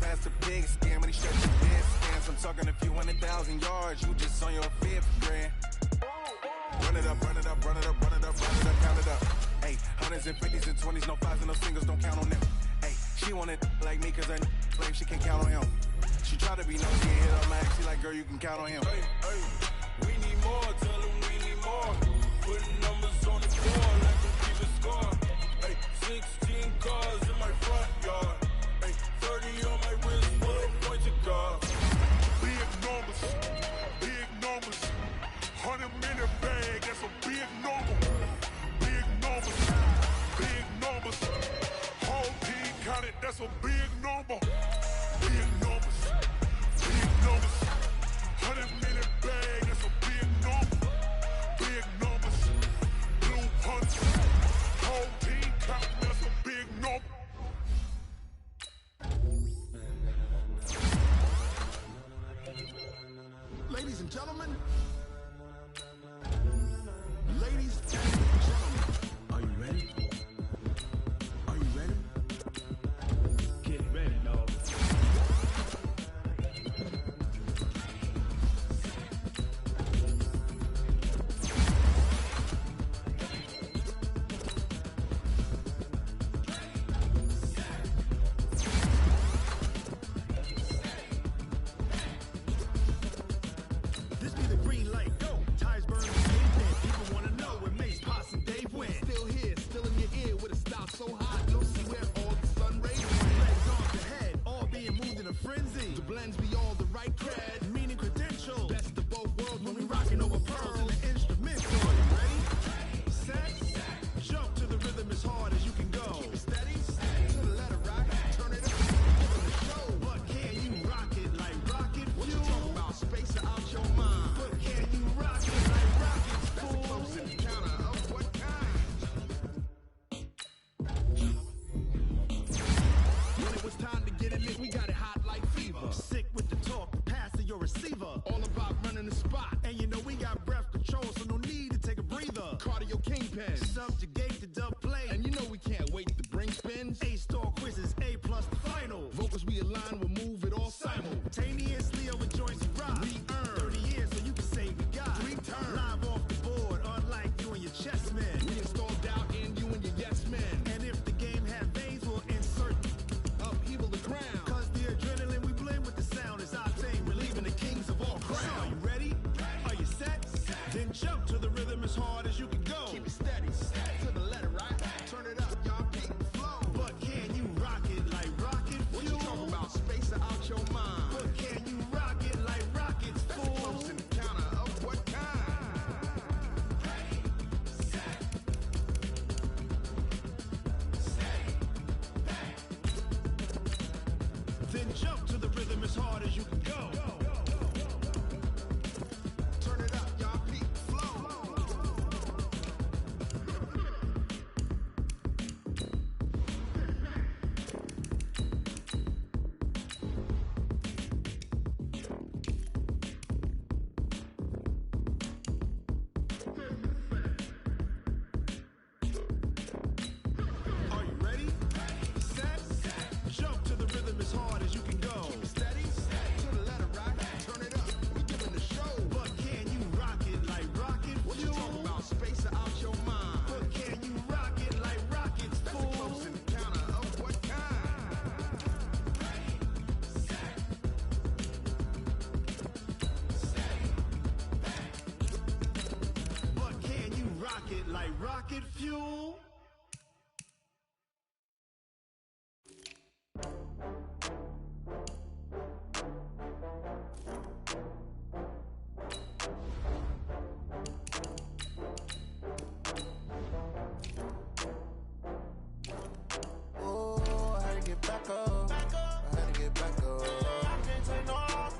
past the big scam when he stretch the distance. I'm talking a few 100,000 yards, you just on your 5th grand. Run it up, run it up, run it up, run it up, run it up, count it up. Hey, hundreds and 50s and 20s, no 5s and no singles, don't count on them. Hey, she want it like me cause her claim she can count on him. She try to be nosy and hit her max, she like, girl, you can count on him. Hey, hey, we need more, tell them we need more. Putting numbers on the board, let them keep a score. Hey, 16 cars in my front yard. Hey, 30 on my wrist, bullet point to God. Big numbers, big numbers. 100-minute bag, that's a big number. Big numbers, big numbers. Whole team counted, that's a big number. Big numbers, big numbers. 100-minute bag, that's a big number. Big numbers, blue hunts. Whole team counted, that's a big number. Ladies and gentlemen. Ladies and gentlemen. Are you ready? Are you ready? Get ready, dog. This be the green light, go. Tires burn the pavement. People wanna know where Mace, Pops, and Dave went. Still here, still in your ear with a stop so hot. You'll see where all the sun rays went. Legs off the head, all being moved in a frenzy. The blends be all the right cred, meaning credentials. Best of both worlds when we rocking over pearls and the instrumental. Are you ready? Set, jump to the rhythm as hard as you can go. Keep it steady, to the letter rock, turn it up. Give them the show, but can you rock it like rocket fuel? What you talking about, space out your mind? But can you rock it like rocket fuel? That's a close encounter of what kind? When it was time to get it lit, we got it hot like fever. Sick with the talk, pass to your receiver. All about running the spot. And you know we got breath control, so no need to take a breather. Cardio kingpin, subjugate the dub play. And you know we can't wait to bring spins. A-star quizzes, A+ the final. Vocals we align, we'll move it all simultaneously over joints and rock. We earn 30 years, so you can say we got 3 turns. Live off the board, unlike you and your chess men. We installed doubt in you and your yes men. And if the game had veins, we'll insert rocket fuel. Oh, I had to get back up. I had to get back up. I can't take no off.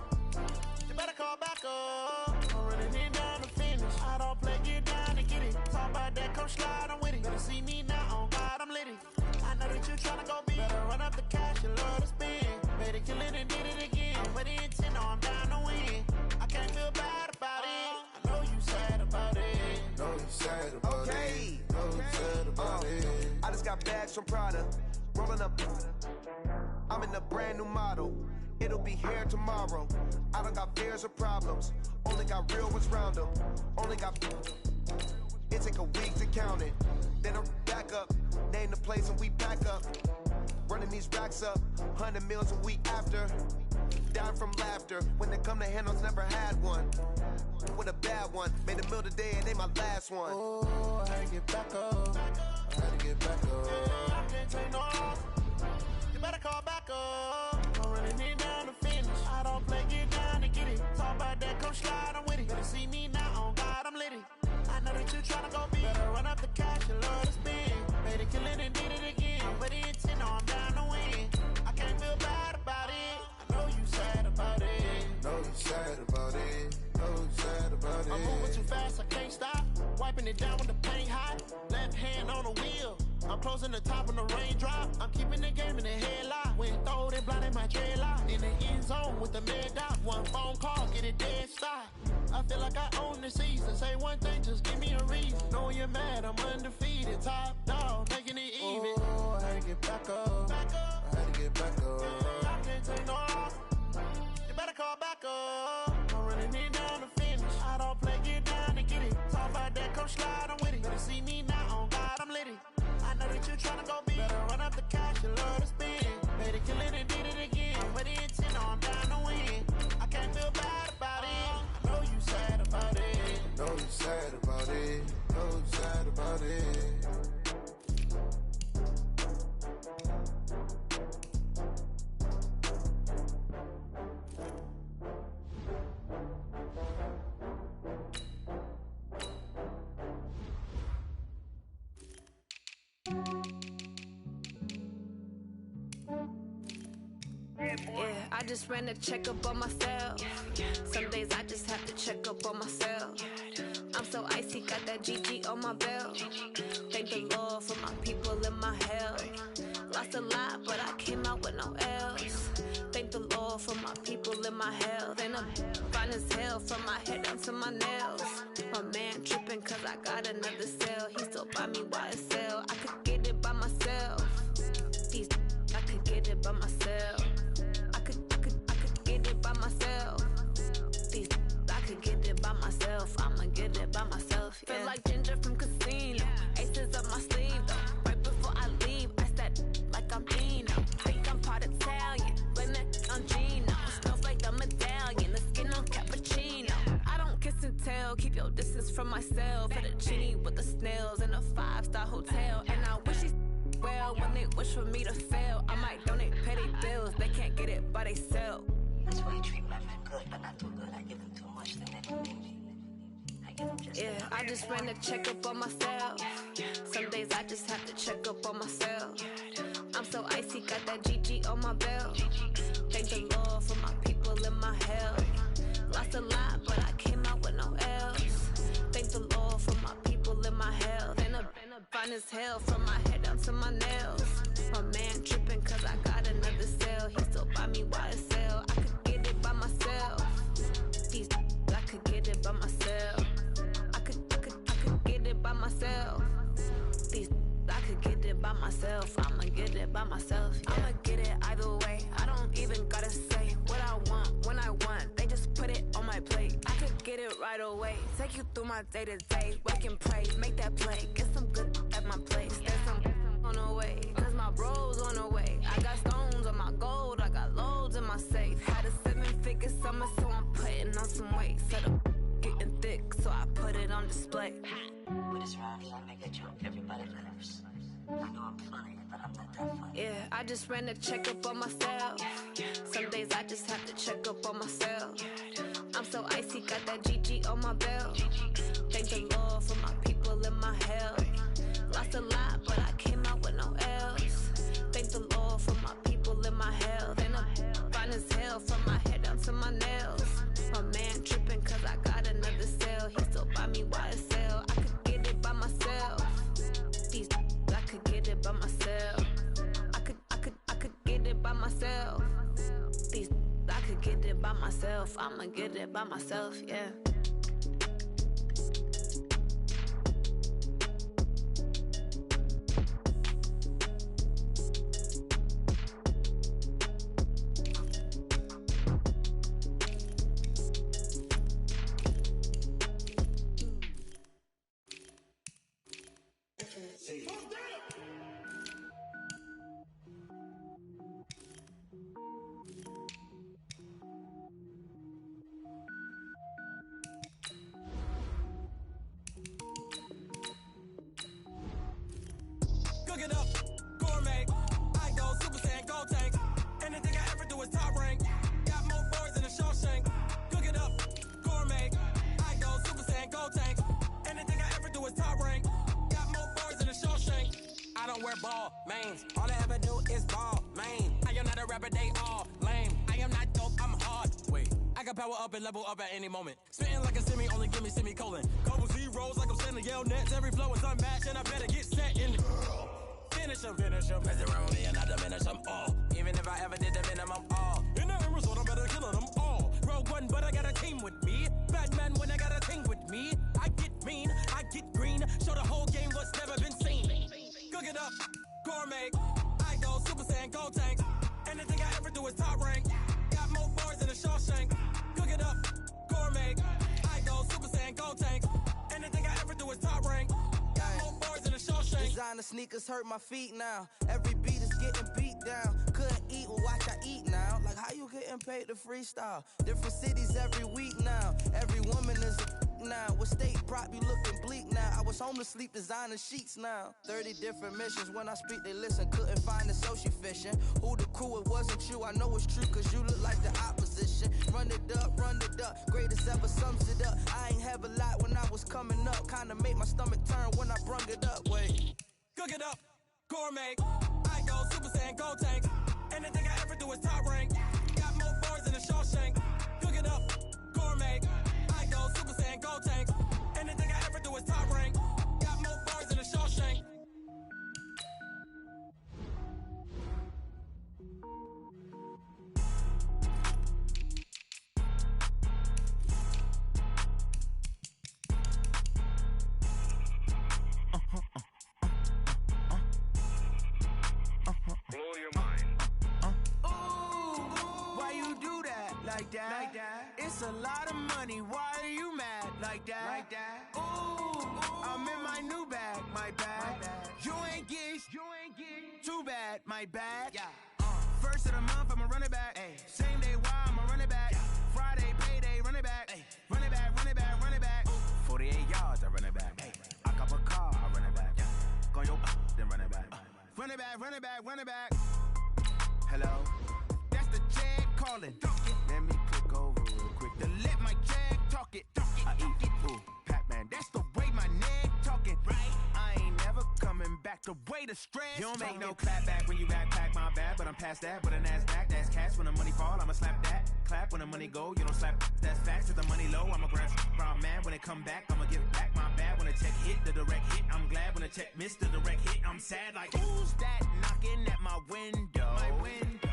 You better call back up. I'm running it down to finish. I don't play, get down and get it. Talk about that, come slide, I'm with it. Better see me now, on God, I'm lit it. I know that you tryna go big. Better run up the cash, you love to spend. Made it, kill it, and did it again. But the intent, no, I'm down to win. I can't feel bad about it. I know you sad about it. Know you sad about it. Know you sad about it. I just got bags from Prada. Rolling up. I'm in a brand new model. It'll be here tomorrow. I don't got fears or problems. Only got real ones round them. Only got. It take a week to count it. Then I'm back up. Name the place and we pack up. Running these racks up. 100 meals a week after. Down from laughter. When they come to handles, never had one. With a bad one. Made a meal today and they my last one. Oh, I had to get back up. I had to get back up. I can't take no off. You better call back up. I'm running it down to finish. I don't play, get down to get it. Talk about that, come slide, I'm with it. Better see me now, on God, I'm lit it. I know that you tryna go big. Better run up the cash, you love to spend. Made it, kill it, and did it again. But the intent, no, I'm down to win. I can't feel bad about it. I know you sad about it. Know you sad about it. Know you sad about it. I'm moving too fast, I can't stop. Wiping it down when the paint hot. Left hand on the wheel. I'm closing the top when the raindrop. I'm keeping the game in the headlock. When throwed and blinded my dreadlock. In the end zone with the mad dot. One phone call, get it dead stop. I feel like I own the season. Say one thing, just give me a reason. Knowing you're mad, I'm undefeated. Top dog, making it even. Oh, I had to get back up. I had to get back up. I can't take no off. You better call back up. I'm running it down to finish. I don't play, get down and get it. Talk about that, come slide, I'm with it. Better see me now, on God, I'm lit it. I know that you tryna go big. Better run up the cash, you love to spend. Made it, kill it, and did it again. But the intent, no, I'm down to win. I can't feel bad about it. I know you sad about it. Know you sad about it. Know you sad about it. Yeah, I just ran a checkup on myself. Some days I just have to check up on myself. I'm so icy, got that GG on my belt. Thank the Lord for my people in my health. Lost a lot, but I came out with no L's. Thank the Lord for my people in my health. And I'm fine as hell from my head down to my nails. My man tripping cause I got another cell. He still buy me YSL. I could get it by myself. These I could get it by myself. I could get it by myself. These I could get it by myself. I'ma get it by myself. Yeah. Feel like Ginger from Casino. Aces up my sleeve though. Right before I leave, I said like I'm Dino. Think I'm part Italian. Blame it on Gino. Smells like the medallion. The skin on cappuccino. I don't kiss and tell. Keep your distance from myself. Fettuccine with the snails in a 5-star hotel. And I wish he's well when they wish for me to fail. I might donate petty bills. They can't get it by themselves. That's why you treat my men good, but not too good. I give them too much, then they don't need me. I give them just Yeah, I just ran a checkup on myself. Some days I just have to check up on myself. I'm so icy, got that GG on my belt. Thank the Lord for my people in my health. Lost a lot, but I came out with no L's. Thank the Lord for my people in my health. And I'm fine as hell from my head down to my nails. My man tripping cause I got another cell. He still buy me YSL. I could get it by myself. These I could get it by myself. I could get it by myself. These I could get it by myself. I'ma get it by myself. Yeah. I'ma get it either way. I don't even gotta say what I want when I want. They just put it on my plate. I could get it right away. Take you through my day to day. Wake and pray, make that play. Get some good at my place. There's some on the way, cause my bro's on the way. I got stones on my gold. I got loads in my safe. Had a 7-figure summer, so I'm putting on some weight. Set up getting thick, so I put it it on display. With this round here, I make a joke everybody laughs. I know I'm funny, but I'm not that funny. Yeah, I just ran a checkup on myself. Some days I just have to check up on myself. I'm so icy, got that GG on my belt. Thank the Lord for my people in my health. Lost a lot, but I came out with no L's. Thank the Lord for my people in my health. And I'm fine as hell from my head down to my nails. My man tripping cause I got another cell. He still buy me YSL. I could get it by myself. These I could get it by myself. I could get it by myself. These I could get it by myself. I'ma get it by myself, yeah. Cook it up, gourmet. I go Super Saiyan, gold tank. Anything I ever do is top rank. Got more boys than a Shawshank. Cook it up, gourmet. I go Super Saiyan, gold tank. Anything I ever do is top rank. Got more boys than a Shawshank. I don't wear ball mains. All I ever do is ball main. I am not a rapper, they all lame. I am not dope, I'm hard. Wait, I can power up and level up at any moment. Spitting like a semi, only give me semicolon. Couple zeros like I'm sending yell nets. Every flow is unmatched and I better get set in. Finish them. Mess around me and I diminish them all. Even if I ever did the minimum all. In the end result, I'm better killing them all. Rogue One, but I got a team with me. Batman when I got a thing with me. I get mean, I get green. Show the whole game what's never been seen. Cook it up, gourmet. I go Super Saiyan, gold tank. Anything I ever do is top rank. Got more boys than a Shawshank. Cook it up, gourmet. I go Super Saiyan, gold tank. Anything I ever do is top rank. Got more boys than a Shawshank. Designer sneakers hurt my feet now. Every beat is getting beat down. Couldn't eat, well watch I eat now. Like how you getting paid to freestyle? Different cities every week now. Every woman is a now. With state prop you looking bleak now. I was home to sleep designer sheets now. 30 different missions. When I speak they listen. Couldn't find it so she fishing. Who the crew, it wasn't you. I know it's true cause you look like the opposition. Run it up. Greatest ever sums it up. I ain't have a lot when I was coming up. Kinda made my stomach turn when I brung it up. Wait. Cook it up, gourmet. I go Super Saiyan, gold tank. Anything I ever do is top rank. Got more boys than a Shawshank. Cook it up, gourmet. I go Super Saiyan, gold tank. Anything I ever do is top rank. Got more boys than a Shawshank. Blow your mind. Why you do that? Like that? It's a lot of money. Why are you mad? Like that? Ooh, I'm in my new bag. My bad. You ain't get too bad. My bad. First of the month, I'ma run it back. Same day, why I'ma run it back. Friday, payday, run it back. Run it back. 48 yards, I run it back. I cop a car, I run it back. Go your then run it back. Run it back. Hello? That's the Jag calling. Let me click over real quick to let my Jag talk it. I eat, ooh, Pac-Man. That's the way my neck talking. Right? I ain't never coming back the way the stress. You don't make no clap back when you backpack, my bad. But I'm past that with a NASDAQ. That's cash when the money fall, I'ma slap that. Clap when the money go, you don't slap. That's facts. If the money low, I'ma grab brown man. When it come back, I'ma give back my bad. When the check hit, the direct hit. I'm glad when the check missed the direct hit. I'm sad like, who's that knocking at my window?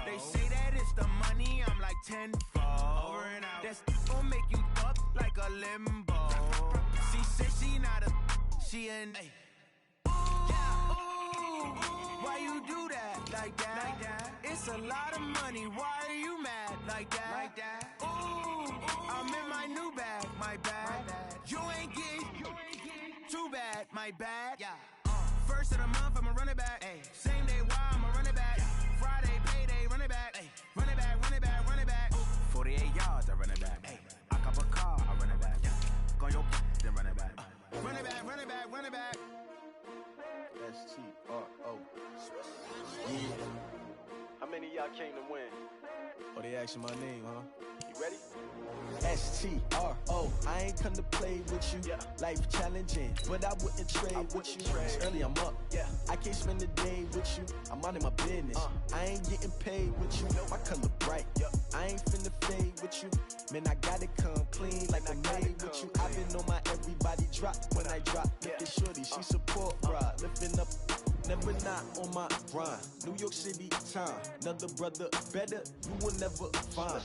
They say that it's the money, I'm like tenfold. Over and out. That's gon' make you up like a limbo. She said she not a, she an. Why you do that? Like that? It's a lot of money. Why are you mad? Like that? Ooh, I'm in my new bag. My bad. You ain't get too bad. My bad. First of the month, I'ma run it back. Same day, why I'ma run it back. Friday, payday, run it back. Run it back. 48 yards, I run it back. I cop a car, I run it back. Go your then run it back. Run it back, run it back, run it back. S-T-R-O. Yeah. How many of y'all came to win? Oh, they asking my name, huh? You ready? S-T-R-O. I ain't come to play with you. Life challenging, but I wouldn't trade with you. It's early, I'm up. I can't spend the day with you. I'm out of my business. I ain't getting paid with you. My color bright. I ain't finna fade with you. Man, I gotta come clean like I made with you. I've been on my everybody drop when I drop. Look at shorty, she support ride. Lifting up, never not on my grind. New York City time, another brother better, you will never find.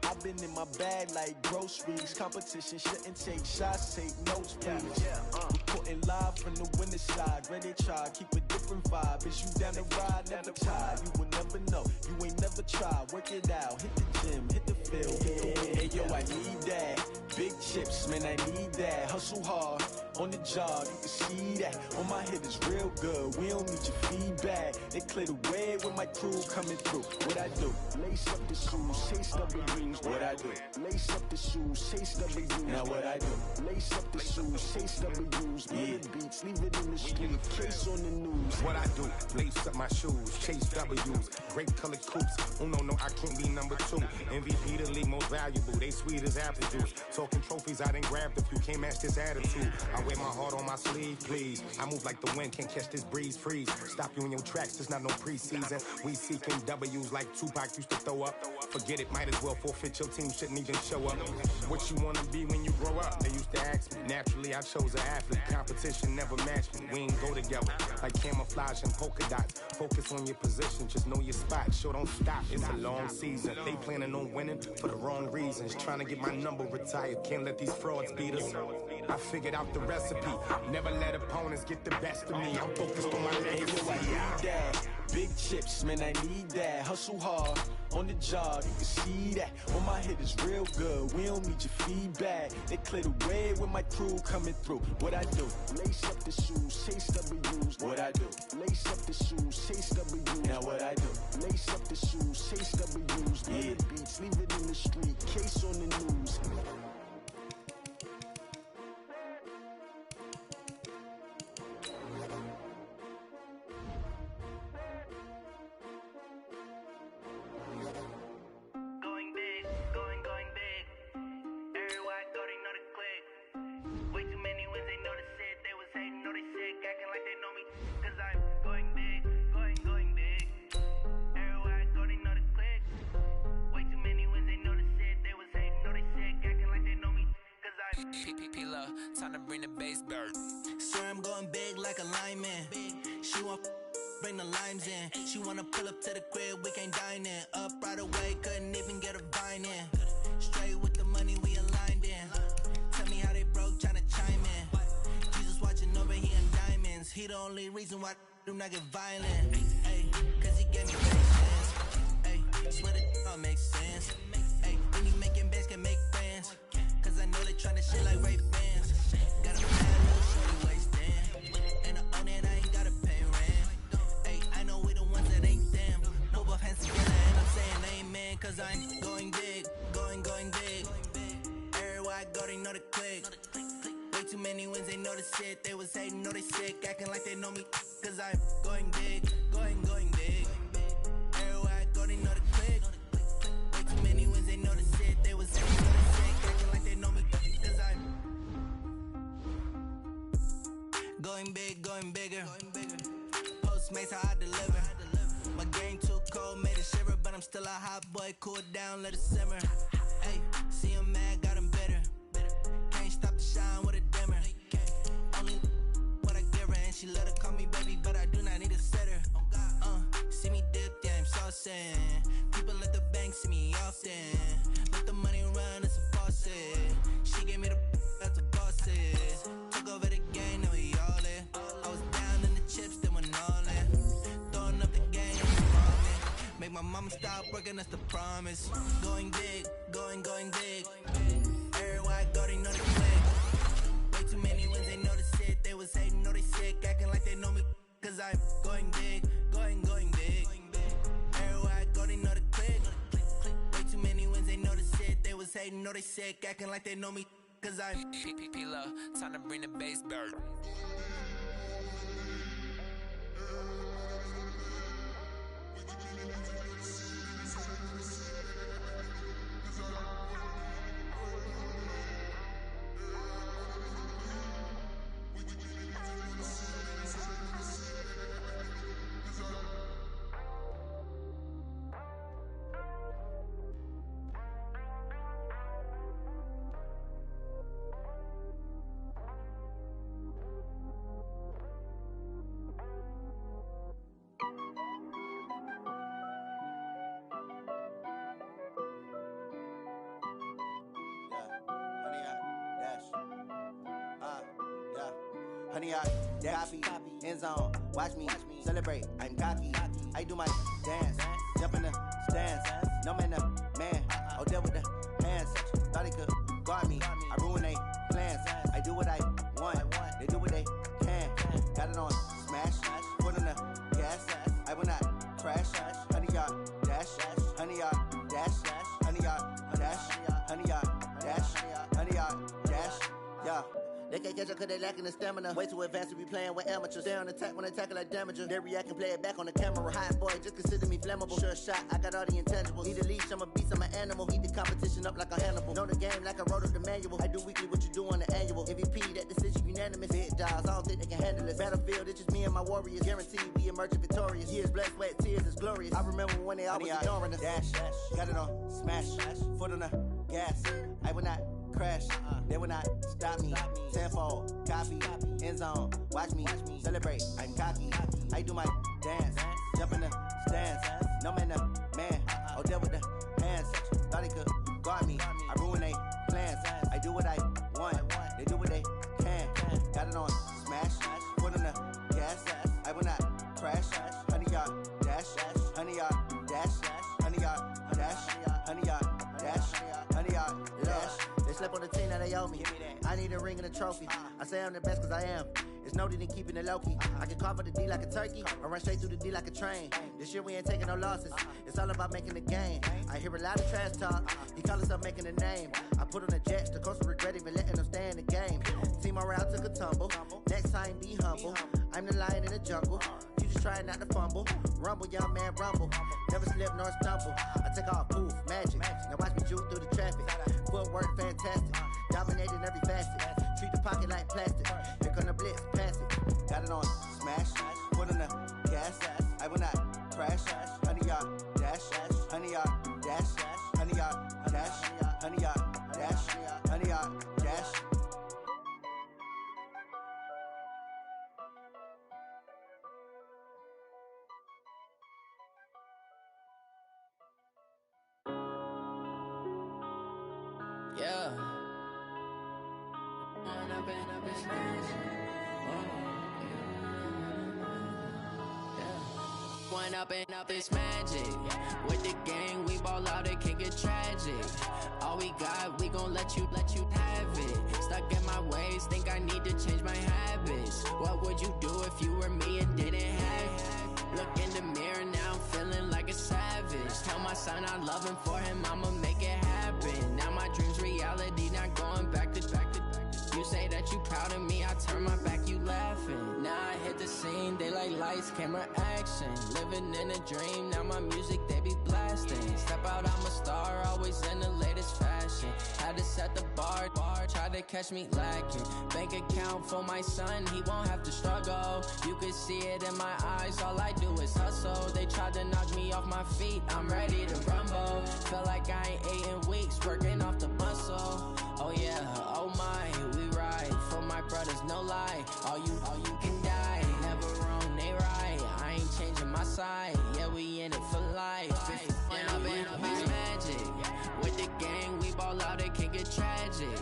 I've been in my bag like groceries. Competition shouldn't take shots, take notes, please. Reporting live from the winning side. Ready to try, keep a different vibe. Is you down the ride, never tired. You will never know, you ain't never tried. Work it out, hit the gym, hit the field, hit the win. Hey yo, I need that. Big chips, man, I need that. Hustle hard, on the job, you can see that. On my head is real good, we don't need your feedback. They clear the way with my crew coming through. What I do? Lace up the shoes, chase W's. What I do? Lace up the shoes, chase W's. Now what I do? Lace up the shoes, chase W's. Good beats, leave it in the street, case on the news. What I do? Lace up my shoes, chase W's. Great colored coops. Oh no, I can't be number 2. MVP the league most valuable. They sweet as apple juice. Talking trophies, I done grabbed a few. Can't match this attitude. I wear my heart on my sleeve, please. I move like the wind, can't catch this breeze, freeze. Stop you in your tracks, there's not no preseason. We seeking W's like Tupac used to throw up. Forget it, might as well forfeit, your team shouldn't even show up. What you wanna be when you grow up? They used to ask me. Naturally, I chose an athlete. Competition never matched me. We ain't go together like camouflage and polka dots. Focus on your position, just know your spot. Sure, don't stop, it's a long season. They planning on winning for the wrong reasons. Trying to get my number retired, can't let these frauds beat us. I figured out the recipe. Never let opponents get the best of me. I'm focused on my legacy. I need that. Big chips, man, I need that. Hustle hard, on the job, you can see that. On my head is real good, we don't need your feedback. They clear the way with my crew coming through. What I do? Lace up the shoes, chase W's. What I do? Lace up the shoes, chase W's. Now what I do? Lace up the shoes, chase W's. Good beats, leave it in the street, case on the news. Time to bring the bass back. Swear I'm going big like a lineman. She want bring the limes in. She wanna pull up to the crib, we can't dine in. Up right away, couldn't even get a vine in. Straight with the money, we aligned in. Tell me how they broke, tryna chime in. Jesus watching over, he in diamonds. He the only reason why I do not get violent. Ay, cause he gave me patience. Ay, swear that all makes sense. Ay, when you making bands can make friends. Cause I know they tryna shit like Ray Bans. Got a bad little shorty wasting. And I own it, I ain't gotta pay rent. Ay, I know we the ones that ain't them. Put both hands together and I'm saying amen. Cause I'm going big, going big. Everywhere I go, they know the click. Way too many wins, they know the shit. They was hating, know they sick, acting like they know me. Cause I'm going big, going big. Everywhere I go, they know the click. Way too many wins, they know the shit. They was hating, know they sick, acting like they know me. Cause I'm going big, going bigger. Postmates how I deliver. My game too cold, made it shiver. But I'm still a hot boy, cool it down, let it simmer. Hey, see him mad, got him bitter. Can't stop the shine with a dimmer. Only what I give her, and she let her call me baby, but I do not need a setter. See me dip, yeah, I'm saucing. People at the bank see me often. Let the money run, it's a faucet. She gave me the that's a bosses. Took over the game, now we all in. I was down in the chips, then went all in. Throwing up the game, make my mama stop working, that's the promise. Going big, going big. Everywhere I go, they know the click. Way too many wins, they know the shit. They was hating, know they sick, acting like they know me. Cause I'm going big, going big. Everywhere I go, they know the click. Way too many wins, they know the shit. They was hating, know they sick, acting like they know me. cause I'm P-P-P-Lo, time to bring the bass bird. Honey, copy, end zone, watch me celebrate, I'm cocky, I do my dance, jump in the stands, no man, man, oh, deal with the hands, thought he could guard me, I ruin they plans, I do what I want, they do what they can, got it on smash, foot on the gas, I will not crash, honey, yard dash, honey, yard dash, honey, yard dash, honey, yard dash, honey, yard dash, yeah. They can't catch up cause they lacking the stamina. Way too advanced to be playing with amateurs. Stay on attack when they tackle like damager. They react and play it back on the camera. Hot boy, just consider me flammable. Sure shot, I got all the intangibles. Need a leash, I'm a beast, I'm an animal. Heat the competition up like a Hannibal. Know the game like I wrote up the manual. I do weekly what you do on the annual. MVP, that decision unanimous. Hit dials, I don't think they can handle it. Battlefield, it's just me and my warriors. Guaranteed we emerging victorious. Years, blood, sweat, tears, it's glorious. I remember when they always ignoring us. Dash, got it on smash, foot on the gas. I will not crash, they will not stop me. Tenfold, copy, end zone, watch me celebrate, I'm cocky, I do my dance, jump in the stands, no man, man, oh, deal with the hands, thought he could guard me, I ruin they plans, I do what I want, they do what they can, got it on smash, foot on the gas, I will not crash, honey, yard dash, honey, yard dash, honey, yard dash, honey, yard dash, honey, yard dash. They slept on the team that they owe me. I need a ring and a trophy. I say I'm the best cause I am. It's no need in keeping it low-key. I can carve for the D like a turkey or run straight through the D like a train. This year we ain't taking no losses. It's all about making the game. I hear a lot of trash talk. He call himself making a name. I put on the Jets. The coach will regret even letting them stay in the game. Team morale took a tumble. Next time be humble. I'm the lion in the jungle. You just trying not to fumble. Rumble, young man, rumble. Never slip nor stumble. I take off, poof, magic. Now watch me juke through the traffic. Footwork fantastic. Dominating every facet. Treat the pocket like plastic. Here come the blitz, pass it. Got it on smash. Foot on the gas. I will not crash. Honey, yard dash. Honey, yard dash. Honey, yard dash. Honey, yard dash. Honey, yard dash. Yeah. One up and up is magic. With the gang, we ball out, it can get tragic. All we got, we gon' let you have it. Stuck in my ways, think I need to change my habits. What would you do if you were me and didn't have it? Look in the mirror now, I'm feeling like a savage. Tell my son I love him, for him I'ma make it happen. Now my dream's reality, not going back to. You say that you proud of me, I turn my back, you laughing. Now I hit the scene, they like lights, camera, action. Living in a dream, now my music, they be blasting. Step out, I'm a star, always in the latest fashion. Had to set the bar, try to catch me lacking. Bank account for my son, he won't have to struggle. You could see it in my eyes, all I do is hustle. They tried to knock me off my feet, I'm ready to rumble. Feel like I ain't ate in weeks, working off the muscle. Oh yeah, oh my, we ride for my brothers, no lie. All you can die, never wrong, they right. I ain't changing my side, yeah, we in it for life. And I've been magic. With the gang, we ball out, it can get tragic.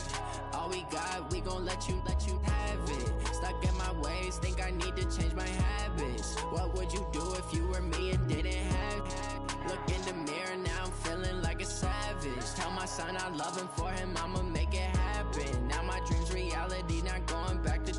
All we got, we gon' let you have it. Stuck in my ways, think I need to change my habits. What would you do if you were me and didn't have it? Look in the mirror, now I'm feeling like a savage. Tell my son I love him, for him I'ma make it happen. Now my dream's reality, not going back to.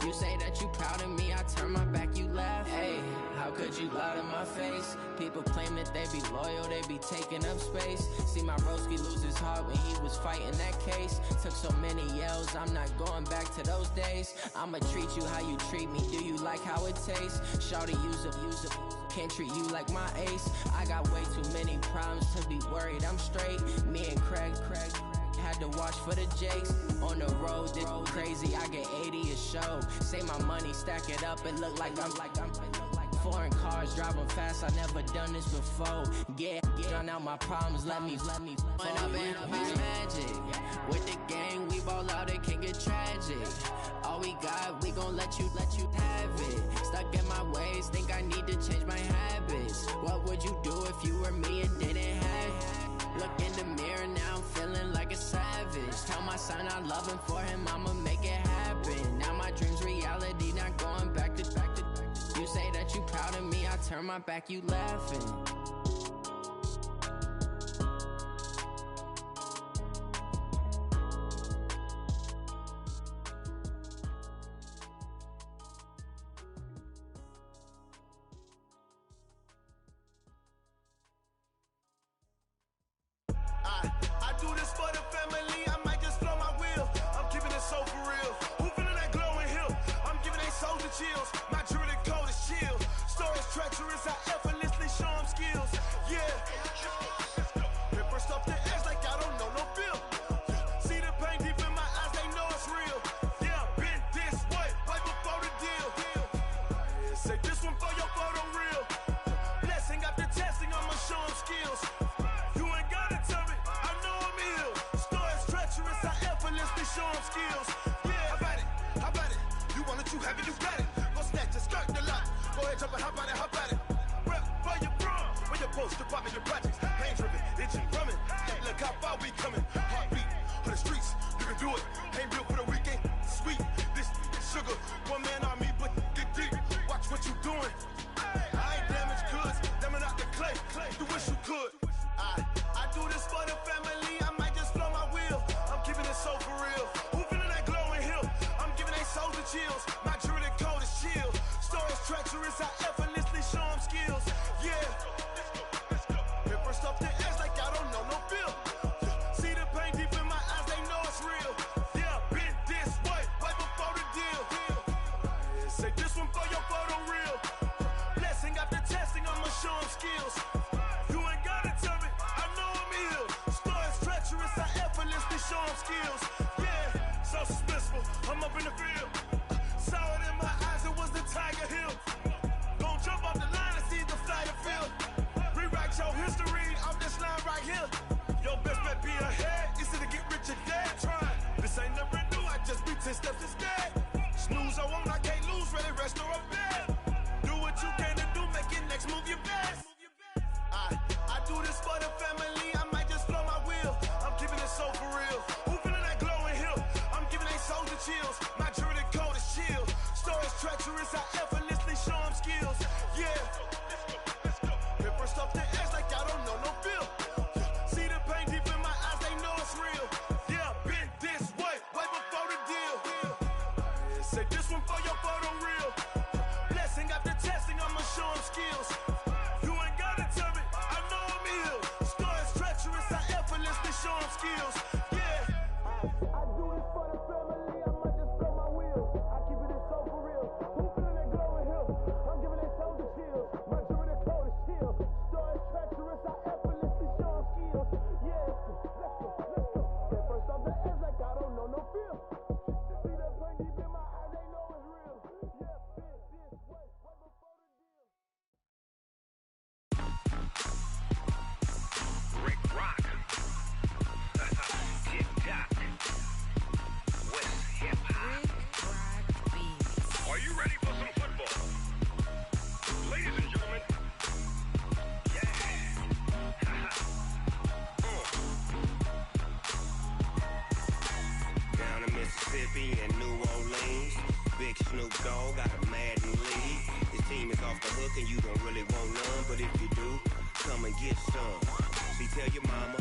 You say that you proud of me, I turn my back, you laugh. Hey, how could you you loud in my face. People claim that they be loyal, they be taking up space. See my broski lose his heart when he was fighting that case. Took so many yells, I'm not going back to those days. I'ma treat you how you treat me, do you like how it tastes? Shawty, use up, can't treat you like my ace. I got way too many problems to be worried, I'm straight. Me and Craig had to watch for the Jakes. On the road, this crazy, I get 80 a show. Say my money, stack it up, it look like I'm foreign cars, driving fast, I never done this before. Yeah, drown out my problems, let me When up in a bitch magic. With the gang, we ball out, it can get tragic. All we got, we gon' let you have it. Stuck in my ways, think I need to change my habits. What would you do if you were me and didn't have it? Look in the mirror, now I'm feeling like a savage. Tell my son I love him, for him I'ma make it happen. Now my dream's reality, not going back to. You say that you proud of me, I turn my back, you laughing. I do this for the family, I might just blow my wheel. I'm keeping it so for real. Who feeling that glowing hill? I'm giving they souls the chills. My jewelry cold is chill. Stories treacherous, I effortlessly show them skills. Yeah. Paper stuff the edge like I don't know no feel. See the pain deep in my eyes, they know it's real. Yeah, been this way, right before the deal. Say this one for your photo real. Blessing after testing, I'ma show them skills. You ain't gotta tell me, I know I'm ill. Stories treacherous, I effortlessly show them skills. Yeah, how about it? You want it, you have it, you got it. Go snatch it, skirt the lot. Go ahead, jump it, how about it? Rep for your bro, when your post department, your projects. Pain driven, itching, drumming. Look how far we coming. Heartbeat for the streets, you can do it. Ain't built for the weekend, sweet. This sugar, one man army, but get deep. Watch what you doing. I ain't damaged goods, damn it out the clay. You wish you could. I do this for the family, I might just blow my wheel. I'm keeping it so for real. Who feeling that glowing hill? I'm giving they souls the chills. My jewelry cold is chill. Stories treacherous, I effortlessly show them skills. Yeah. Paper stuff the edge like I don't know no feel. See the pain deep in my eyes, they know it's real. Yeah, been this way, right before the deal. Say this one for your photo real. Blessing after testing, I'ma show them skills. You ain't gotta tell me, I know I'm ill. Stories treacherous, I effortlessly show them skills. Yeah, so suspenseful, I'm up in the field. Saw it in my eyes, it was the Tiger Hill. Gon' jump off the line and see the flight of field. Rewrite your history off this line right here. Your best bet be ahead, easy to get rich or dead. Trying, this ain't never new, I just be 10 steps instead. Snooze I won't, I can't lose, ready, rest or a bed. Do what you can to do, make your next move your best. I do this for the family, I might just blow my wheel. I'm keeping it so for real. Who feeling that glowing hill? I'm giving they souls the chills. My jewelry cold is chill. Stories treacherous, I effortlessly show them skills. Yeah. Paper stuff the edge like I don't know no feel. See the pain deep in my eyes, they know it's real. Yeah, been this way, right before the deal. Say this one for your photo real. Blessing after testing, I'ma show them skills. You ain't gotta tell me, I know I'm ill. Stories treacherous, I effortlessly show them skills. Yeah. I do it for the family, I might just blow my wheel. I keep it so for real. Who feeling that glowing hill? I'm giving they souls the chills. My jewelry cold is chill. Stories treacherous, I effortlessly show them skills. Yeah. Let's go. Get first off the edge like I don't know no feel. See the pain deep in my eyes, they know it's real. Yeah, been this way, right before the deal. Rick Rock. Tick-tock. West hip-hop. Are you ready for some football? Ladies and gentlemen. Yeah. Down in Mississippi and New Orleans, Big Snoop Dogg got a Madden league. His team is off the hook and you don't really want none, but if you do, come and get some. See, tell your mama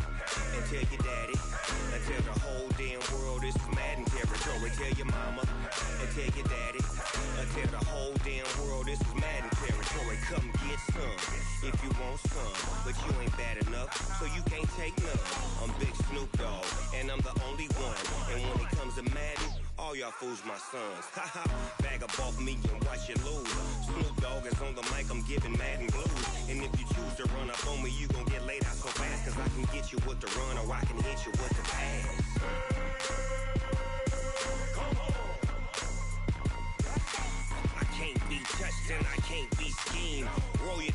and tell your daddy and tell the whole damn world this is Madden territory. Tell your mama and tell your daddy and tell the whole damn world this is Madden territory. territory, come get some. If you want some, but you ain't bad enough, so you can't take none. I'm Big Snoop Dogg, and I'm the only one. And when it comes to Madden, all y'all fools my sons. Haha, bag up off me and watch you lose. Snoop Dogg is on the mic, I'm giving Madden blues. And if you choose to run up on me, you gon' get laid out so fast. Cause I can get you with the run or I can hit you with the pass. I can't be touched and I can't be schemed. Roll it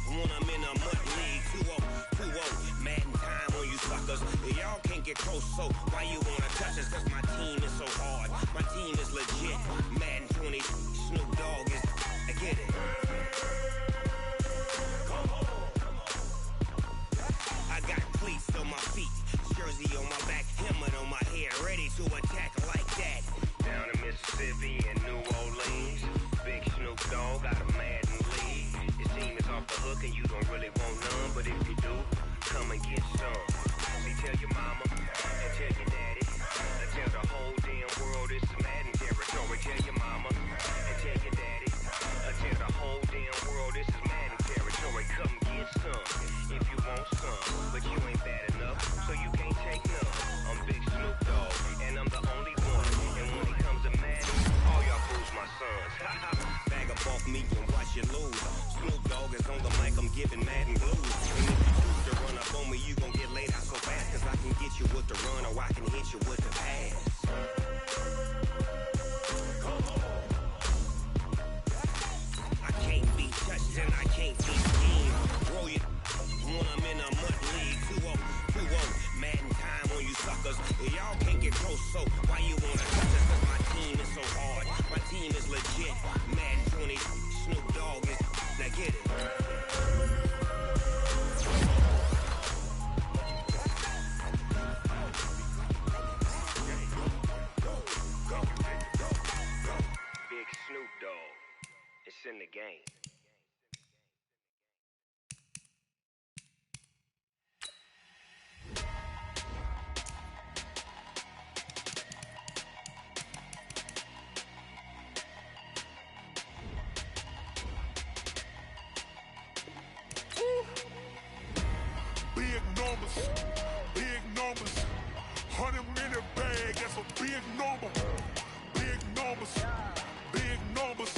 when I'm in a mud league. 2-0, Madden time on you suckers. Y'all can't get close, so why you wanna touch us? Cause my team is so hard, my team is legit. Madden 20, Snoop Dogg is, I get it. I got cleats on my feet, jersey on my back, helmet on my head, ready to attack like that. Down in Mississippi and New Orleans, Big Snoop Dogg got a Madden league. Your team is off the hook and you don't really want none, but if you do, come and get some. See, tell your mama and tell your daddy, and tell the whole damn world it's Madden territory. Tell your mama and tell your daddy, and tell the whole damn world this is Madden territory. Come get some if you want some, but you ain't bad enough, so you can't take none. I'm Big Snoop Dogg, and I'm the only one. And when it comes to Madden, all y'all fools my sons. Bag up off me and watch you lose. Snoop Dogg is on the mic, I'm giving Madden blues. And if you choose to run up on me, you gon' get laid out so fast. Cause I can get you with the run or I can hit you with the pass. I can't be touched and I can't be schemed. Roll it when I'm in a mud league. 2-0, Madden time on you suckers. Y'all can't get close, so why you wanna touch us? Cause my team is so hard, my team is legit. Madden 20, Snoop Dogg is, now get it. Big Snoop Dogg, it's in the game. Big numbers, 100-minute bag, that's a big number. Big numbers,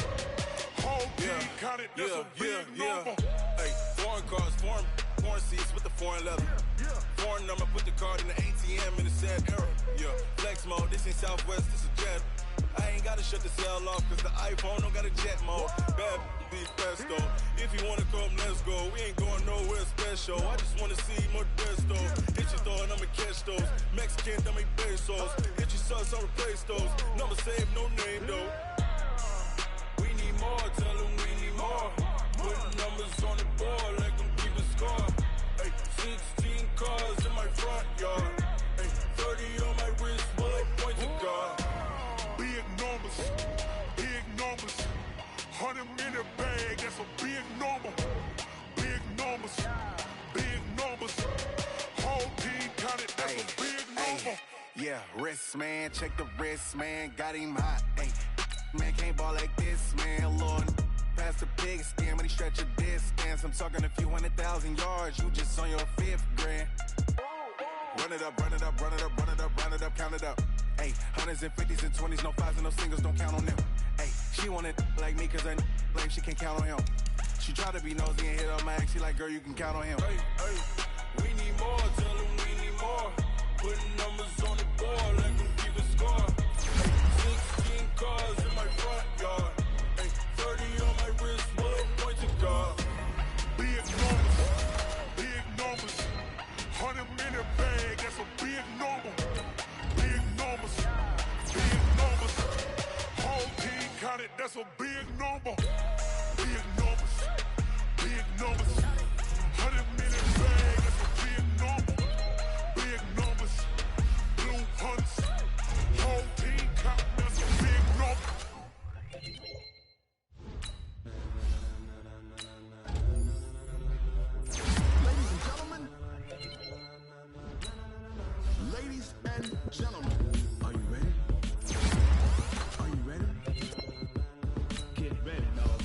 whole team counted, that's a big number. Hey, foreign cars, foreign seats with the foreign leather. Foreign number, put the card in the ATM in the sad era. Yeah, flex mode, this ain't Southwest, this is Jet. I ain't gotta shut the cell off, cause the iPhone don't got a jet mode. Bad be pesto. If you wanna come, let's go. We ain't going nowhere special. I just wanna see more Modesto. Hit your thought, I'ma catch those. Mexican, I make pesos. Hit your sauce, I'll replace those. Number save, no name though. We need more, tell them we need more. Putting numbers on the board like I'm keeping score. Hey, 16 cars in my front yard. Hey, 30 on my wrist, bullet point to God. Big numbers, 100-minute bag, that's a big number. Big numbers, whole team counted, that's a big number. Yeah, wrist man, check the wrist man, got him hot. Ay, man can't ball like this, man, Lord. Past the big skin, when he stretch a distance. I'm talking a few 100,000 yards, you just on your 5th grand. Run it up, count it up. Ay, hundreds and 50s and 20s, no 5s and no singles, don't count on them. Ay, she want it like me, cause her lame, she can't count on him. She try to be nosy and hit up my ex, she like, girl, you can count on him. Hey, we need more, tell them we need more. Putting numbers on the board like I'm keeping score. Hey, 16 cars in my front yard. Hey, 30 on my wrist, bullet point to God. Big numbers, 100-minute bag, that's a big number. Big numbers, whole team counted, that's a big number. Big numbers, 100-minute bag, that's a big number. Big numbers, blue hunts, whole team counted, that's a big number. Ladies and gentlemen, are you ready? Are you ready? Get ready, dog.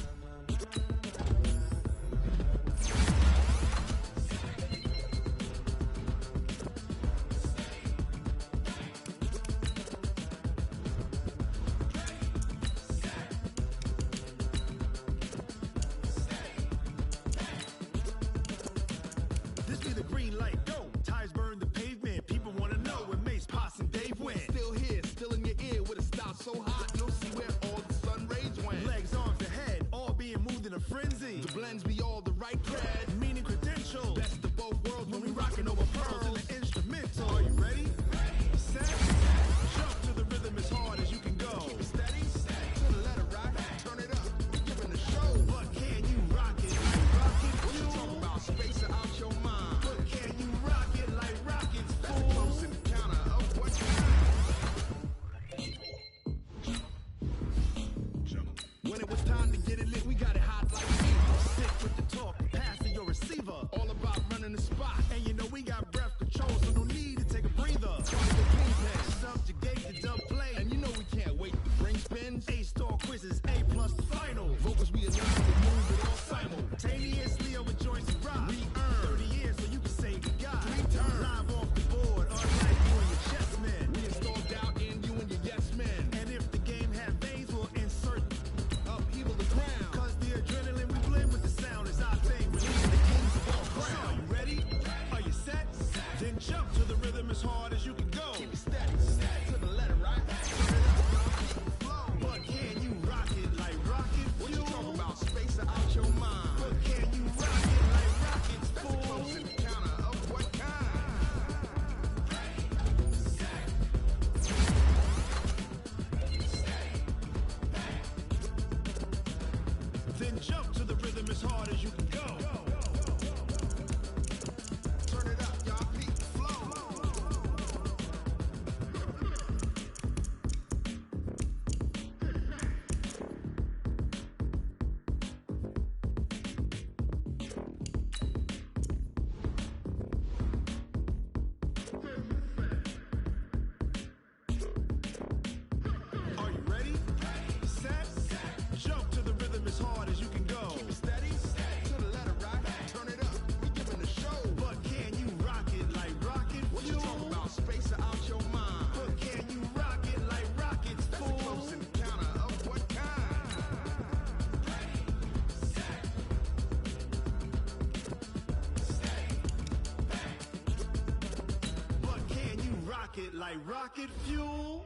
like go. Tires burn the pavement. People wanna know when Mace, Potts, and Dave win. Still here, still in your ear with a style so hot, you'll see where all the sun rays went. Legs, arms, and head, all being moved in a frenzy. The blends be all the right cred. Meaning credentials. Best of both worlds when we rockin' over pearls in the instrumental. Are you ready? Set. Jump to the rhythm as hard as you can go. Keep it steady, to the letter right. Turn it up, we're giving the show. But can you rock it like rocket What you talking about? Space it out your mind. But can you rock it like rockets, That's fool? close in the counter of what kind. When it was time to get it lit, we got it hot like fever. Sick with the talk, pass to your receiver. All about running the spot. And you know we got breath control, so no need to take a breather. Cardio kingpin. Subjugate the dub play. And you know we can't wait to bring spins. A-star quizzes, A+ the final. Vocals we align, we move it all Simultaneously over joints and rock. We earn 30 years so you can say goodbye. 3 turns. Live off the board, unlike you and your chess men. We install doubt in you and your yes men. And if the game had veins, we'll insert Upheaval the crown. Cause the adrenaline we blend with the sound is our thing. Releasing the kings of all Crown. crown. You ready? Are you set? Then jump to the rhythm as hard as you can go. Keep it steady, to the letter right. Turn it up, y'all, keep the flow. But can you rock it like rocket fuel? What you talking about? Space it out your mind. But can you rock it like rockets, That's fool? close in the counter of what kind. Then jump to the rhythm as hard as you can go. Turn it up, y'all, keep the flow. Are you ready? Set. Jump to the rhythm as hard as you can go. Keep it steady, to the letter right. Turn it up, we giving the show. But can you rock it like rocket What you fuel? talking about? Space it out your mind. But can you rock it like rockets, That's fool? close in the counter of what kind. But can you rock it like rocket fuel?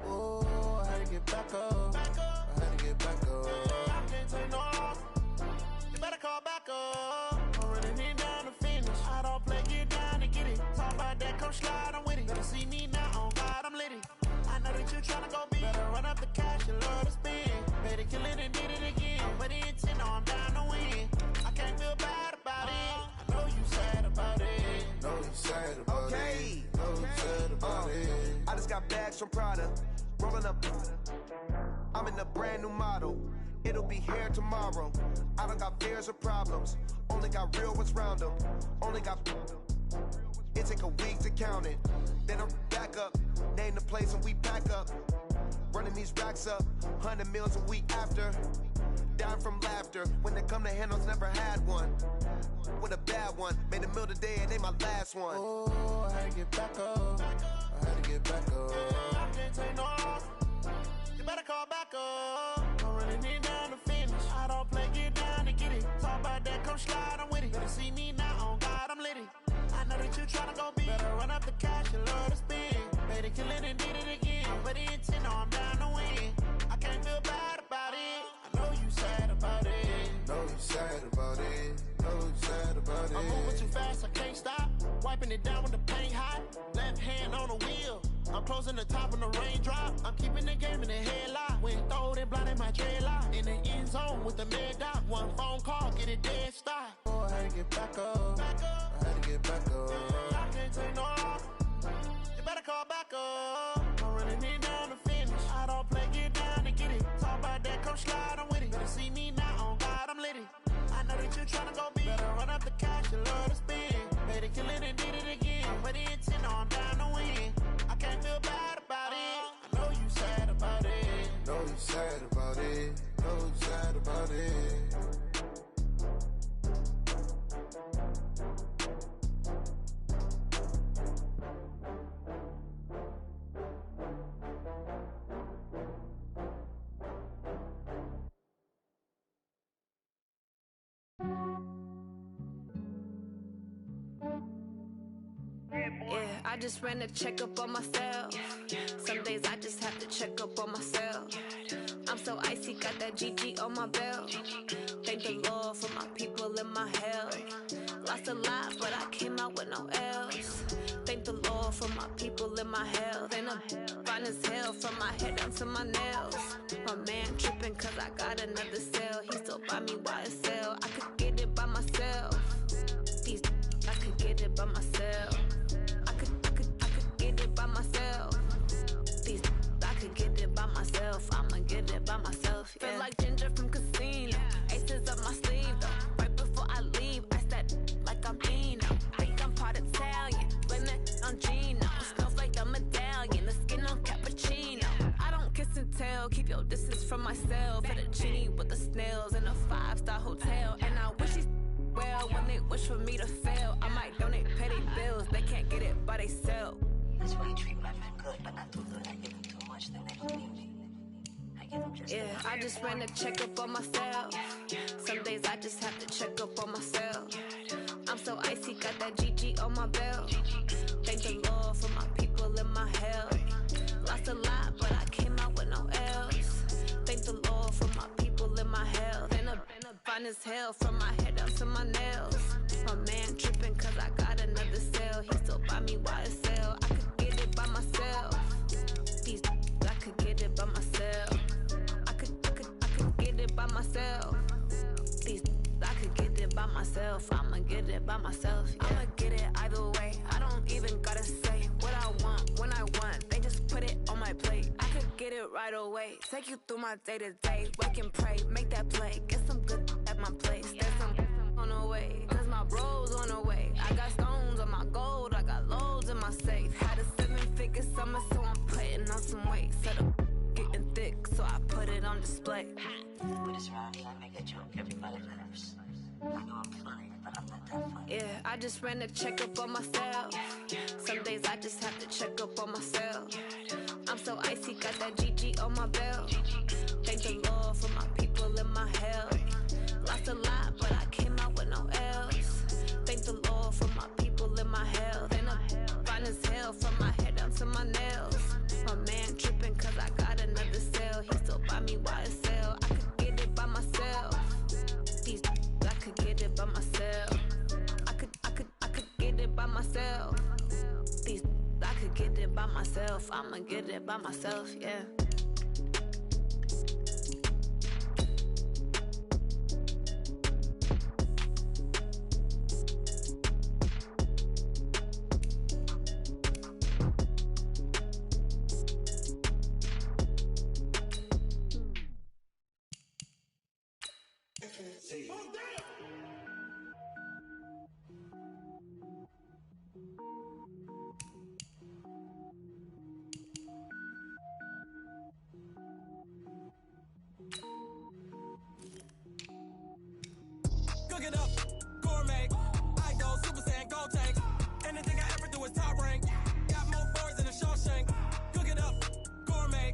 Oh, I had to get back up. I had to get back up. I can't take no loss. You better call back up. I'm running it down to finish. I don't play, get down and get it. Talk about that, come slide, I'm with it. Better see me now, on God, I'm lit it. I know that you tryna go big. Better run up the cash, you love to spend. Better kill it and did it again. But the intent, no, I'm down to win. I can't feel bad about it. I know you sad about it. Know you sad about it. Know you sad about it. I just got bags from Prada. Rolling up. I'm in a brand new model. It'll be here tomorrow. I don't got fears or problems. Only got real ones round them. Only got. It take a week to count it. Then I'm back up. Name the place and we back up. Running these racks up. 100 meals a week after. Dying from laughter. When it come to handles, never had one. With a bad one. Made a meal today and they my last one. Oh, I had to get back up. I had to get back up. I can't take no loss. You better call back up. I'm running it down to finish. I don't play, get down and get it. Talk about that, come slide, I'm with it. Better see me now, on God, I'm lit it. I know that you tryna go big. Better run up the cash, you love to spend. Better kill it and did it again. But the intent, no, I'm down to win. I can't feel bad about it. I know you sad about it. Know you sad about it. Know you sad about it. I'm moving too fast, I can't stop. Wiping it down with the paint hot. Left hand on the wheel. I'm closing the top on the raindrop. I'm keeping the game in the headlock. When throwed and blinded my dreadlock. In the end zone with the mad dot. One phone call, get it dead stop. Oh, I had to get back up. I had to get back up. I can't take no loss. You better call back up. I'm running it down to finish. I don't play, get down and get it. Talk about that, come slide, I'm with it. Better see me now, on God, I'm lit it. I know that you tryna go big. Better run up the cash, you love to spend. Better kill it and did it again. But the intent, no, I'm down to win. I can't feel bad about it. I know you sad about it. Know you sad about it. Know you sad about it. I just ran a checkup on myself. Some days I just have to check up on myself. I'm so icy, got that GG on my belt. Thank the Lord for my people in my health. Lost a lot, but I came out with no L's. Thank the Lord for my people in my health. And I'm fine as hell from my head down to my nails. My man tripping cause I got another cell. He still buy me YSL. I could get it by myself. These I could get it by myself. I could get it by myself. These I could get it by myself. I'ma get it by myself. Yeah. Feel like Ginger from Casino. Aces up my sleeve though. Right before I leave, I said like I'm Dino. Think I'm part Italian. Blame that on Gino. Smells like the medallion. The skin on cappuccino. I don't kiss and tell. Keep your distance from myself. At a genie with the snails in a 5-star hotel. And I wish he's well when they wish for me to fail. I might donate petty bills. They can't get it by themselves. That's why you treat my friend good, but not too good. I give them too much, then they don't need me. I give them just enough. I just ran a checkup on myself. Some days I just have to check up on myself. I'm so icy, got that GG on my belt. Thank the Lord for my people in my health. Lost a lot, but I came out with no L's. Thank the Lord for my people in my health. And I'm fine as hell from my head down to my nails. My man tripping cause I got another cell. He still buy me YSL. I could get it by myself. These I could get it by myself. I could get it by myself. These I could get it by myself. I'ma get it by myself. Yeah. I'ma get it either way. I don't even gotta say what I want when I want. They just put it on my plate. I could get it right away. Take you through my day to day. Wake and pray, make that play. Get some good at my place. There's some on the way. Cause my bro's on the way. I got stones on my gold. I got loads in my safe. Had a 7-figure summer, so I'm putting on some weight. Set up getting thick, so I put it on display. But it's around here, I make a joke. Everybody laughs. I know I'm funny, but I'm not that funny. Yeah, I just ran a checkup on myself. Some days I just have to check up on myself. I'm so icy, got that GG on my belt. Thank the Lord for my people in my health. Lost a lot, but I came out with no L's. Thank the Lord for my people in my health. And I'm fine as hell from my head down to my nails. My man tripping cause I got another cell. He still buy me YSL. I could get it by myself. These I could get it by myself. I could get it by myself. These I could get it by myself. I'ma get it by myself, yeah. Cook it up, gourmet. I go Super Saiyan, gold tank. Anything I ever do is top rank. Got more boys than a Shawshank. Cook it up, gourmet.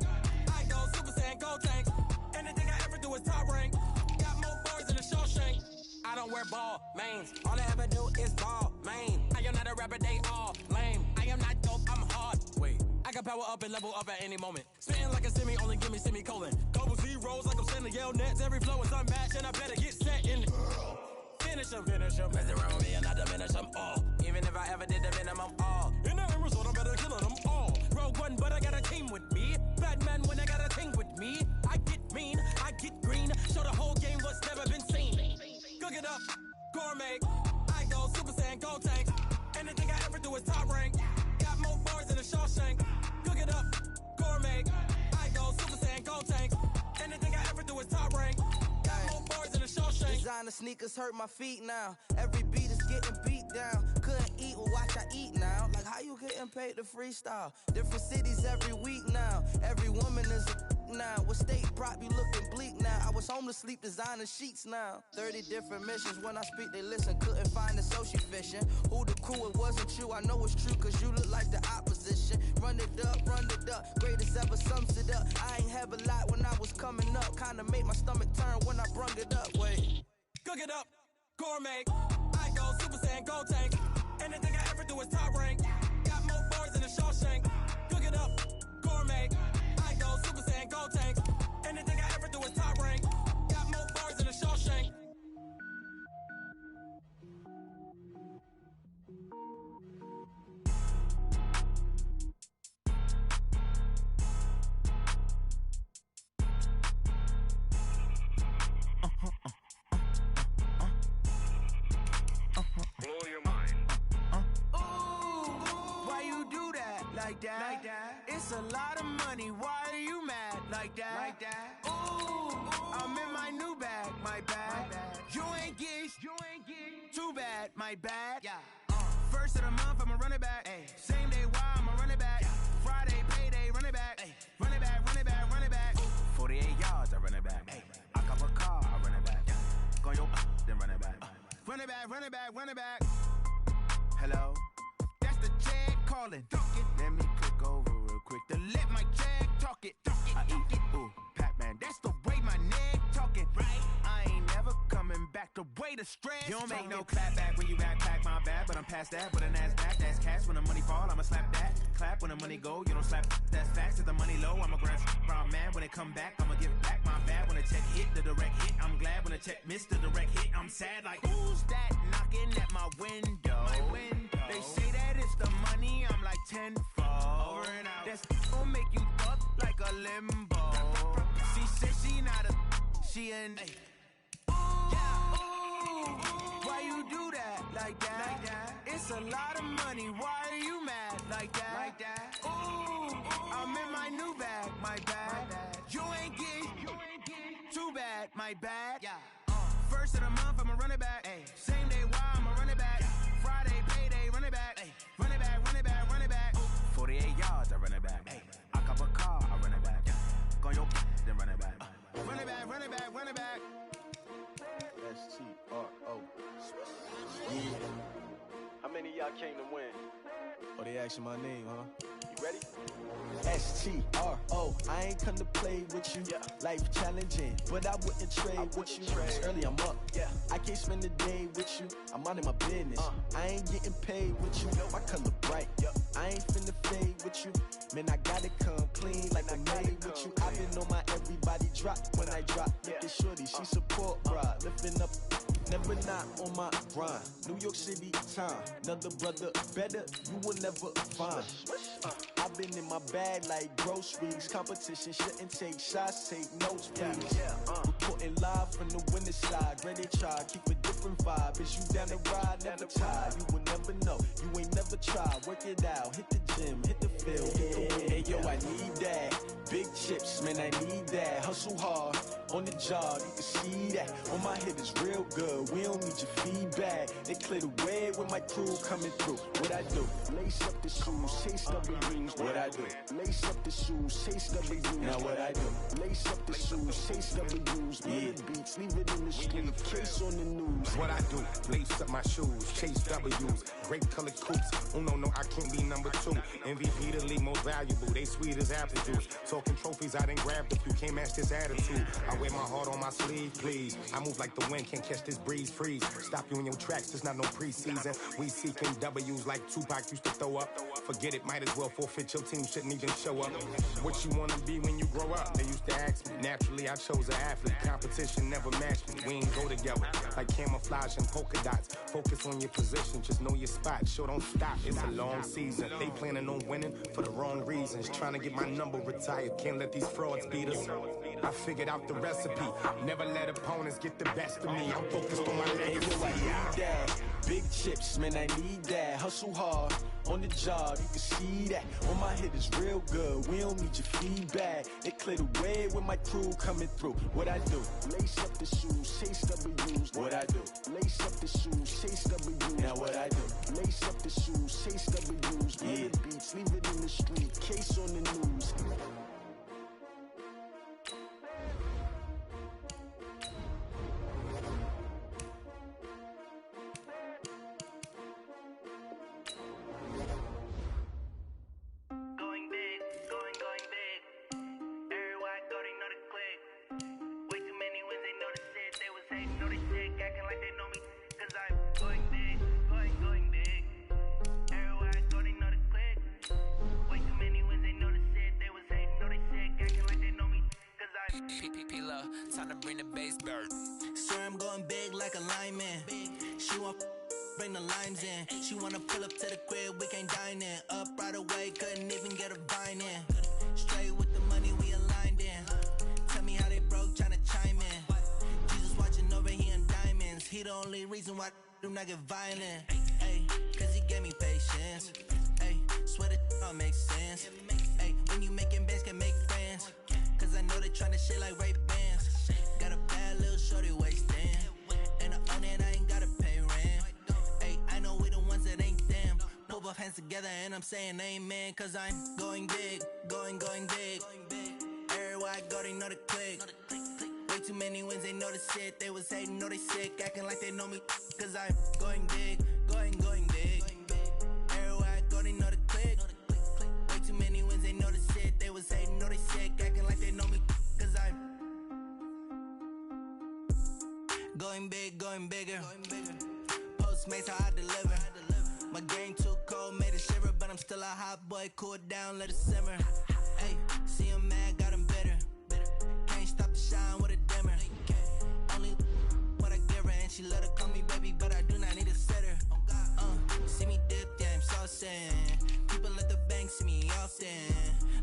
I go Super Saiyan, gold tank. Anything I ever do is top rank. Got more boys than a Shawshank. I don't wear ball mains. All I ever do is ball main. I am not a rapper, they all lame. I am not dope, I'm hard. Wait, I can power up and level up at any moment. Spitting like a semi, only give me semicolon. Double zeros like I'm sending yell nets. Every flow is unmatched and I better get set in. Finish them. Mess around with me and I diminish them all. Even if I ever did the minimum all. In the end result, I'm better killing them all. Rogue One, but I got a team with me. Batman when I got a thing with me. I get mean, I get green. Show the whole game what's never been seen. Cook it up, gourmet. I go Super Saiyan, gold tank. Anything I ever do is top rank. Got more bars than a Shawshank. Cook it up, gourmet. I go Super Saiyan, gold tank. Anything I ever do is top rank. Got more bars than a Shawshank. Designer sneakers hurt my feet now. Every beat is getting beat down. Couldn't eat, well watch I eat now. Like how you getting paid to freestyle? Different cities every week now. Every woman is a now. What state prop you looking bleak now? I was home to sleep, designer sheets now. 30 different missions. When I speak they listen. Couldn't find it, so she fishing. Who the crew, it wasn't you. I know it's true cause you look like the opposition. Run it up. Greatest ever sums it up. I ain't have a lot when I was coming up. Kinda made my stomach turn when I brung it up. Wait. Cook it up, gourmet. I go Super Saiyan, gold tank. Anything I ever do is top rank. Got more Shawshank. Cook it up, gourmet. I go Super Saiyan, gold tank. Anything I ever do is top rank. Got more bars than a Shawshank. Blow your mind. Why you do that? Like that? It's a lot of money. Why are you mad? Like that? Ooh, I'm in my new bag. My bad. You ain't get too bad. My bad. Yeah. First of the month, I'ma run it back. Ay. Same day, why I'ma run it back. Friday, payday, run it back. Ay. Run it back, run it back, run it back. 48 yards, I run it back. Ay. I cop a car, I run it back. Go your then run it back. Run it back, run it back, run it back. Hello? That's the Jag calling. Let me click over real quick to let my Jag talk it. I eat it. Ooh, Pac-Man, that's the way my neck talking. Right? I ain't never coming back the way the stress. You don't make no clap back when you backpack my bad, but I'm past that with a NASDAQ. That's cash when the money fall, I'ma slap that. Clap when the money go, you don't slap. That's facts. If the money low, I'ma grab brown man. When it come back, I'ma give it back my bad. When the check hit, the direct hit. I'm glad when the check missed the direct hit. I'm sad like, who's that knocking at my window? They say that it's the money, I'm like tenfold. Over and out. That's gon' make you fuck like a limbo. She said she not a, she an. Why you do that? Like that? It's a lot of money. Why are you mad? Like that? Ooh, I'm in my new bag. My bad. You ain't get too bad. My bad. Yeah. First of the month, I'ma run it back. Ay. Same day, why I'ma run it back. Friday, payday, run it back. Ay. Run it back, run it back, run it back. 48 yards, I run it back. Ay. I cop a car, I run it back. Go your then run it back. Run it back, run it back, run it back. S-T-R-O. Yeah. How many of y'all came to win? Oh, they asking my name, huh? You ready? S-T-R-O. I ain't come to play with you. Life challenging, but I wouldn't trade with you. It's early, I'm up. I can't spend the day with you. I'm out of my business. I ain't getting paid with you. My color bright. I ain't finna fade with you. Man, I gotta come clean like I made with you. I've been on my everybody drop when I drop. Look at shorty, she support bra. Lifting up, never not on my grind. New York City time. Another brother better, you will never find. I've been in my bag like groceries. Competition shouldn't take shots, take notes, please. Reporting live from the winter side. Ready to try, keep a different vibe. Is you down the ride, never tired. You will never know, you ain't never tried. Work it out, hit the gym, hit the field. Hey yo, I need that. Big chips, man, I need that. Hustle hard, on the job, you can see that. On my head is real good, we don't need your feedback. They clear the way with my crew coming through. What I do? Lace up the shoes, chase W's. What I do? Lace up the shoes, chase W's. Now what I do? Lace up the shoes, chase W's. Yeah, beats, leave it in the street, case on the news. What I do? Lace up my shoes, chase W's. Great colored coops. Oh no, I can't be number 2. MVP the league most valuable. They sweet as apple juice. Talking trophies, I done grabbed a few. Can't match this attitude. I wear my heart on my sleeve, please. I move like the wind, can't catch this breeze. Freeze. Stop you in your tracks. There's not no preseason. We seeking W's like Tupac used to throw up. Forget it, might as well forfeit. Your team shouldn't even show up. What you wanna be when you grow up? They used to ask me. Naturally, I chose an athlete. Competition never matched me. We ain't go together like camouflage and polka dots. Focus on your position, just know your spot. Sure, don't stop. It's a long season. They planning on winning for the wrong reasons. Trying to get my number retired. Can't let these frauds beat us. I figured out the recipe. Never let opponents get the best of me. I'm focused on my legacy. I need that. Big chips, man, I need that. Hustle hard, on the job, you can see that. On my head is real good, we don't need your feedback. They clear the way with my crew coming through. What I do? Lace up the shoes, chase W's. What I do? Lace up the shoes, chase W's. Now what I do? Lace up the shoes, chase W's. Yeah, beats, leave it in the street, case on the news. time to bring the bass bird. Swear I'm going big like a lineman. She want bring the limes in. She wanna pull up to the crib, we can't dine in. Up right away, couldn't even get a vine in. Straight with the money, we aligned in. Tell me how they broke, tryna chime in. Jesus watching over, he in diamonds. He the only reason why do not get violent. Ay, cause he gave me patience. Ay, swear that all makes sense. Ay, when you making bands, can make friends. Cause I know they tryna shit like Ray-Bans. Got a bad little shorty wasting. And I own it, I ain't gotta pay rent. Ay, I know we the ones that ain't them. Pull both hands together and I'm saying amen. Cause I'm going big, going big. Everywhere I go, they know the click. Way too many wins, they know the shit. They was hating, know they sick, acting like they know me. Cause I'm going big, going big. Everywhere I go, they know the click. Way too many wins, they know the shit. They was hating, know they sick, acting like they know me. Cause I'm going big, going bigger. Postmates, how I deliver. My game too cold, made it shiver. But I'm still a hot boy, cool it down, let it simmer. Hey, see him mad, got him bitter. Can't stop the shine with a dimmer. Only what I give her, and she let her call me baby, but I do not need a sitter. See me dip, yeah, I'm saucing. People at the bank see me often.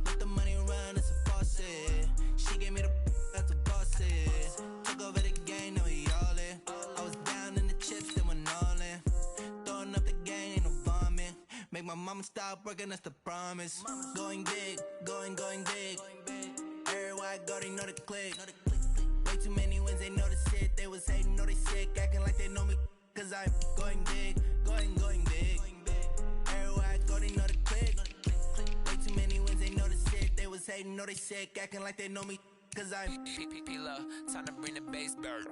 Let the money run, it's a faucet. She gave me the that's the bosses. Took over the game, now we all in. I was down in the chips, they went all in. Throwing up the game, ain't no vomit. Make my mama stop working, that's the promise. Going big, going big. Everywhere I go, they know the click. Way too many wins, they know the shit. They was hating, know they sick, acting like they know me. Cause I'm going big, going big. Everywhere I go, they know the click. Way too many wins, they know the shit. They was hating, know they sick, acting like they know me. Cause I'm P-Love, time to bring the bass bird.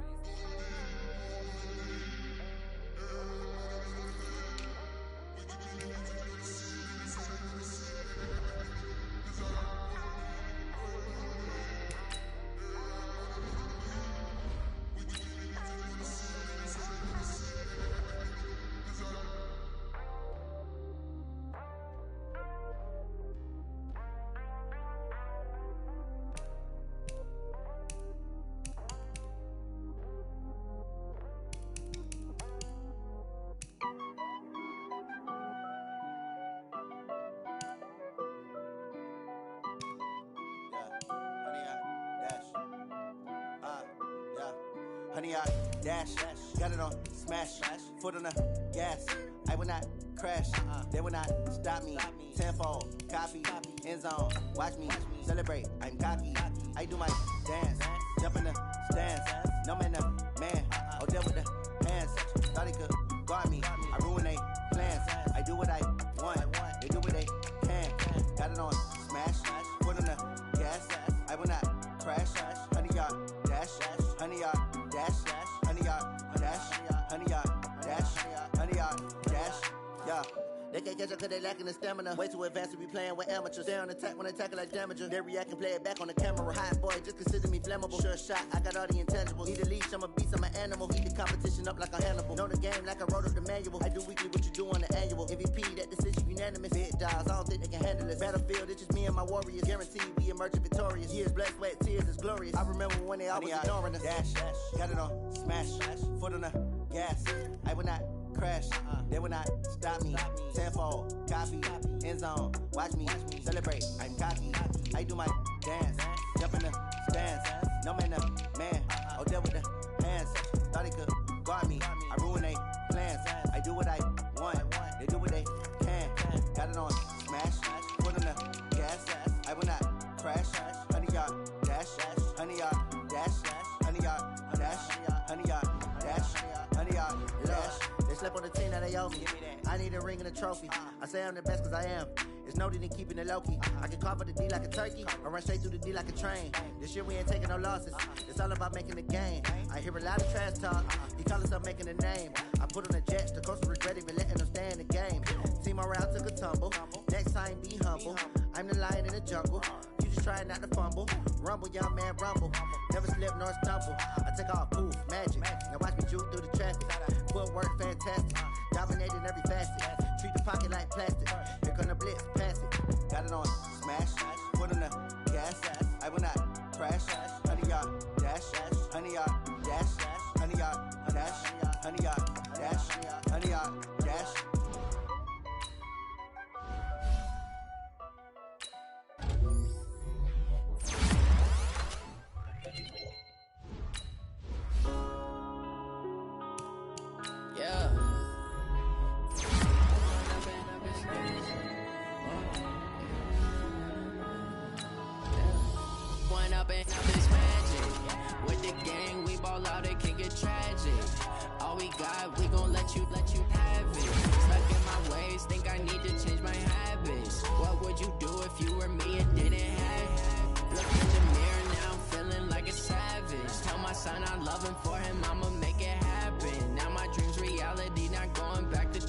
Honey, I dash, got it on smash, foot on the gas. I will not crash, they will not stop me. Tenfold, copy, end zone, watch me celebrate. I'm cocky, I do my dance, jump in the stands. No man, man, oh deal with the hands. Thought he could guard me, I ruin they plans. I do what I want, they do what they can. Got it on smash, foot on the gas. I will not crash, honey, y'all dash, honey, y'all dash, honey, y'all dash, honey, y'all dash, honey, y'all dash, yeah. They can't catch up cause they lacking the stamina. Way too advanced to be playing with amateurs. Stay on attack when attack like damager. They react and play it back on the camera. Hot boy, just consider me flammable. Sure shot, I got all the intangibles. Need a leash, I'm a beast, I'm an animal. Heat the competition up like a Hannibal. Know the game like I wrote up the manual. I do weekly what you do on the annual. MVP, that decision unanimous. Big dogs, I don't think they can handle this. Battlefield, it's just me and my warriors. Guaranteed we emerging victorious. Years, blood, sweat, tears, is glorious. I remember when they always ignoring us. Dash, got it on smash, foot on the gas. I will not crash, they will not stop me. Tenfold, copy, end zone, watch me celebrate. I'm cocky, I do my dance, jump in the stands. No man, man, oh deal with the hands. Thought he could guard me, I ruin they plans. I do what I want, they do what they can. Got it on smash, foot on the gas. I will not crash, honey, y'all dash, honey, y'all dash, honey, y'all dash, honey, y'all dash, honey, y'all dash. They slept on the team that they owe me. I need a ring and a trophy. I say I'm the best cause I am. It's no need in keeping it low-key. I can cover the D like a turkey or run straight through the D like a train. This year we ain't taking no losses. It's all about making the game. I hear a lot of trash talk. He call himself making a name. I put on the jets. The coach regret even letting them stay in the game. Team morale took a tumble. Next time be humble. I'm the lion in the jungle. You just try not to fumble. Rumble, young man, rumble. Never slip nor stumble. I take off, poof, magic. Now watch me juke through the traffic. Footwork fantastic. Dominating every facet. Treat the pocket like plastic. Here come the blitz, pass it. Got it on smash. Foot on the gas. I will not crash. Honey, y'all dash. 100 yard dash, 100 yard dash. Yeah. One up and up is magic. With the gang, we ball out, it can get tragic. All we got, we gon' let you have it. Stuck in my ways, think I need to change my habits. What would you do if you were me and didn't have it? Look in the mirror now, I'm feeling like a savage. Tell my son I love him, for him I'ma make it happen. Now my dream's reality, not going back to.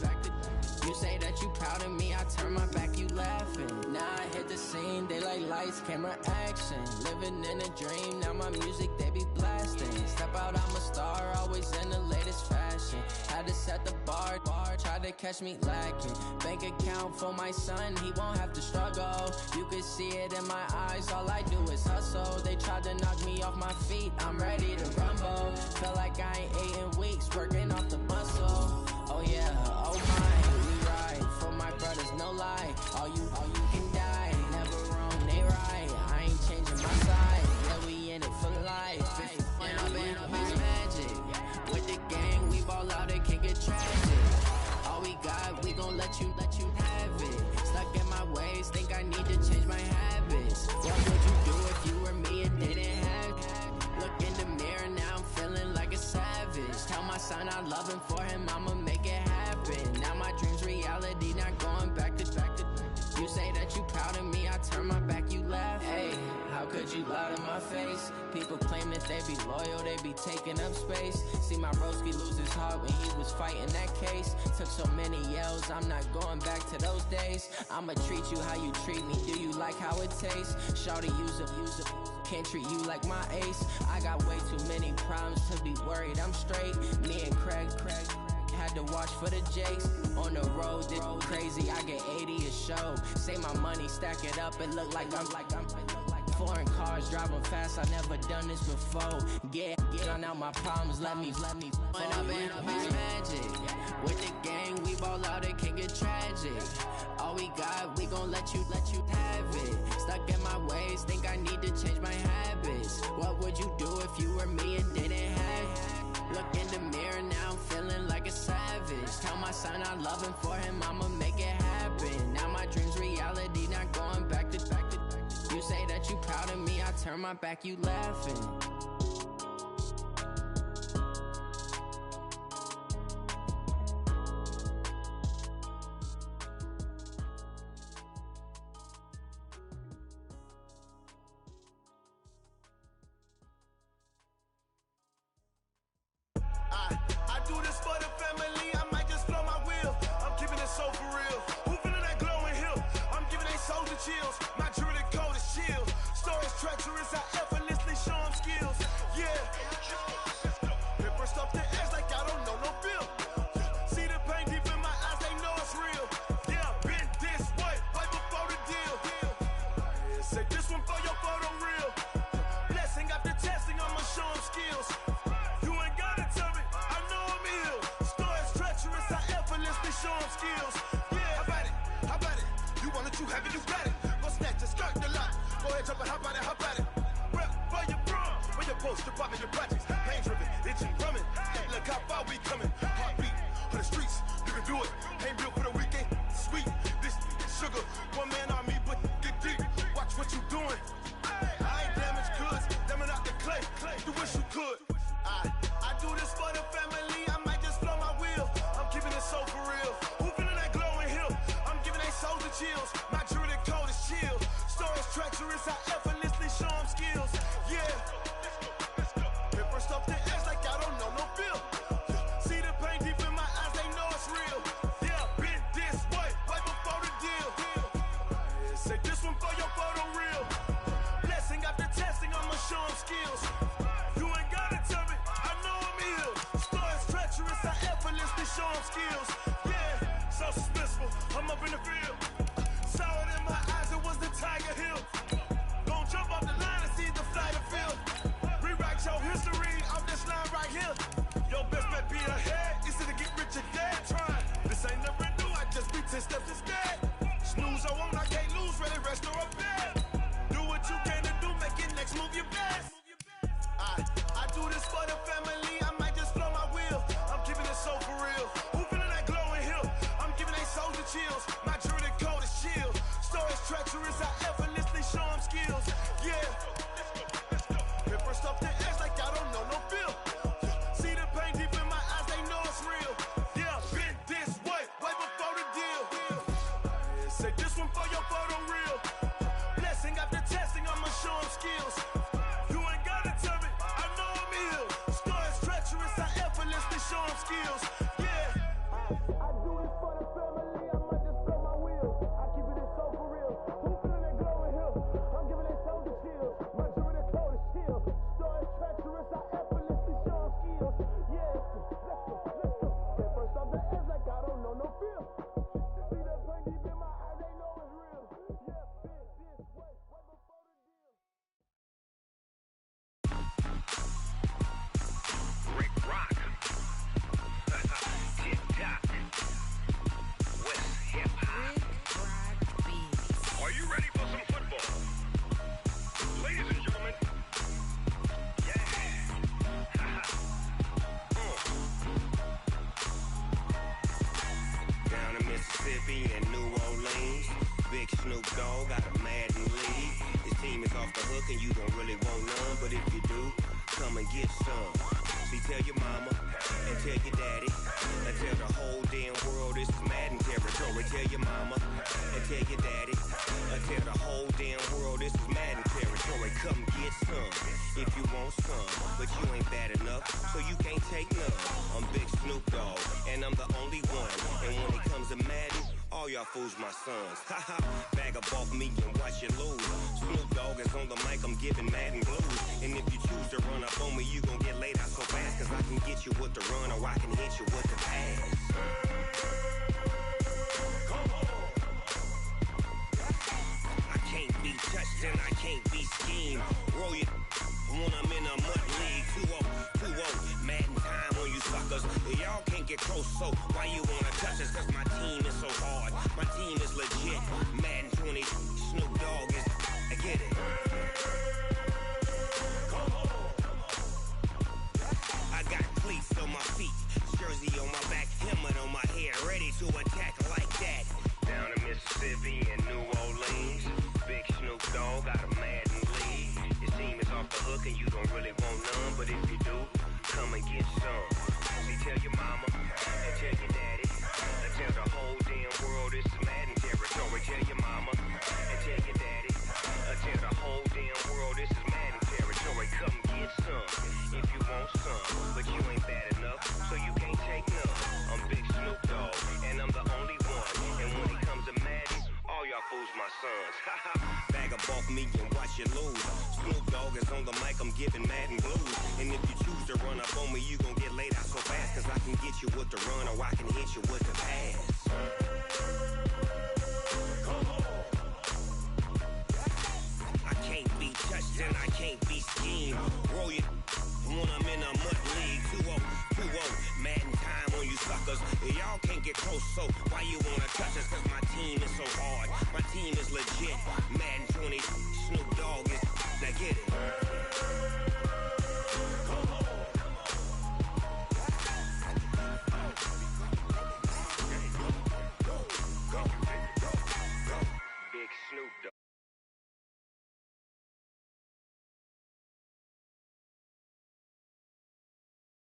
You say that you proud of me, I turn my back, you laughing. Now I hit the scene, they like lights, camera, action. Living in a dream, now my music, they be blasting. Step out, I'm a star, always in the latest fashion. Had to set the bar, try to catch me lacking. Bank account for my son, he won't have to struggle. You can see it in my eyes, all I do is hustle. They tried to knock me off my feet, I'm ready to rumble. Feel like I ain't ate in weeks, working off the muscle. Oh yeah, oh my, we ride for my brothers, no lie. All you can die, never wrong, they right. I ain't changing my side, yeah, we in it for life. And I've been magic. With the gang, we ball out, it can get tragic. All we got, we gon' let you have it. Stuck in my ways, think I need to change my habits. What would you do if you were me and didn't have it? Look in the mirror, now I'm feeling like a savage. Tell my son I love him, for him I'ma make it happen. Now my dream's reality, not going back to. You say that you proud of me, I turn my back, you laugh. Hey, how could you lie to my face? People claim that they be loyal, they be taking up space. See my broski lose his heart when he was fighting that case. Took so many yells, I'm not going back to those days. I'ma treat you how you treat me, do you like how it tastes? Shawty, use it. Can't treat you like my ace. I got way too many problems to be worried, I'm straight. Me and Craig had to watch for the Jakes. On the road, this crazy, I get 80 a show. Say my money, stack it up, it look like I'm foreign cars, driving fast, I never done this before. Get on out my problems, let me When up and up is magic. With the gang, we ball out, it can get tragic. All we got, we gon' let you have it. Stuck in my ways, think I need to change my habits. What would you do if you were me and didn't have it? Look in the mirror, now I'm feeling like a savage. Tell my son I love him, for him I'ma make it happen. Now my dream's reality, not going back to. You say that you proud of me, I turn my back, you laughing. I do this for the family, I might just blow my wheel. I'm keeping it so for real. Who feeling that glowing hill? I'm giving they souls the chills. My jewelry cold is chill. Stories treacherous, I effortlessly show them skills. Yeah. Paper stuff the edge like I don't know no bill. See the pain deep in my eyes, they know it's real. Yeah, been this way, right before the deal. Say this one for your photo real. Blessing after testing, I'ma show them skills. You ain't gotta tell me, I know I'm ill. Stories treacherous, I effortlessly show them skills. Yeah, how about it? You want it, you have it, you got it. Go snatch a skirt the lot. Go ahead, jump it, how about it? Rep where you from? Where your post, department, your projects. Pain driven, itching, drumming. Hey, look how far we coming. Heartbeat on the streets, you can do it. Ain't built for the weekend, sweet. This sugar, one man army, but get deep. Watch what you doing. I ain't damaged goods, damn out the clay. You wish you could. I do this for the family, I might just blow my wheel. I'm keeping it so for real. Who feeling that glowing hill? I'm giving they souls the chills. My jewelry cold is chill. Stories treacherous, I effortlessly show them skills. Yeah. Paper stuff the edge like I don't know no bill. See the pain deep in my eyes, they know it's real. Yeah, been this way, right before the deal. really want none, but if you do, come and get some. See, tell your mama and tell your daddy and tell the whole damn world this is Madden territory. Tell your mama and tell your daddy and tell the whole damn world this is Madden territory. Come get some if you want some, but you ain't bad enough, so you can't take none. I'm Big Snoop Dogg, and I'm the only one. And when it comes to Madden, all y'all fools my sons. Haha, bag up off me and watch you lose. Snoop Dogg is on the mic, I'm giving Madden blues. And if you choose to run up on me, you gon' get laid out so fast, cause I can get you with the run or I can hit you with the pass. Come on. I can't be touched and I can't be schemed. Roll it when I'm in a mud league. 2-0, Madden time on you suckers. Y'all can't get close, so why you wanna touch us? Cause my team is so hard, my team is legit. Madden 20, Snoop Dogg is, I get it. Come on. I got cleats on my feet, jersey on my back, helmet on my head, ready to attack like that. Down in Mississippi and New Orleans, Big Snoop Dogg got a Madden league. Your team is off the hook and you don't really want none, but if you do, come and get some. See, tell your mama and tell your daddy and tell the whole damn world this is Madden territory. Tell your mama and tell your daddy and tell the whole damn world this is Madden territory. Come get some if you want some, but you ain't bad enough, so you can't take none. I'm Big Snoop Dogg, and I'm the only one. And when it comes to Madden, all y'all fools my sons. Bag up off me and watch you lose. Snoop Dogg is on the mic, I'm giving Madden blues. And if you choose to run up on me, you gon' get laid out so fast, cause I can get you with the run or I can hit you with the pass. Come on. I can't be touched and I can't be schemed. Roll it when I'm in a mud league. 2-0, Madden time on you suckers. Y'all can't get close, so why you wanna touch us? Cause my team is so hard, my team is legit. Madden 20, Snoop Dogg is, now get it.